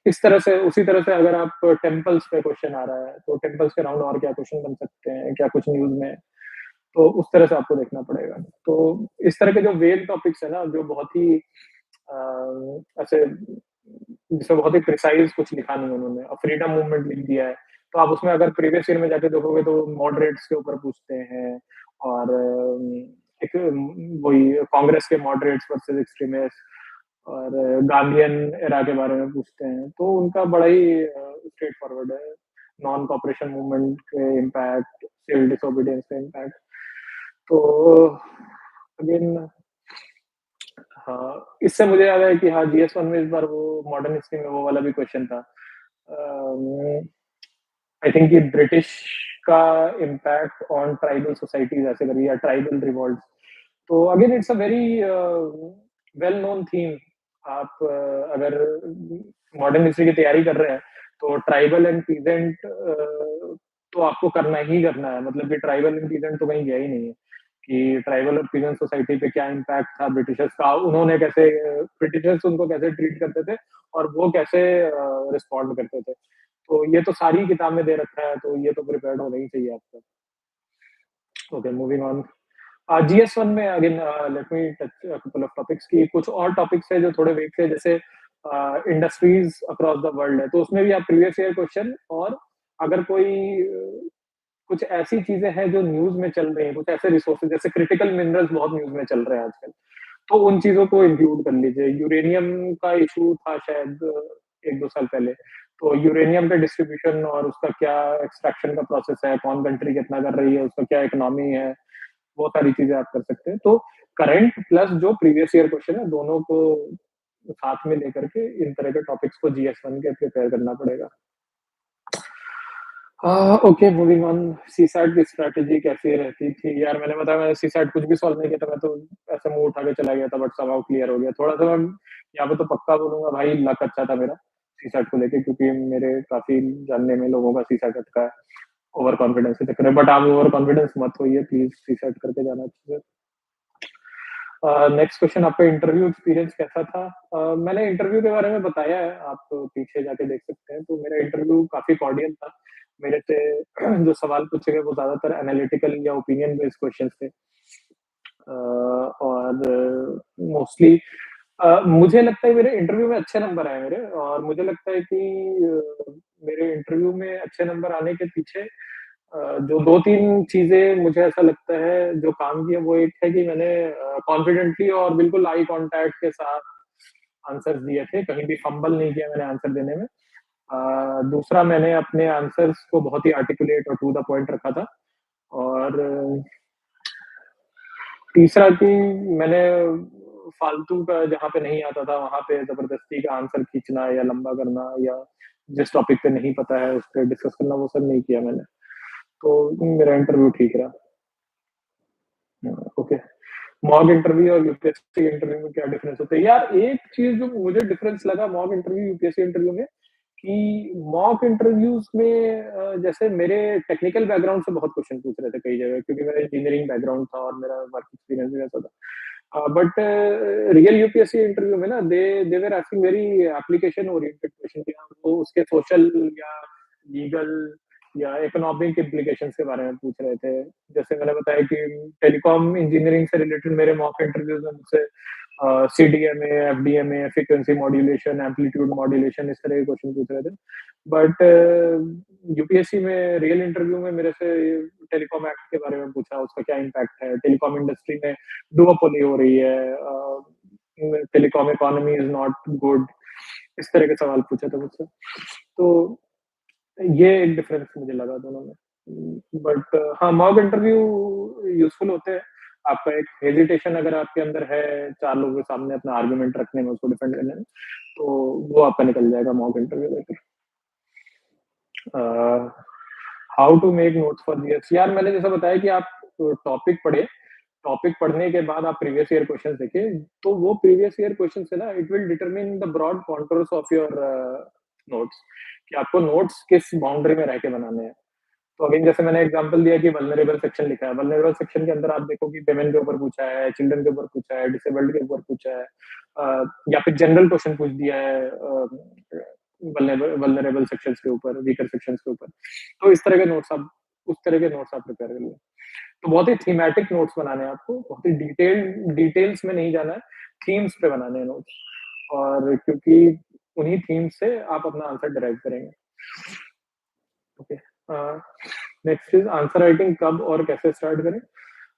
इस तरह से उसी तरह से अगर आप टेम्पल्स पे क्वेश्चन आ रहा है, तो टेम्पल्स के अराउंड और क्या क्वेश्चन बन सकते हैं, क्या कुछ न्यूज़ में है, तो उस तरह से आपको देखना पड़ेगा। तो इस तरह के जो वेग टॉपिक्स है ना, जो बहुत ही ऐसे जिसमें बहुत ही प्रिसाइज़ कुछ लिखा नहीं है उन्होंने और फ्रीडम मूवमेंट लिख दिया है, तो आप उसमें अगर प्रीवियस ईयर में जाके देखोगे तो मॉडरेट्स के ऊपर पूछते हैं और एक वही कांग्रेस के मॉडरेट्स वर्सेस एक्सट्रीमिस्ट और गांधीयन एरा के बारे में पूछते हैं, तो उनका बड़ा ही स्ट्रेट फॉरवर्ड है। नॉन कॉपरेशन मूवमेंट के इम्पैक्ट, सिविल डिसोबीडियंस का इम्पैक्ट। तो अगेन हाँ, इससे मुझे याद है कि हाँ, जीएस-1 में इस बार वो मॉडर्न हिस्ट्री में वो वाला भी क्वेश्चन था। आई थिंक कि ब्रिटिश का इम्पैक्ट ऑन ट्राइबल सोसाइटीज़ ऐसे करके या ट्राइबल रिवॉल्ट्स। तो again it's a very well known theme. आप अगर मॉडर्न हिस्ट्री की तैयारी कर रहे हैं, तो ट्राइबल एंड पीजेंट तो आपको करना ही करना है। मतलब कि ट्राइबल एंड पीजेंट तो कहीं गया ही नहीं है कि ट्राइबल और पीजेंट सोसाइटी पे क्या इम्पैक्ट था ब्रिटिशर्स का, उन्होंने कैसे ब्रिटिशर्स उनको कैसे ट्रीट करते थे और वो कैसे रिस्पॉन्ड करते थे। तो ये तो सारी किताब में दे रखा है, तो ये तो प्रिपेयर्ड होना ही चाहिए आपको। Okay, moving on. जीएस-1 में again let me touch a couple of topics कि कुछ और टॉपिक्स है जो थोड़े वेग थे, जैसे इंडस्ट्रीज अक्रॉस द वर्ल्ड है, तो उसमें भी आप प्रीवियस ईयर क्वेश्चन और अगर कोई कुछ ऐसी चीजें हैं जो न्यूज़ में चल रही हैं, कुछ ऐसे रिसोर्सेज़ जैसे क्रिटिकल मिनरल्स बहुत न्यूज़ में चल रहे हैं आजकल, तो उन चीज़ों को इंक्लूड कर लीजिए। यूरेनियम का इश्यू था शायद 1-2 साल पहले, तो यूरेनियम का डिस्ट्रीब्यूशन और उसका क्या एक्सट्रैक्शन का प्रोसेस है, कौन कंट्री कितना कर रही है, उसका क्या इकोनॉमी है, वो सारी चीज़ें आप कर सकते हैं। तो करंट प्लस जो प्रीवियस ईयर क्वेश्चन है, दोनों को साथ में लेकर के इन तरह के टॉपिक्स को जीएस-1 के प्रिपेयर करना पड़ेगा। Okay, moving on. सीसैट की स्ट्रैटेजी कैसी रहती थी? यार मैंने बताया, मैंने सीसैट कुछ भी सॉल्व नहीं किया था, मैं तो ऐसे मुँह उठा के चला गया था, बट समहाउ क्लियर हो गया। थोड़ा-सा मैं यहाँ पे तो पक्का बोलूँगा भाई, लक अच्छा था मेरा सीसैट को लेके, क्योंकि मेरे काफ़ी जानने में लोगों का सीसैट अटका है, ओवर कॉन्फिडेंस के चक्कर में। बट आप ओवर कॉन्फिडेंस मत होइए प्लीज़, सीसैट करके जाना अच्छे से। नेक्स्ट क्वेश्चन, आपका इंटरव्यू एक्सपीरियंस कैसा था? मैंने इंटरव्यू के बारे में बताया है, आप पीछे जाके देख सकते हैं। तो मेरा इंटरव्यू काफ़ी कॉर्डियल था। मेरे से जो सवाल पूछे गए वो ज़्यादातर एनालिटिकल या ओपिनियन बेस्ड क्वेश्चंस थे। और मोस्टली मुझे लगता है मेरे इंटरव्यू में अच्छे नंबर आए मेरे, और मुझे लगता है कि मेरे इंटरव्यू में अच्छे नंबर आने के पीछे जो 2-3 चीज़ें मुझे ऐसा लगता है जो काम किए, वो एक है कि मैंने कॉन्फिडेंटली और बिल्कुल आई कॉन्टैक्ट के साथ आंसर्स दिए थे, कहीं भी फंबल नहीं किया मैंने आंसर देने में। दूसरा, मैंने अपने आंसर्स को बहुत ही आर्टिकुलेट और टू द पॉइंट रखा था। और तीसरा कि मैंने फालतू का जहाँ पे नहीं आता था, वहाँ पे ज़बरदस्ती का आंसर खींचना या लंबा करना या जिस टॉपिक पे नहीं पता है, उस पे डिस्कस करना, वो सब नहीं किया मैंने। तो मेरा इंटरव्यू ठीक रहा। ओके। मॉक इंटरव्यू और यूपीएससी इंटरव्यू में क्या डिफरेंस होता है? यार एक चीज़ जो मुझे डिफरेंस लगा मॉक इंटरव्यू, यूपीएससी इंटरव्यू में, कि मॉक इंटरव्यूज़ में जैसे मेरे टेक्निकल बैकग्राउंड से बहुत क्वेश्चन पूछ रहे थे कई जगह, क्योंकि मेरा इंजीनियरिंग बैकग्राउंड था और मेरा वर्क एक्सपीरियंस भी ऐसा था। बट रियल यूपीएससी इंटरव्यू में ना they they were asking very application oriented question, कि हाँ, वो उसके सोशल या लीगल या इकोनॉमिक इम्प्लीकेशंस के बारे में पूछ रहे थे। जैसे मैंने बताया कि टेलीकॉम इंजीनियरिंग से रिलेटेड मेरे मॉक इंटरव्यूज में मुझसे CDMA, FDMA, frequency modulation, amplitude modulation, इस तरह के क्वेश्चन पूछ रहे थे। बट यूपीएससी में रियल इंटरव्यू में मेरे से टेलीकॉम एक्ट के बारे में पूछा, उसका क्या इम्पैक्ट है, टेलीकॉम इंडस्ट्री में डुओपोली हो रही है, telecom economy is not good, इस तरह के सवाल पूछे थे मुझसे। तो ये एक डिफरेंस मुझे लगा दोनों में। बट हाँ, मॉक इंटरव्यू यूज़फुल होते हैं। आपका एक हेजिटेशन अगर आपके अंदर है 4 लोगों के सामने अपना आर्गुमेंट रखने में, उसको डिफेंड करने में, तो वो आपका निकल जाएगा मॉक इंटरव्यू देके। How to make notes for GS? यार मैंने जैसा बताया कि आप टॉपिक पढ़े, टॉपिक पढ़ने के बाद आप प्रीवियस ईयर क्वेश्चंस देखें, तो वो प्रीवियस ईयर क्वेश्चन से ना it will determine the broad contours of your notes, कि आपको नोट्स किस बाउंड्री में रह के बनाने हैं। तो अगेन जैसे मैंने एग्जांपल दिया कि वल्नरेबल सेक्शन लिखा है, वल्नरेबल सेक्शन के अंदर आप देखो कि विमेन के ऊपर पूछा है, चिल्ड्रन के ऊपर पूछा है, डिसेबल्ड के ऊपर पूछा है, या फिर जनरल क्वेश्चन पूछ दिया है वल्नरेबल सेक्शंस के ऊपर, वीकर सेक्शंस के ऊपर। तो इस तरह के नोट्स आप उस तरह के नोट्स आप प्रिपेयर कर लो। तो बहुत ही थीमेटिक नोट्स बनाने हैं आपको, बहुत ही डिटेल्स में नहीं जाना है, थीम्स पे बनाने हैं नोट्स, और क्योंकि उन्हीं थीम्स से आप अपना आंसर डिराइव करेंगे। Okay, next is answer writing कब और कैसे स्टार्ट करें?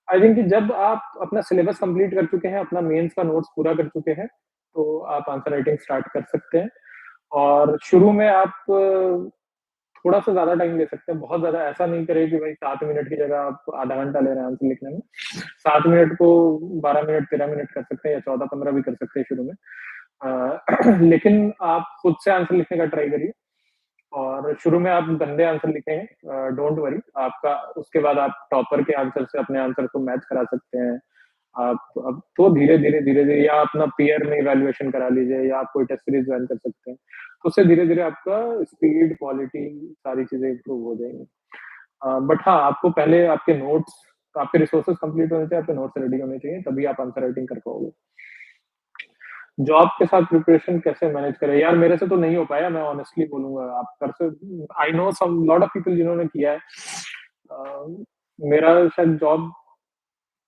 आई थिंक कि जब आप अपना सिलेबस कंप्लीट कर चुके हैं, अपना मेंस का नोट्स पूरा कर चुके हैं, तो आप आंसर राइटिंग स्टार्ट कर सकते हैं। और शुरू में आप थोड़ा-सा ज़्यादा टाइम ले सकते हैं, बहुत ज़्यादा ऐसा नहीं करें कि भाई 7 मिनट की जगह आप आधा घंटा ले रहे हैं आंसर लिखने में। 7 मिनट को 12 मिनट, 13 मिनट कर सकते हैं, या 14-15 भी कर सकते हैं शुरू में। लेकिन आप खुद से आंसर लिखने का ट्राई करिए, और शुरू में आप गंदे आंसर लिखेंगे, डोंट वरी, आपका उसके बाद आप टॉपर के आंसर से अपने आंसर को मैच करा सकते हैं। आप अब तो धीरे-धीरे या अपना पीयर में इवैल्यूएशन करा लीजिए, या आप कोई टेस्ट सीरीज़ जॉइन कर सकते हैं। तो उससे धीरे-धीरे आपका स्पीड, क्वालिटी, सारी चीज़ें इम्प्रूव हो जाएँगी। बट हाँ, आपको पहले आपके रिसोर्सेज़ कंप्लीट होने चाहिए, आपके नोट्स रेडी होने चाहिए, तभी आप आंसर राइटिंग कर पाओगे। जॉब के साथ प्रिपरेशन कैसे मैनेज करें? यार मेरे से तो नहीं हो पाया, मैं ऑनेस्टली बोलूँगा। आप कर सक I know some lot of people जिन्होंने किया है। मेरा शायद जॉब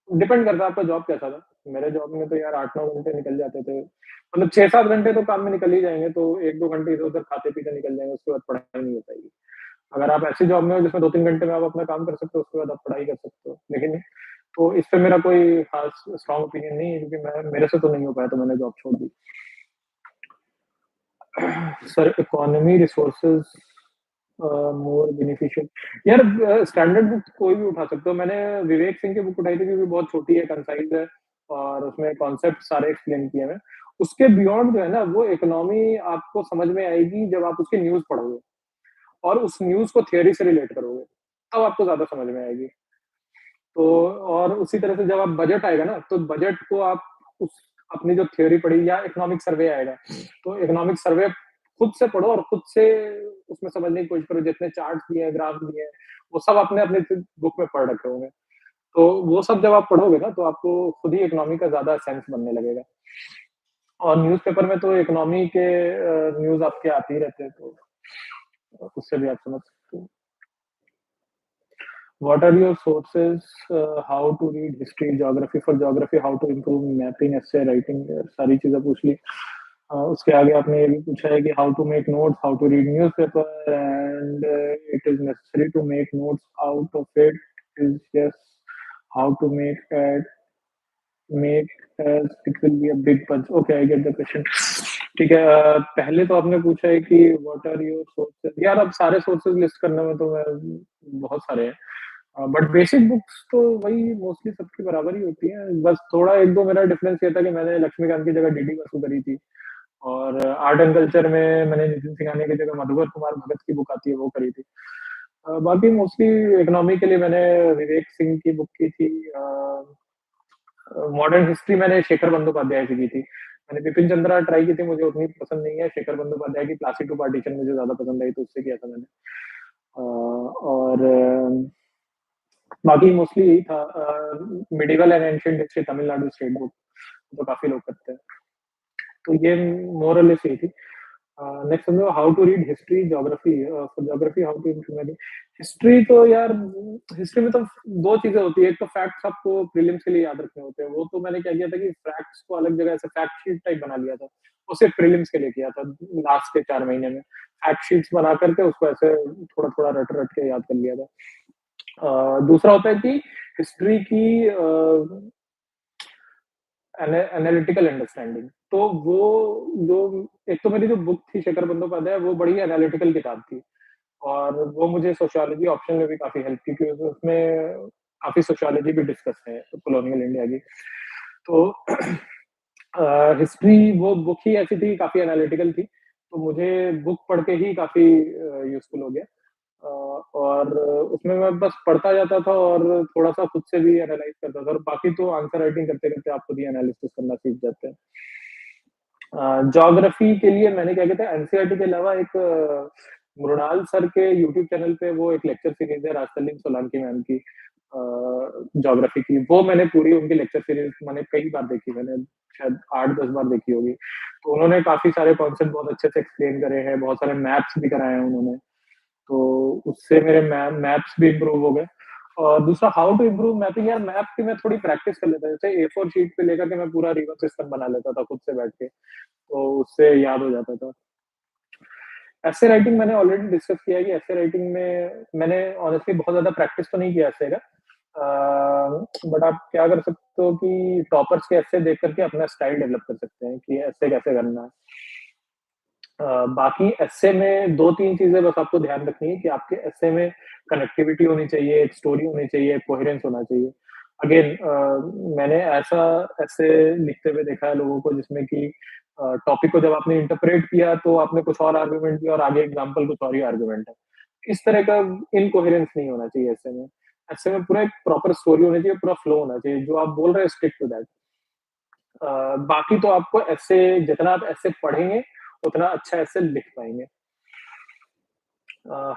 डिपेंड करता है आपका जॉब कैसा था। मेरे जॉब में तो यार 8-9 घंटे निकल जाते थे। मतलब 6-7 घंटे तो काम में निकल ही जाएँगे, तो 1-2 घंटे इधर-उधर खाते-पीते निकल जाएँगे, उसके बाद पढ़ाई नहीं हो पाएगी। अगर आप ऐसी जॉब में हो जिसमें 2-3 घंटे में आप अपना काम कर सकते हो, उसके बाद आप पढ़ाई कर सकते हो। लेकिन तो इस पे मेरा कोई खास स्ट्रॉन्ग ओपिनियन नहीं है, क्योंकि मैं मेरे से तो नहीं हो पाया, तो मैंने जॉब छोड़ दी। Sir economy resources more beneficial, यार स्टैंडर्ड बुक कोई भी उठा सकते हो। मैंने विवेक सिंह की बुक उठाई थी, क्योंकि बहुत छोटी है, कंसाइज है, और उसमें कॉन्सेप्ट सारे एक्सप्लेन किए हुए हैं। उसके बियॉन्ड जो है ना, वो इकोनॉमी आपको समझ में आएगी जब आप उसकी न्यूज पढ़ोगे, और उस न्यूज को थियोरी से रिलेट करोगे, तब आपको ज्यादा समझ में आएगी। तो और उसी तरह से जब आप बजट आएगा ना, तो बजट को आप उस अपनी जो थ्योरी पढ़ी, या इकोनॉमिक सर्वे आएगा, तो इकोनॉमिक सर्वे खुद से पढ़ो, और खुद से उसमें समझने की कोशिश करो। जितने चार्ट दिए हैं, ग्राफ दिए हैं, वो सब आपने अपने बुक में पढ़ रखे होंगे। तो वो सब जब आप पढ़ोगे ना, तो आपको खुद ही इकोनॉमी का ज्यादा सेंस बनने लगेगा। और न्यूज़पेपर में तो इकोनॉमी के न्यूज़ आपके आते ही रहते हैं, तो उससे भी आप समझ सकते हो। What are your sources? How to read history, geography? For geography, how to improve mapping, essay writing? सारी चीजें पूछ ली। उसके आगे आपने ये भी पूछा है कि how to make notes, how to read newspaper, and it is necessary to make notes out of it. Is yes, how to make as it will be a big punch. Okay, I get the question. ठीक है, पहले तो आपने पूछा है कि व्हाट आर योर सोर्सेज। यार अब सारे सोर्सेज लिस्ट करने में तो मैं बहुत सारे हैं, बट बेसिक बुक्स तो वही मोस्टली सबकी बराबर ही होती हैं। बस थोड़ा एक दो मेरा डिफरेंस ये था कि मैंने लक्ष्मीकांत की जगह डीडी बसु करी थी, और आर्ट एंड कल्चर में मैंने नितिन सिंघानिया की जगह मधुकर कुमार भगत की बुक आती है, वो करी थी। बाकी मोस्टली इकोनॉमी के लिए मैंने विवेक सिंह की बुक की थी। मॉडर्न हिस्ट्री मैंने शेखर बंदोपाध्याय से की थी। मैंने बिपिन चंद्रा ट्राई की थी, मुझे उतनी पसंद नहीं है। शेखर बंदोपाध्याय की क्लासिक टू पार्टीशन मुझे ज्यादा पसंद आई, तो उससे किया था मैंने। और बाकी मोस्टली यही था। Medieval and ancient history Tamil Nadu state book, तो काफी लोग करते हैं। तो ये मोरलेस यही थी। नेक्स्ट समझो, how to read history, geography. For geography how to improve history. तो यार हिस्ट्री में तो दो चीजें होती है। एक तो फैक्ट्स आपको प्रीलिम्स के लिए याद रखने होते हैं, वो तो मैंने क्या किया था कि फैक्ट्स को अलग जगह ऐसे फैक्ट शीट टाइप बना लिया था। वो सिर्फ प्रीलिम्स के लिए किया था, लास्ट के 4 महीने में फैक्ट शीट्स बना करके उसको ऐसे थोड़ा थोड़ा रट रट के याद कर लिया था। दूसरा होता है कि हिस्ट्री की एनालिटिकल अंडरस्टैंडिंग। तो वो जो एक तो मेरी जो बुक थी शेखर बंदोपाध्याय, वो बड़ी एनालिटिकल किताब थी, और वो मुझे सोशियोलॉजी ऑप्शन में भी काफी हेल्प की, क्योंकि उसमें काफी सोशियोलॉजी भी डिस्कस है कॉलोनियल इंडिया की। तो हिस्ट्री वो बुक ही ऐसी थी, काफी एनालिटिकल थी, तो मुझे बुक पढ़ के ही काफी यूजफुल हो गया। और उसमें मैं बस पढ़ता जाता था, और थोड़ा-सा खुद से भी एनालाइज़ करता था, और बाकी तो आंसर राइटिंग करते-करते आप खुद ही एनालिसिस करना सीख जाते हैं। ज्योग्राफी के लिए मैंने क्या कहते हैं एनसीईआरटी के अलावा एक मृणाल सर के यूट्यूब चैनल पे वो एक लेक्चर सीरीज है राजतलीम सोलांकी मैम की ज्योग्राफी की। वो मैंने पूरी उनकी लेक्चर सीरीज मैंने कई बार देखी, मैंने शायद 8-10 बार देखी होगी। तो उन्होंने काफ़ी सारे कॉन्सेप्ट बहुत अच्छे से एक्सप्लेन करे हैं, बहुत सारे मैप्स भी कराए हैं उन्होंने। तो उससे मेरे मैप्स भी इम्प्रूव हो गए। और दूसरा हाउ टू इम्प्रूव मैपिंग, यार मैप की मैं थोड़ी प्रैक्टिस कर लेता, जैसे ए4 शीट पे लेकर के मैं पूरा रिवर सिस्टम बना लेता था खुद से बैठ के, तो उससे याद हो जाता था। एसे राइटिंग मैंने ऑलरेडी डिस्कस किया है कि एसे राइटिंग में मैंने ऑनेस्टली बहुत ज़्यादा प्रैक्टिस तो नहीं किया एसे का। बट आप क्या कर सकते हो कि टॉपर्स के एसे देख करके अपना स्टाइल डेवलप कर सकते हैं कि एसे कैसे करना है। बाकी एसे में 2-3 चीज़ें बस आपको ध्यान रखनी है कि आपके एसे में कनेक्टिविटी होनी चाहिए, एक स्टोरी होनी चाहिए, कोहेरेंस होना चाहिए। अगेन मैंने ऐसा एसे लिखते हुए देखा है लोगों को जिसमें कि टॉपिक को जब आपने इंटरप्रेट किया तो आपने कुछ और आर्गुमेंट दिया और आगे एग्जांपल कुछ और ही आर्गुमेंट है। इस तरह का इनकोहेरेंस नहीं होना चाहिए एसे में। एसे में पूरा एक प्रॉपर स्टोरी होनी चाहिए, पूरा फ्लो होना चाहिए। जो आप बोल रहे हैं स्टिक टू दैट। बाकी तो आपको ऐसे जितना आप ऐसे पढ़ेंगे, उतना अच्छा ऐसे लिख पाएँगे।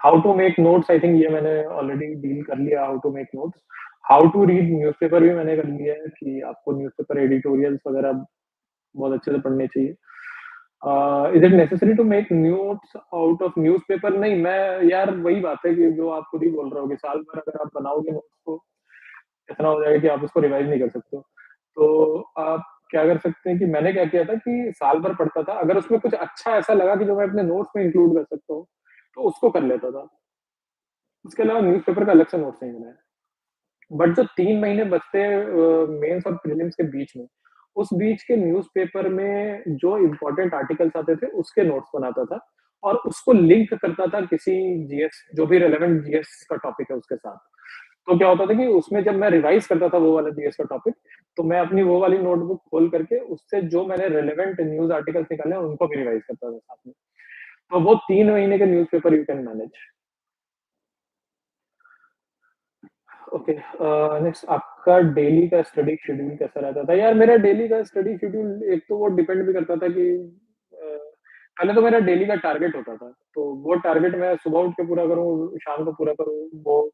How to make notes I think ये मैंने ऑलरेडी डील कर लिया how to make notes. How to read newspaper भी मैंने कर लिया है कि आपको न्यूज़पेपर एडिटोरियल्स वगैरह बहुत अच्छे से पढ़ने चाहिए। Is it necessary to make notes out of newspaper? नहीं, मैं यार वही बात है कि जो आप खुद ही बोल रहे हो कि साल भर अगर आप बनाओगे नोट्स तो इतना हो जाएगा कि आप उसको रिवाइज़ नहीं कर सकते हो। तो आप क्या कर सकते हैं कि मैंने क्या किया था कि साल भर पढ़ता था, अगर उसमें कुछ अच्छा ऐसा लगा कि जो मैं अपने नोट्स में इंक्लूड कर सकता हूँ, तो उसको कर लेता था। उसके अलावा न्यूज़पेपर का अलग से नोट्स नहीं बनाया। बट जो 3 महीने बचते हैं मेंस और प्रीलिम्स के बीच में, उस बीच के न्यूज़पेपर में जो इम्पोर्टेंट आर्टिकल्स आते थे, उसके नोट्स बनाता था और उसको लिंक करता था किसी जीएस जो भी रिलेवेंट जीएस का टॉपिक है उसके साथ। तो क्या होता था कि उसमें जब मैं रिवाइज़ करता था वो वाला जीएस का टॉपिक, तो मैं अपनी वो वाली नोटबुक खोल करके उससे जो मैंने रिलेवेंट न्यूज़ आर्टिकल्स निकाले हैं, उनको भी रिवाइज़ करता था साथ में। तो वो 3 महीने के newspaper you can manage. Okay, next आपका डेली का स्टडी शेड्यूल कैसा रहता था? यार मेरा डेली का स्टडी शेड्यूल एक तो वो डिपेंड भी करता था कि पहले तो मेरा डेली का टारगेट होता था, तो वो टारगेट मैं सुबह उठ के पूरा करूँ, शाम को पूरा करूँ, वो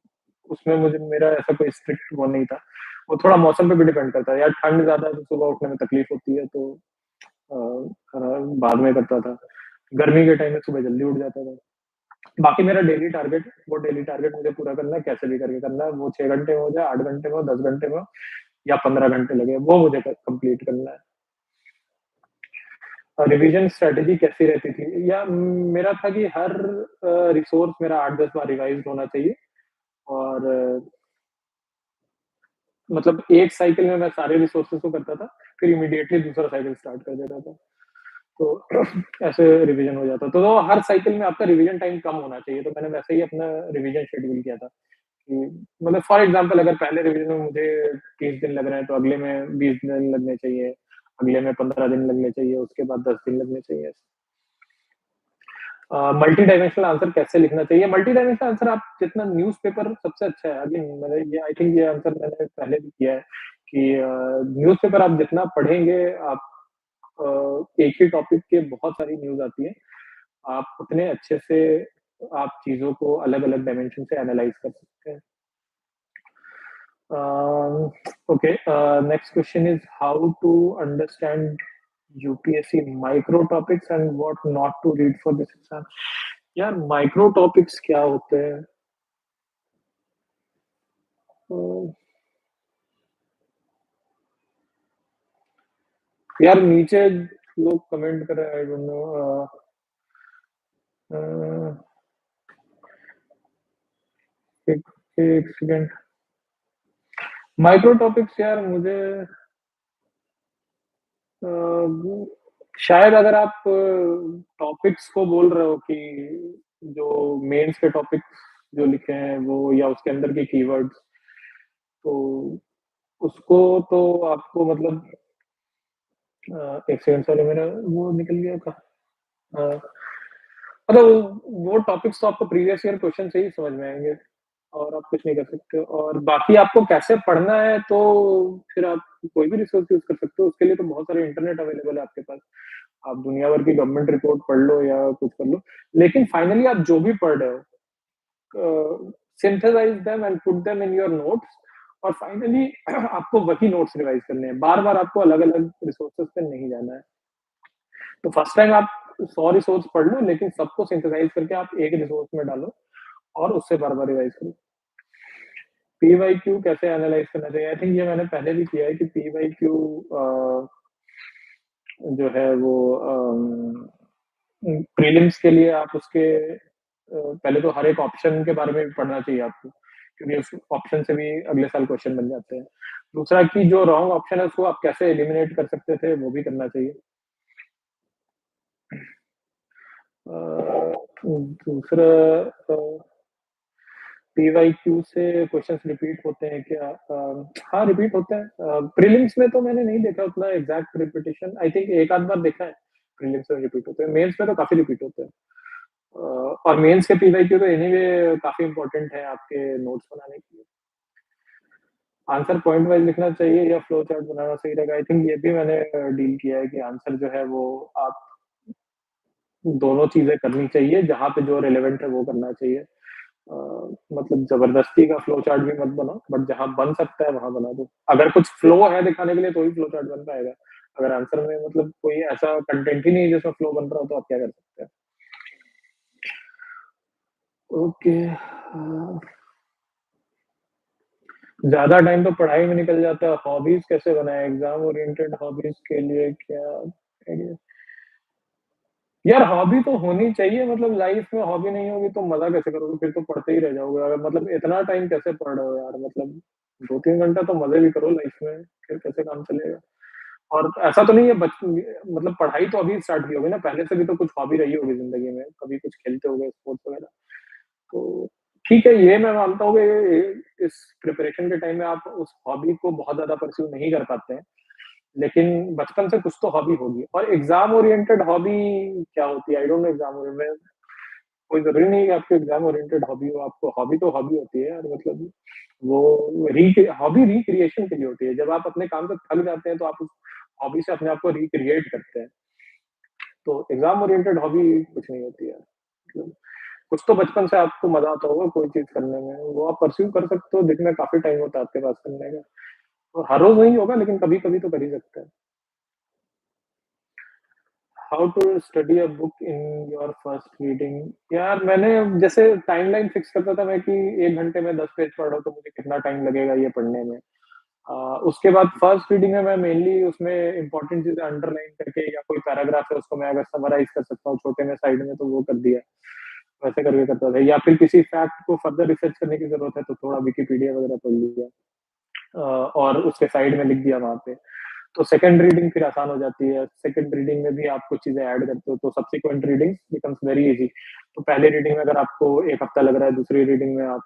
उसमें मुझे मेरा ऐसा कोई स्ट्रिक्ट वो नहीं था। वो थोड़ा मौसम पे भी डिपेंड करता है, यार ठंड ज़्यादा है तो सुबह उठने में तकलीफ होती है तो बाद में करता था। गर्मी के टाइम में सुबह जल्दी उठ जाता था। बाकी मेरा डेली टारगेट मुझे पूरा करना है, कैसे भी करके करना है। वो 6 घंटे में हो जाए, 8 घंटे में हो, 10 घंटे में हो या 15 घंटे लगे, वो मुझे क कंप्लीट करना है। रिवीजन स्ट्रैटेजी कैसी रहती थी? या मेरा था कि हर रिसोर्स मेरा 8-10 बार रिवाइज़्ड होना चाहिए और मतलब एक साइकिल में मैं सारे रिसोर्सेज़ को करता था, फिर इमीडिएटली दूसरा साइकिल स्टार्ट कर देता था। तो ऐसे रिवीजन हो जाता। तो हर साइकिल में आपका रिवीजन टाइम कम होना चाहिए, तो मैंने वैसे ही अपना रिवीजन शेड्यूल किया था कि मतलब फॉर एग्ज़ाम्पल अगर पहले रिवीजन में मुझे 30 दिन लग रहे हैं, तो अगले में 20 दिन लगने चाहिए, अगले में 15 दिन लगने चाहिए, उसके बाद 10 दिन लगने चाहिए। मल्टी डायमेंशनल आंसर कैसे लिखना चाहिए? मल्टी डायमेंशनल आंसर आप जितना न्यूज़पेपर सबसे अच्छा है। अगेन मैंने ये आई थिंक ये आंसर मैंने पहले भी किया है कि न्यूज़पेपर आप जितना पढ़ेंगे आप एक ही टॉपिक के बहुत सारी न्यूज़ आती है। आप उतने अच्छे से आप चीज़ों को अलग-अलग डायमेंशन से एनालाइज़ कर सकते हैं। Okay, next question is how to understand UPSC micro topics and what not to read for this exam. यार माइक्रो टॉपिक्स क्या होते हैं? तो यार नीचे लोग कमेंट कर रहे हैं, आई डोंट नो। एक एक सेकंड। माइक्रो टॉपिक्स यार मुझे शायद अगर आप टॉपिक्स को बोल रहे हो कि जो मेंस के टॉपिक्स जो लिखे हैं वो या उसके अंदर के कीवर्ड्स, तो उसको तो आपको मतलब एक सेकंड सॉरी मेरा वो निकल गया था। अ, मतलब वो टॉपिक्स तो आपको प्रीवियस ईयर क्वेश्चन से ही समझ में आएँगे और आप कुछ नहीं कर सकते और बाकी आपको कैसे पढ़ना है तो फिर आप कोई भी रिसोर्स यूज़ कर सकते हो, उसके लिए तो बहुत सारे इंटरनेट अवेलेबल है आपके पास। आप दुनिया भर की गवर्नमेंट रिपोर्ट पढ़ लो या कुछ कर लो, लेकिन फाइनली आप जो भी पढ़ रहे हो, synthesize them and put them in your notes, और फाइनली आपको वही नोट्स रिवाइज करने हैं। बार-बार आपको अलग-अलग रिसोर्सेज पे नहीं जाना है। तो फर्स्ट टाइम आप 100 रिसोर्स पढ़ लो, लेकिन सबको सिंथेसाइज करके आप एक रिसोर्स में डालो और उससे बार-बार रिवाइज करो। पीवाईक्यू कैसे एनालाइज करना चाहिए? आई थिंक ये मैंने पहले भी किया है कि पीवाईक्यू जो है वो प्रीलिम्स के लिए आप उसके पहले तो हर एक ऑप्शन के बारे में भी पढ़ना चाहिए आपको, क्योंकि उस ऑप्शन से भी अगले साल क्वेश्चन बन जाते हैं। दूसरा कि जो रॉन्ग ऑप्शन है उसको आप कैसे एलिमिनेट कर सकते थे, वो भी करना चाहिए। दूसरा, पीवाईक्यू से क्वेश्चंस रिपीट होते हैं क्या? हाँ, रिपीट होते हैं। प्रीलिम्स में तो मैंने नहीं देखा उतना एग्जैक्ट रिपीटिशन, आई थिंक एक आध बार देखा है प्रीलिम्स में रिपीट होते हैं, मेंस में तो काफी रिपीट होते हैं। और मेंस के पीवाईक्यू तो एनीवे काफी इंपॉर्टेंट है आपके नोट्स बनाने के लिए। आंसर पॉइंट वाइज लिखना चाहिए या फ्लो चार्ट बनाना सही रहेगा? आई थिंक ये भी मैंने डील किया है कि आंसर जो है वो आप दोनों चीजें करनी चाहिए, जहाँ पे जो रिलेवेंट है वो करना चाहिए। मतलब जबरदस्ती का फ्लो चार्ट भी मत बनाओ, बट जहाँ बन सकता है वहां बना दो। अगर कुछ फ्लो है दिखाने के लिए तो ही फ्लो चार्ट बन पाएगा। अगर आंसर में मतलब कोई ऐसा कंटेंट ही नहीं है जिसमें फ्लो बन रहा हो, तो आप क्या कर सकते हैं? ओके। ज्यादा टाइम तो पढ़ाई में निकल जाता है, हॉबीज कैसे बनाए? एग्जाम ओरिएंटेड हॉबीज के लिए क्या आइडिया? यार हॉबी तो होनी चाहिए, मतलब लाइफ में हॉबी नहीं होगी तो मजा कैसे करोगे? फिर तो पढ़ते ही रह जाओगे। अगर मतलब इतना टाइम कैसे पढ़ रहे हो यार? मतलब 2-3 घंटा तो मजे भी करो लाइफ में, फिर कैसे काम चलेगा? और ऐसा तो नहीं है मतलब पढ़ाई तो अभी स्टार्ट की होगी ना, पहले से भी तो कुछ हॉबी रही होगी जिंदगी में, कभी कुछ खेलते होगे स्पोर्ट्स वगैरह। तो ठीक है, ये मैं मानता हूँ कि इस प्रिपरेशन के टाइम में आप उस हॉबी को बहुत ज्यादा परस्यू नहीं कर पाते हैं, लेकिन बचपन से कुछ तो हॉबी होगी। और एग्जाम ओरिएंटेड हॉबी क्या होती है? आई डोंट नो। एग्जाम ओरिएंटेड कोई जरूरी नहीं है कि आपको एग्जाम ओरिएंटेड हॉबी हो। आपको हॉबी तो हॉबी होती है यार, मतलब वो हॉबी रिक्रिएशन के लिए होती है। जब आप अपने काम से थक जाते हैं तो आप उस हॉबी से अपने आप को रिक्रिएट करते हैं। तो एग्जाम ओरिएंटेड हॉबी कुछ नहीं होती है मतलब। कुछ तो बचपन से आपको मजा आता होगा कोई चीज करने में, वो आप परस्यू कर सकते हो। दिन में काफी टाइम होता है आपके पास करने का। तो हर रोज नहीं होगा, लेकिन कभी कभी तो कर ही सकते हैं। How to study a book in your first reading? यार मैंने जैसे टाइमलाइन फिक्स करता था मैं कि 1 घंटे में 10 पेज पढ़ रहा हूँ तो मुझे कितना टाइम लगेगा ये पढ़ने में। उसके बाद फर्स्ट रीडिंग में मैं मेनली उसमें इंपॉर्टेंट चीजें अंडरलाइन करके, या कोई पैराग्राफ है उसको मैं अगर समराइज कर सकता हूँ छोटे में साइड में, तो वो कर दिया। वैसे करके करता था। या फिर किसी फैक्ट को फर्दर रिसर्च करने की जरूरत है तो थोड़ा विकिपीडिया वगैरह पढ़ लिया, और उसके साइड में लिख दिया वहां पे। तो सेकंड रीडिंग फिर आसान हो जाती है। सेकंड रीडिंग में भी आप कुछ चीजें ऐड करते हो तो subsequent reading becomes very easy. तो पहले रीडिंग में अगर आपको 1 हफ्ता लग रहा है, दूसरी रीडिंग में आप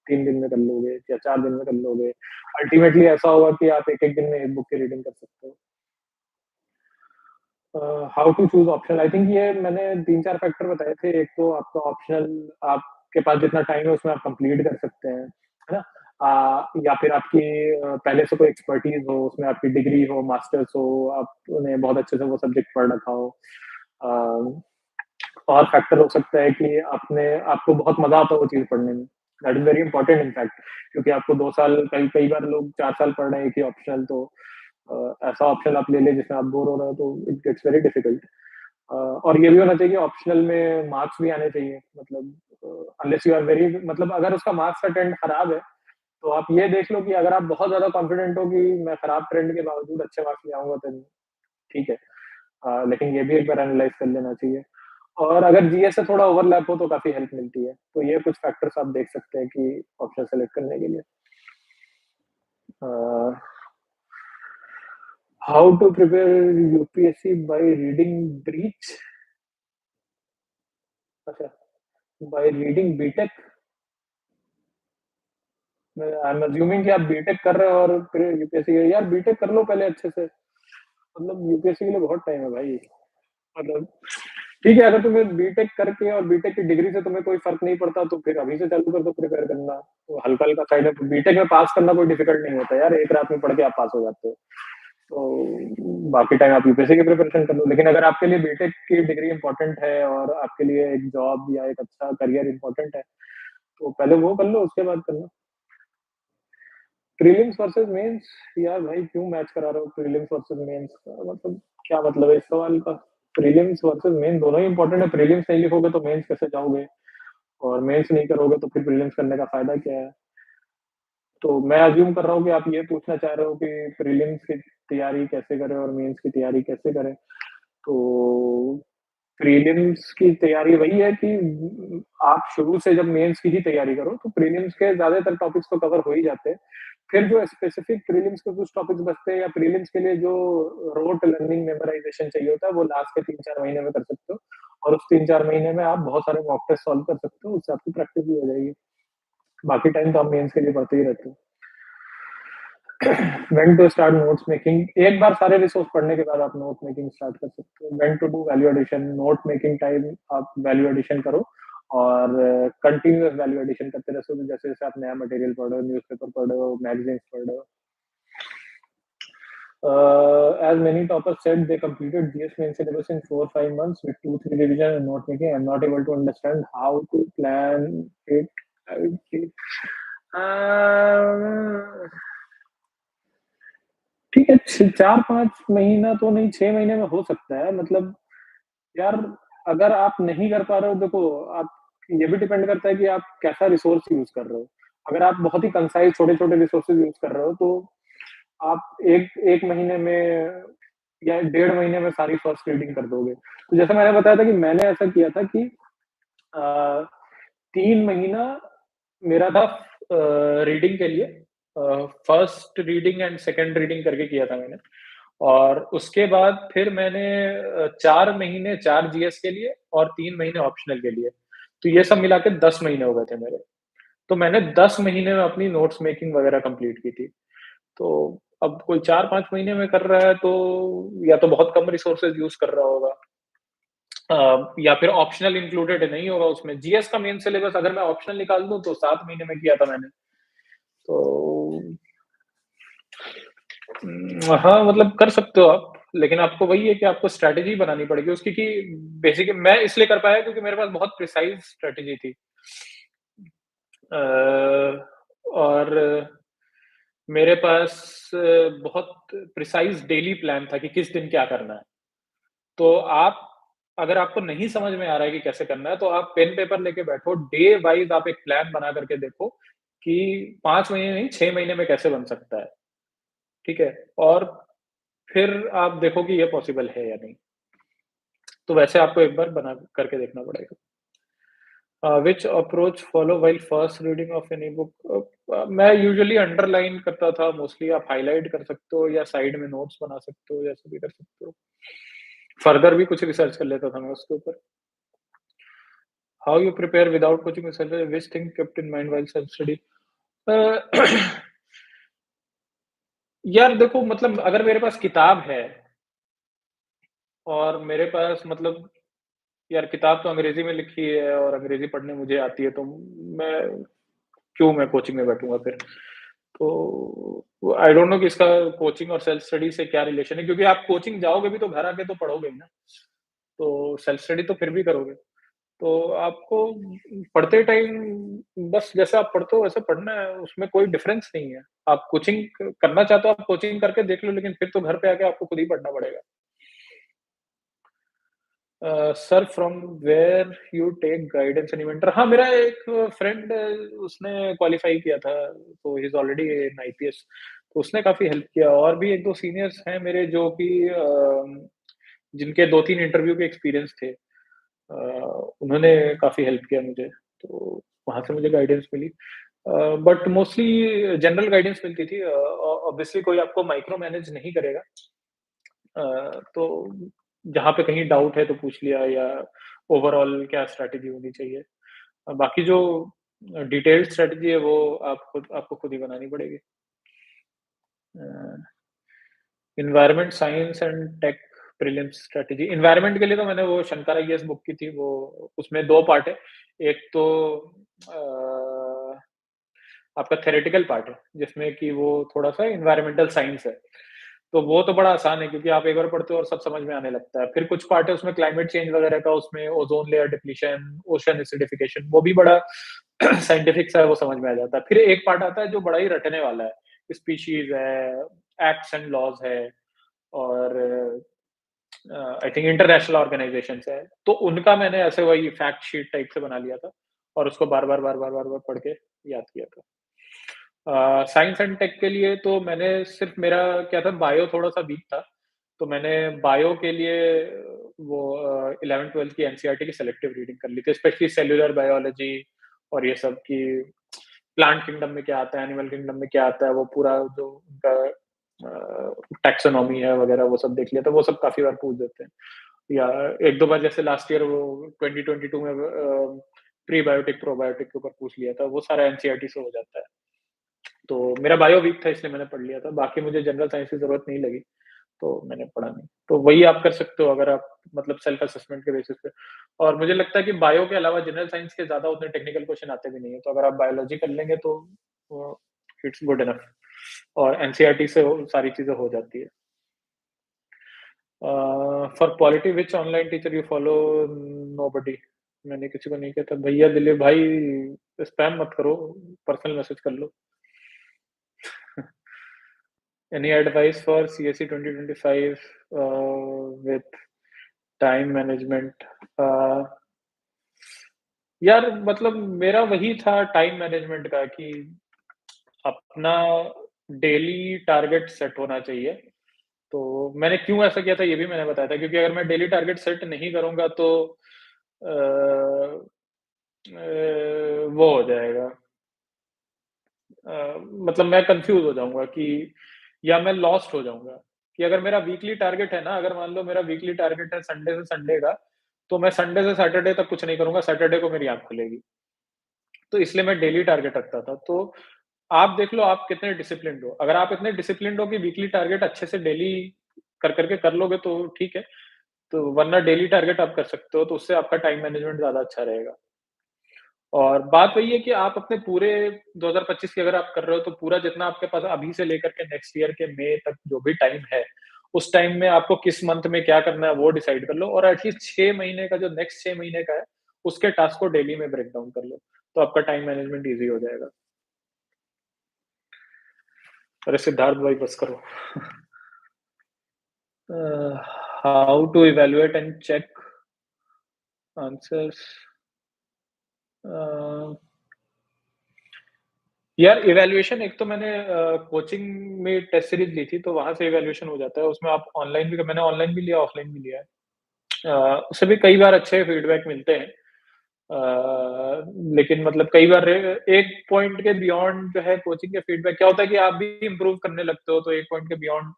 3 दिन में कर लोगे या 4 दिन में कर लोगे। अल्टीमेटली ऐसा होगा कि आप एक एक दिन में एक बुक की रीडिंग कर सकते हो। How to choose option? I think ये मैंने 3-4 फैक्टर बताए थे। एक तो आपका ऑप्शनल, आपके पास जितना टाइम है उसमें आप कंप्लीट कर सकते हैं, है ना? या फिर आपकी पहले से कोई एक्सपर्टीज हो, उसमें आपकी डिग्री हो, मास्टर्स हो, आपने बहुत अच्छे से वो सब्जेक्ट पढ़ रखा हो। अ, और फैक्टर हो सकता है कि आपने आपको बहुत मजा आता हो वो चीज पढ़ने में। That is very important in fact, क्योंकि आपको 2 साल, कई कई बार लोग 4 साल पढ़ रहे हैं एक ही ऑप्शनल। तो ऐसा ऑप्शन आप ले लें जिसमें आप बोर हो रहे हो तो इट गेट्स वेरी डिफिकल्ट। और ये भी होना चाहिए कि ऑप्शनल में मार्क्स भी आने चाहिए। मतलब अनलेस यू आर वेरी, मतलब अगर उसका मार्क्स का ट्रेंड खराब है तो आप ये देख लो कि अगर आप बहुत ज्यादा कॉन्फिडेंट हो कि मैं खराब ट्रेंड के बावजूद अच्छे मार्क्स ले आऊंगा तो ठीक है। लेकिन ये भी एक बार एनालाइज कर लेना चाहिए। और अगर जीएस से थोड़ा ओवरलैप हो तो काफी हेल्प मिलती है। तो ये कुछ फैक्टर्स आप देख सकते हैं कि ऑप्शन सेलेक्ट करने के लिए। How to prepare UPSC by reading breach? अच्छा, by reading BTech. I am assuming कि आप बीटेक कर रहे हो और फिर यूपीएससी। यार बीटेक कर लो पहले अच्छे से, मतलब यूपीएससी के लिए बहुत टाइम है भाई। मतलब ठीक है, अगर तुम्हें बीटेक करके और बीटेक की डिग्री से तुम्हें कोई फर्क नहीं पड़ता तो फिर अभी से चालू कर दो प्रिपेयर करना। तो हल्का हल्का साइड में बीटेक में पास करना कोई डिफिकल्ट नहीं होता यार, एक रात में पढ़ के आप पास हो जाते हो। तो बाकी टाइम आप यूपीएससी की प्रिपरेशन कर लो। लेकिन अगर आपके लिए बीटेक की डिग्री इम्पोर्टेंट है और आपके लिए एक जॉब या एक अच्छा करियर इम्पोर्टेंट है, तो पहले वो कर लो, उसके बाद करना। प्रीलिम्स वर्सेस मेंस, यार भाई क्यों मैच करा रहे हो प्रीलिम्स वर्सेस मेंस का? मतलब क्या मतलब है इस सवाल का? प्रीलिम्स वर्सेस मेंस दोनों ही इंपॉर्टेंट है। प्रीलिम्स नहीं लिखोगे तो मेंस कैसे जाओगे, और मेंस नहीं करोगे तो फिर प्रीलिम्स करने का फायदा क्या है? तो मैं अज्यूम कर रहा हूँ कि आप ये पूछना चाह रहे हो कि प्रीलिम्स की तैयारी कैसे करें और मेंस की तैयारी कैसे करें। तो प्रीलिम्स की तैयारी वही है कि आप शुरू से जब मेंस की ही तैयारी करो तो प्रीलिम्स के ज्यादातर टॉपिक्स तो कवर हो ही जाते हैं। फिर जो स्पेसिफिक प्रीलिम्स के कुछ टॉपिक्स बचते हैं या प्रीलिम्स के लिए जो रोट लर्निंग मेमोराइजेशन चाहिए होता है, वो लास्ट के 3-4 महीने में कर सकते हो। और उस 3-4 महीने में आप बहुत सारे मॉक टेस्ट सॉल्व कर सकते हो, उससे आपकी प्रैक्टिस भी हो जाएगी। बाकी टाइम तो आप मेंस के लिए पढ़ते ही रहते हो। When to start notes making, एक बार सारे रिसोर्स पढ़ने के बाद आप नोट मेकिंग स्टार्ट कर सकते हो। When to do value addition, note making time आप वैल्यू एडिशन करो और कंटिन्यूअस वैल्यू एडिशन करते रहो। जैसे जैसे आप नया मटेरियल पढ़ रहे हो, न्यूज़पेपर पढ़ रहे हो, मैगजीन्स पढ़ रहे हो। As many toppers said, they completed GS main syllabus in 4-5 months with 2-3 revision and note making. I'm not able to understand how to plan it. Okay. Uh, ठीक है, 4-5 महीना तो नहीं, 6 महीने में हो सकता है। मतलब यार, अगर आप नहीं कर पा रहे हो, देखो आप, ये भी डिपेंड करता है कि आप कैसा रिसोर्स यूज कर रहे हो। अगर आप बहुत ही कंसाइज छोटे छोटे रिसोर्सेज यूज कर रहे हो तो आप एक एक महीने में या 1.5 महीने में सारी फर्स्ट रीडिंग कर दोगे। तो जैसे मैंने बताया था कि मैंने ऐसा किया था कि 3 महीना मेरा था रीडिंग के लिए। First reading and second reading करके किया था मैंने। और उसके बाद फिर मैंने 4 महीने 4 जीएस के लिए और 3 महीने ऑप्शनल के लिए। तो ये सब मिला के 10 महीने हो गए थे मेरे। तो मैंने 10 महीने में अपनी नोट्स मेकिंग वगैरह कंप्लीट की थी। तो अब कोई 4-5 महीने में कर रहा है तो या तो बहुत कम रिसोर्सेज यूज कर रहा होगा, या फिर ऑप्शनल इंक्लूडेड नहीं होगा उसमें। जीएस का मेन सिलेबस अगर मैं ऑप्शनल निकाल दूं तो 7 महीने में किया था मैंने। तो हाँ, मतलब कर सकते हो आप, लेकिन आपको वही है कि आपको स्ट्रैटेजी बनानी पड़ेगी उसकी। कि बेसिकली मैं इसलिए कर पाया क्योंकि मेरे पास बहुत प्रिसाइज स्ट्रैटेजी थी। और मेरे पास बहुत प्रिसाइज डेली प्लान था कि किस दिन क्या करना है। तो आप, अगर आपको नहीं समझ में आ रहा है कि कैसे करना है, तो आप पेन पेपर लेके बैठो, डे वाइज़ आप एक प्लान बना करके देखो कि 5 महीने नहीं 6 महीने में कैसे बन सकता है, ठीक है? और फिर आप देखो कि ये पॉसिबल है या नहीं। तो वैसे आपको एक बार बना करके देखना पड़ेगा। Which approach follow while first reading of any book? मैं यूजुअली अंडरलाइन करता था मोस्टली। आप हाइलाइट कर सकते हो या साइड में नोट्स बना सकते हो, ऐसे भी कर सकते हो। फर्दर भी कुछ रिसर्च कर लेता था मैं उसके ऊपर। How you prepare without coaching yourself? Which thing kept in mind while self study? Uh, यार देखो, मतलब अगर मेरे पास किताब है और मेरे पास, मतलब यार किताब तो अंग्रेज़ी में लिखी है और अंग्रेज़ी पढ़ने मुझे आती है, तो मैं कोचिंग में बैठूँगा फिर? तो आई डोंट नो कि इसका कोचिंग और सेल्फ स्टडी से क्या रिलेशन है, क्योंकि आप कोचिंग जाओगे भी तो घर आके तो पढ़ोगे ही ना। तो सेल्फ स्टडी तो फिर भी करोगे। तो आपको पढ़ते टाइम बस जैसे आप पढ़ते हो वैसे पढ़ना है, उसमें कोई डिफरेंस नहीं है। आप कोचिंग करना चाहते हो, आप कोचिंग करके देख लो, लेकिन फिर तो घर पे आके आपको खुद ही पढ़ना पड़ेगा। Sir from where you take guidance in eventer? हाँ, मेरा एक फ्रेंड उसने क्वालिफाई किया था, तो he is already in IPS. तो उसने काफ़ी हेल्प किया। और भी 1-2 सीनियर्स हैं मेरे जो कि जिनके 2-3 इंटरव्यू के एक्सपीरियंस थे। उन्होंने काफ़ी हेल्प किया मुझे, तो वहाँ से मुझे गाइडेंस मिली। बट मोस्टली जनरल गाइडेंस मिलती थी। ऑब्वियसली कोई आपको माइक्रो मैनेज नहीं करेगा। तो जहाँ पे कहीं डाउट है तो पूछ लिया, या ओवरऑल क्या स्ट्रैटेजी होनी चाहिए। बाकी जो डिटेल्ड स्ट्रैटेजी है वो आपको खुद ही बनानी पड़ेगी। Uh environment science and tech prelims strategy. Environment के लिए तो मैंने वो शंकर आईएएस बुक की थी, वो उसमें 2 पार्ट है। एक तो अ, आपका थ्योरेटिकल पार्ट है, जिसमें कि वो थोड़ा-सा एनवायरमेंटल साइंस है। तो वो तो बड़ा आसान है क्योंकि आप एक बार पढ़ते हो और सब समझ में आने लगता है। फिर कुछ पार्ट है उसमें क्लाइमेट चेंज वगैरह का, उसमें ozone layer depletion, ocean acidification, वो भी बड़ा साइंटिफिक सा है, वो समझ में आ जाता है। फिर एक पार्ट आता है जो बड़ा ही रटने वाला है, स्पीशीज़ है, एक्ट्स एंड लॉज़ है और आई थिंक इंटरनेशनल ऑर्गनाइज़ेशंस है। तो उनका मैंने ऐसे वही फैक्ट शीट टाइप से बना लिया था और उसको बार-बार पढ़ के याद किया था। साइंस एंड टेक के लिए तो मैंने सिर्फ़ मेरा क्या था बायो थोड़ा-सा वीक था, तो मैंने बायो के लिए वो 11th-12th की एनसीईआरटी की सेलेक्टिव रीडिंग कर ली थी, स्पेशली सेल्युलर बायोलॉजी और ये सब की प्लांट किंगडम में क्या आता है, एनिमल किंगडम में क्या आता है, वो पूरा जो उनका टैक्सोनॉमी है वगैरह वो सब देख लिया था, वो सब काफ़ी बार पूछ देते हैं। या 1-2 बार जैसे लास्ट ईयर वो 2022 में प्रीबायोटिक, प्रोबायोटिक के ऊपर पूछ लिया था, वो सारा एनसीईआरटी से हो जाता है। तो मेरा बायो वीक था इसलिए मैंने पढ़ लिया था, बाकी मुझे जनरल साइंस की ज़रूरत नहीं लगी, तो मैंने पढ़ा नहीं। तो वही आप कर सकते हो अगर आप मतलब सेल्फ असेसमेंट के बेसिस पे और मुझे लगता है कि बायो के अलावा जनरल साइंस के ज़्यादा उतने टेक्निकल क्वेश्चन आते भी नहीं है, तो अगर आप बायोलॉजी कर लेंगे तो अ, इट्स गुड इनफ और एनसीईआरटी से वो सारी चीज़ें हो जाती है। For polity which online teacher you follow? Nobody. मैंने किसी को नहीं कहता भैया दिलीप भाई स्पैम मत करो, पर्सनल मैसेज कर लो। Any advice for CSE 2025 with time management? uh, यार मतलब मेरा वही था टाइम मैनेजमेंट का कि अपना डेली टारगेट सेट होना चाहिए। तो मैंने क्यों ऐसा किया था ये भी मैंने बताया था क्योंकि अगर मैं डेली टारगेट सेट नहीं करूँगा तो अ वो हो जाएगा मतलब मैं कन्फ्यूज़ हो जाऊँगा कि या मैं लॉस्ट हो जाऊँगा, कि अगर मेरा वीकली टारगेट है ना, अगर मान लो मेरा वीकली टारगेट है संडे से संडे का, तो मैं संडे से सैटरडे तक कुछ नहीं करूँगा, सैटरडे को मेरी आँख खुलेगी। तो इसलिए मैं डेली टारगेट रखता था। तो आप देख लो आप कितने डिसिप्लिन्ड हो, अगर आप इतने डिसिप्लिन्ड हो कि वीकली टारगेट अच्छे से डेली कर के कर लोगे तो ठीक है, तो वरना डेली टारगेट आप कर सकते हो, तो उससे आपका टाइम मैनेजमेंट ज़्यादा अच्छा रहेगा। और बात वही है कि आप अपने पूरे 2025 की अगर आप कर रहे हो, तो पूरा जितना आपके पास अभी से लेकर के नेक्स्ट ईयर के मई तक जो भी टाइम है, उस टाइम में आपको किस मंथ में क्या करना है, वो डिसाइड कर लो और एटलीस्ट 6 महीने का जो नेक्स्ट 6 महीने का है, उसके टास्क को डेली में ब्रेक डाउन कर लो, तो आपका टाइम मैनेजमेंट ईज़ी हो जाएगा। अरे सिद्धार्थ भाई बस करो। How to evaluate and check answers? Uh यार इवैल्यूएशन एक तो मैंने कोचिंग में टेस्ट सीरीज़ ली थी, तो वहाँ से इवैल्यूएशन हो जाता है। उसमें आप ऑनलाइन भी मैंने ऑनलाइन भी लिया, ऑफलाइन भी लिया है। उससे भी कई बार अच्छे फीडबैक मिलते हैं। लेकिन मतलब कई बार एक पॉइंट के बियॉन्ड जो है कोचिंग के फीडबैक क्या होता है कि आप भी इम्प्रूव करने लगते हो, तो एक पॉइंट के बियॉन्ड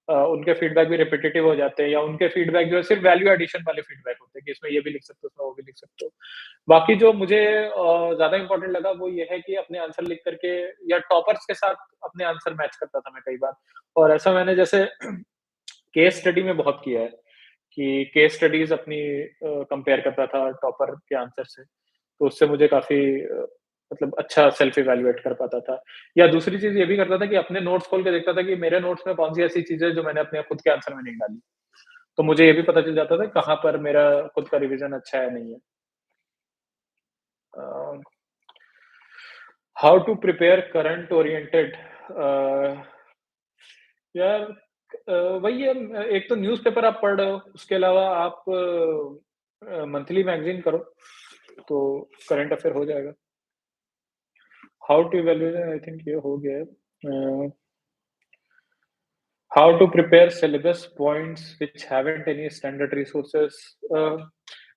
उनके फीडबैक भी रिपिटिटिव हो जाते हैं या उनके फीडबैक जो है सिर्फ वैल्यू एडिशन वाले फीडबैक होते हैं कि इसमें ये भी लिख सकते हो, इसमें वो भी लिख सकते हो। बाकी जो मुझे ज़्यादा इम्पोर्टेंट लगा वो ये है कि अपने आंसर लिख कर के या टॉपर्स के साथ अपने आंसर मैच करता था मैं कई बार और ऐसा मैंने जैसे केस स्टडी में बहुत किया है कि केस स्टडीज़ अपनी कंपेयर करता था टॉपर के आंसर से। तो उससे मुझे काफ़ी मतलब अच्छा सेल्फ इवैल्यूएट कर पाता था। या दूसरी चीज़ ये भी करता था कि अपने नोट्स खोल के देखता था कि मेरे नोट्स में कौन-सी ऐसी चीज़ है जो मैंने अपने खुद के आंसर में नहीं डाली। तो मुझे ये भी पता चल जाता था कहाँ पर मेरा खुद का रिविज़न अच्छा है, नहीं है। Uh, how to prepare current oriented? यार वही है एक तो न्यूज़पेपर आप पढ़ रहे हो, उसके अलावा आप मंथली मैगज़ीन करो, तो करंट अफ़ेयर हो जाएगा। How to evaluate I think ये हो गया है। How to prepare syllabus points which haven't any standard resources?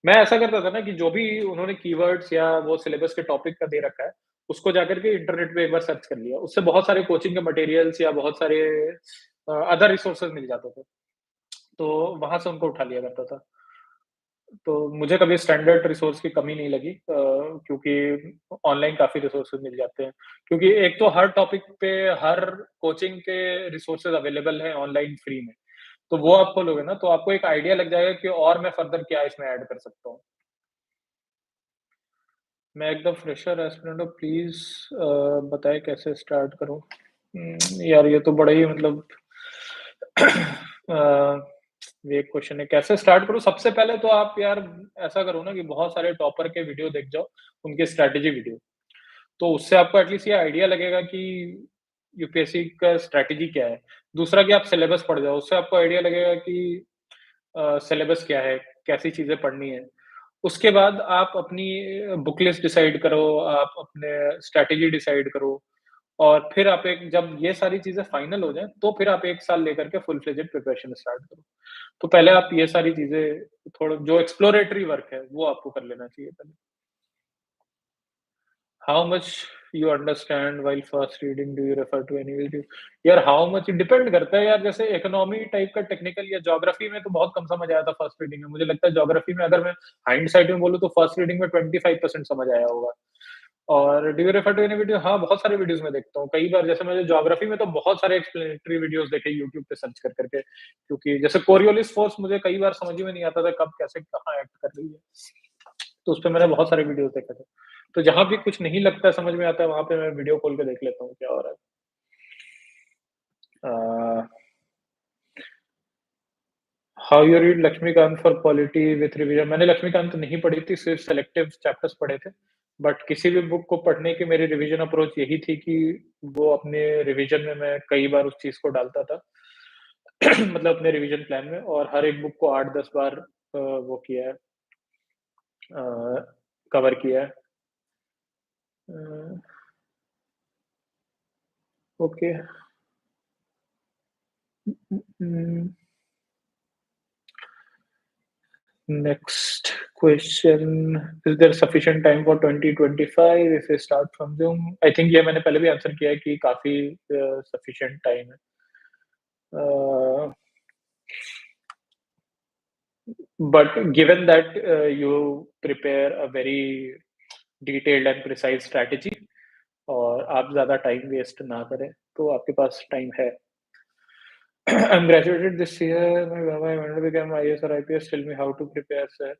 मैं ऐसा करता था ना कि जो भी उन्होंने कीवर्ड्स या वो सिलेबस के टॉपिक का दे रखा है, उसको जाकर के इंटरनेट पे एक बार सर्च कर लिया। उससे बहुत सारे कोचिंग के मटेरियल्स या बहुत सारे अदर रिसोर्सेज़ मिल जाते थे। तो वहाँ से उनको उठा लिया करता था। तो मुझे कभी स्टैंडर्ड रिसोर्स की कमी नहीं लगी क्योंकि ऑनलाइन काफ़ी रिसोर्सेज़ मिल जाते हैं। क्योंकि एक तो हर टॉपिक पे हर कोचिंग के रिसोर्सेज़ अवेलेबल हैं ऑनलाइन फ्री में। तो वो आप खोलोगे ना तो आपको एक आइडिया लग जाएगा कि और मैं फर्दर क्या इसमें ऐड कर सकता हूँ। मैं एकदम फ्रेशर एस्पिरेंट हूँ प्लीज़ बताएँ कैसे स्टार्ट करूँ? यार ये तो बड़ा ही मतलब ये क्वेश्चन है कैसे स्टार्ट करूँ? सबसे पहले तो आप यार ऐसा करो ना कि बहुत सारे टॉपर के वीडियो देख जाओ, उनके स्ट्रैटेजी वीडियो। तो उससे आपको एटलीस्ट ये आइडिया लगेगा कि यूपीएससी का स्ट्रैटेजी क्या है। दूसरा कि आप सिलेबस पढ़ जाओ, उससे आपको आइडिया लगेगा कि सिलेबस क्या है, कैसी चीज़ें पढ़नी है। उसके बाद आप अपनी बुक लिस्ट डिसाइड करो, आप अपने स्ट्रैटेजी डिसाइड करो और फिर आप एक जब ये सारी चीज़ें फाइनल हो जाएँ, तो फिर आप 1 साल लेकर के फुल फ्लेजेड प्रिपरेशन स्टार्ट करो। तो पहले आप ये सारी चीज़ें थोड़ा जो एक्सप्लोरेटरी वर्क है, वो आपको कर लेना चाहिए पहले। How much you understand while first reading do you refer to any video? यार हाउ मच डिपेंड करता है यार, जैसे इकोनॉमी टाइप का टेक्निकल या ज्योग्राफी में तो बहुत कम समझ आया था फर्स्ट रीडिंग में। मुझे लगता है ज्योग्राफी में अगर मैं हाइंडसाइट में बोलूँ तो फर्स्ट रीडिंग में 25% समझ आया होगा। और do you refer to any video? हाँ, बहुत सारे वीडियोज़ मैं देखता हूँ। कई बार जैसे मैंने ज्योग्राफी में तो बहुत सारे एक्सप्लेनेटरी वीडियोज़ देखे यूट्यूब पे सर्च कर के, क्योंकि जैसे कोरियोलिस फ़ोर्स मुझे कई बार समझ ही में नहीं आता था कब, कैसे, कहाँ एक्ट कर रही है। तो उसपे मैंने बहुत सारे वीडियोज़ देखे थे। तो जहाँ भी कुछ नहीं लगता समझ में आता है, वहाँ पे मैं वीडियो खोल के देख लेता हूँ क्या हो रहा है। Uh, how you read Laxmikanth for polity with revision? मैंने लक्ष्मीकांत नहीं पढ़ी थी, सिर्फ सेलेक्टिव चैप्टर्स पढ़े थे। बट किसी भी बुक को पढ़ने की मेरी रिवीजन अप्रोच यही थी कि वो अपने रिवीजन में मैं कई बार उस चीज़ को डालता था। मतलब अपने रिवीजन प्लान में, और हर एक बुक को 8-10 बार वो किया है, अ, कवर किया है। अ, okay. Next question, is there sufficient time for 2025 if we start from Zoom? I think ये मैंने पहले भी आंसर किया है कि काफ़ी sufficient time है। But given that you prepare a very detailed and precise strategy और आप ज़्यादा टाइम वेस्ट ना करें, तो आपके पास टाइम है। I'm graduated this year. My Baba, I want to become IAS or IPS. Tell me how to prepare, sir.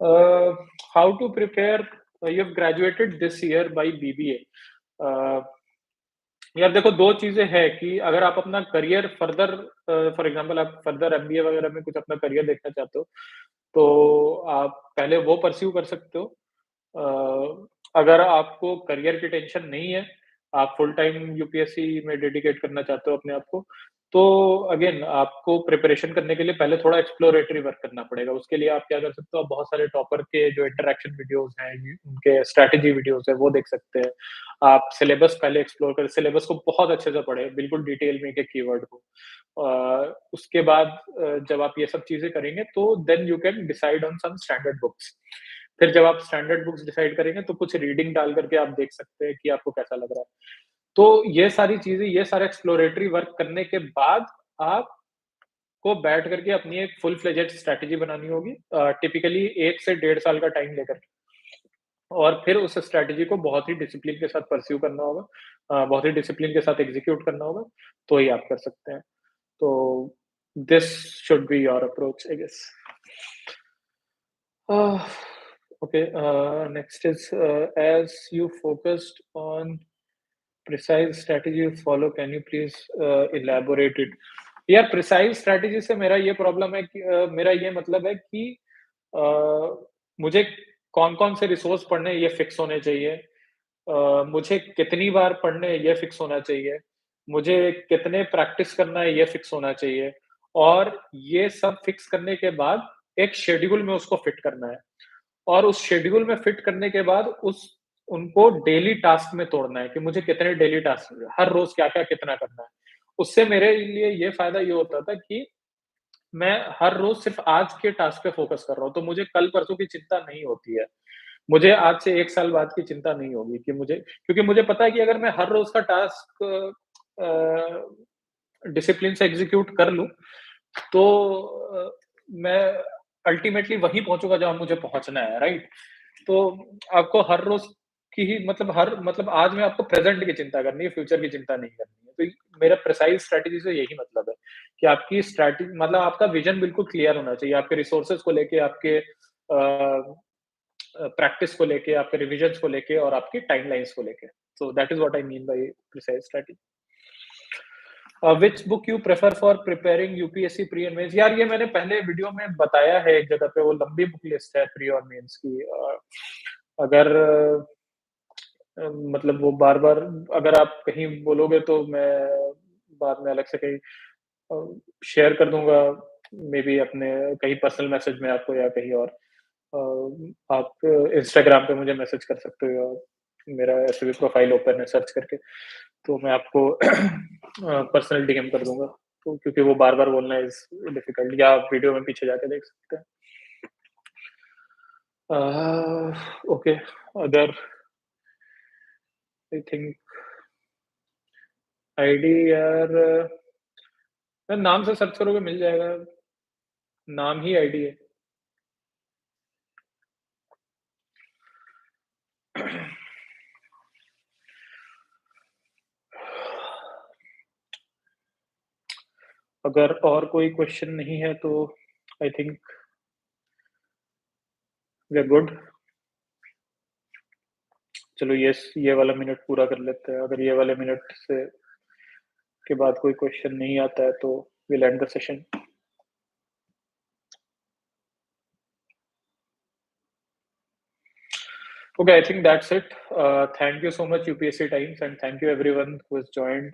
Uh, how to prepare? You have graduated this year by BBA. Uh, यार देखो, 2 चीज़ें हैं कि अगर आप अपना करियर फर्दर, फॉर एग्ज़ाम्पल आप फर्दर एमबीए वगैरह में कुछ अपना करियर देखना चाहते हो, तो आप पहले वो परस्यू कर सकते हो। अगर आपको करियर की टेंशन नहीं है, आप फुल टाइम यूपीएससी में डेडिकेट करना चाहते हो अपने आप को, तो अगेन आपको प्रिपरेशन करने के लिए पहले थोड़ा एक्सप्लोरेटरी वर्क करना पड़ेगा। उसके लिए आप क्या कर सकते हो, आप बहुत सारे टॉपर के जो इंटरैक्शन वीडियोज़ हैं, उनके स्ट्रैटेजी वीडियोज़ हैं, वो देख सकते हैं। आप सिलेबस पहले एक्सप्लोर करें, सिलेबस को बहुत अच्छे से पढ़ें, बिल्कुल डिटेल में एक-एक कीवर्ड को। उसके बाद जब आप ये सब चीज़ें करेंगे, तो then you can decide on some standard books. फिर जब आप स्टैंडर्ड बुक्स डिसाइड करेंगे, तो कुछ रीडिंग डाल करके आप देख सकते हैं कि आपको कैसा लग रहा है। तो ये सारी चीज़ें, ये सारा एक्सप्लोरेटरी वर्क करने के बाद आपको बैठ करके अपनी एक फुल फ्लेजेड स्ट्रैटेजी बनानी होगी, टिपिकली 1 से डेढ़ साल का टाइम लेकर के, और फिर उस स्ट्रैटेजी को बहुत ही डिसिप्लिन के साथ परस्यू करना होगा, बहुत ही डिसिप्लिन के साथ एग्ज़ीक्यूट करना होगा, तो ही आप कर सकते हैं। तो this should be your approach, I guess. Uh, okay, next is, as you focused on precise strategy you follow, can you please elaborate it? यार प्रिसाइज स्ट्रैटेजी से मेरा ये प्रॉब्लम है कि मेरा ये मतलब है कि अ, मुझे कौन-कौन से रिसोर्स पढ़ने हैं ये फिक्स होने चाहिए। मुझे कितनी बार पढ़ने हैं ये फिक्स होना चाहिए। मुझे कितने प्रैक्टिस करना है ये फिक्स होना चाहिए। और ये सब फिक्स करने के बाद एक शेड्यूल में उसको फिट करना है। और उस शेड्यूल में फिट करने के बाद उस उनको डेली टास्क में तोड़ना है कि मुझे कितने डेली टास्क हर रोज़ क्या-क्या कितना करना है। उससे मेरे लिए ये फ़ायदा ये होता था कि मैं हर रोज़ सिर्फ़ आज के टास्क पे फ़ोकस कर रहा हूँ, तो मुझे कल-परसों की चिंता नहीं होती है। मुझे आज से 1 साल बाद की चिंता नहीं होगी कि मुझे, क्योंकि मुझे पता है कि अगर मैं हर रोज़ का टास्क डिसिप्लिन से एग्ज़ीक्यूट कर लूँ, तो मैं अल्टीमेटली वहीं पहुँचूँगा जहाँ मुझे पहुँचना है, राइट? तो आपको हर रोज़ की ही मतलब आज में आपको प्रेज़ेंट की चिंता करनी है, फ्यूचर की चिंता नहीं करनी है। तो मेरा प्रिसाइज़ स्ट्रैटेजी से यही मतलब है कि आपकी मतलब आपका विज़न बिल्कुल क्लियर होना चाहिए, आपके रिसोर्सेज़ को लेके, आपके प्रैक्टिस को लेके, आपके रिविजन्स को लेके और आपकी टाइमलाइन्स को लेके। So that is what I mean by precise strategy. Which book you prefer for preparing UPSC pre and mains? यार ये मैंने पहले वीडियो में बताया है एक जगह पे, वो लंबी बुक लिस्ट है प्री और मेंस की। अगर मतलब वो बार-बार अगर आप कहीं बोलोगे तो मैं बाद में अलग से कहीं शेयर कर दूँगा, मे बी अपने कहीं पर्सनल मैसेज में आपको या कहीं और। आप इंस्टाग्राम पे मुझे मैसेज कर सकते हो, मेरा ऐसे भी प्रोफाइल ओपन है सर्च करके, तो मैं आपको पर्सनल डीएम कर दूँगा। तो क्योंकि वो बार-बार बोलना इज़ डिफिकल्ट, या आप वीडियो में पीछे जाके देख सकते हैं। ओके, अगर आई थिंक आईडी यार नाम से सर्च करोगे मिल जाएगा, नाम ही आईडी है। अगर और कोई क्वेश्चन नहीं है तो I think we are good. चलो ये वाला मिनट पूरा कर लेते हैं। अगर ये वाले मिनट से के बाद कोई क्वेश्चन नहीं आता है तो will and the session. Okay, I think that's it. Thank you so much UPSC Times and thank you everyone who has joined.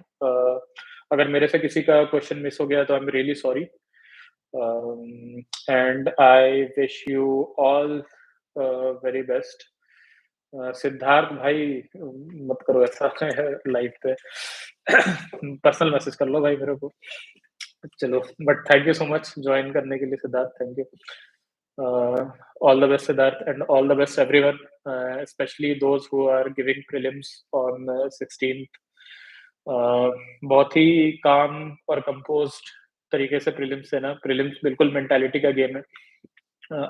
अगर मेरे से किसी का क्वेश्चन मिस हो गया तो I am really sorry, and I wish you all very best. Siddharth भाई मत करो ऐसा लाइव पे, पर्सनल मैसेज कर लो भाई मेरे को। चलो, but thank you so much join करने के लिए Siddharth, thank you. All the best Siddharth and all the best everyone, especially those who are giving prelims on 16th. बहुत ही काम और कंपोज्ड तरीके से प्रीलिम्स है ना, प्रीलिम्स बिल्कुल मेंटालिटी का गेम है।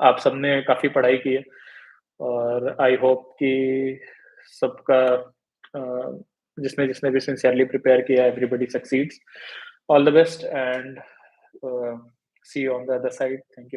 आप सबने काफ़ी पढ़ाई की है और आई होप कि सबका जिसने जिसने भी सिंसियरली प्रिपेयर किया, everybody succeeds. All the best and see you on the other side. Thank you.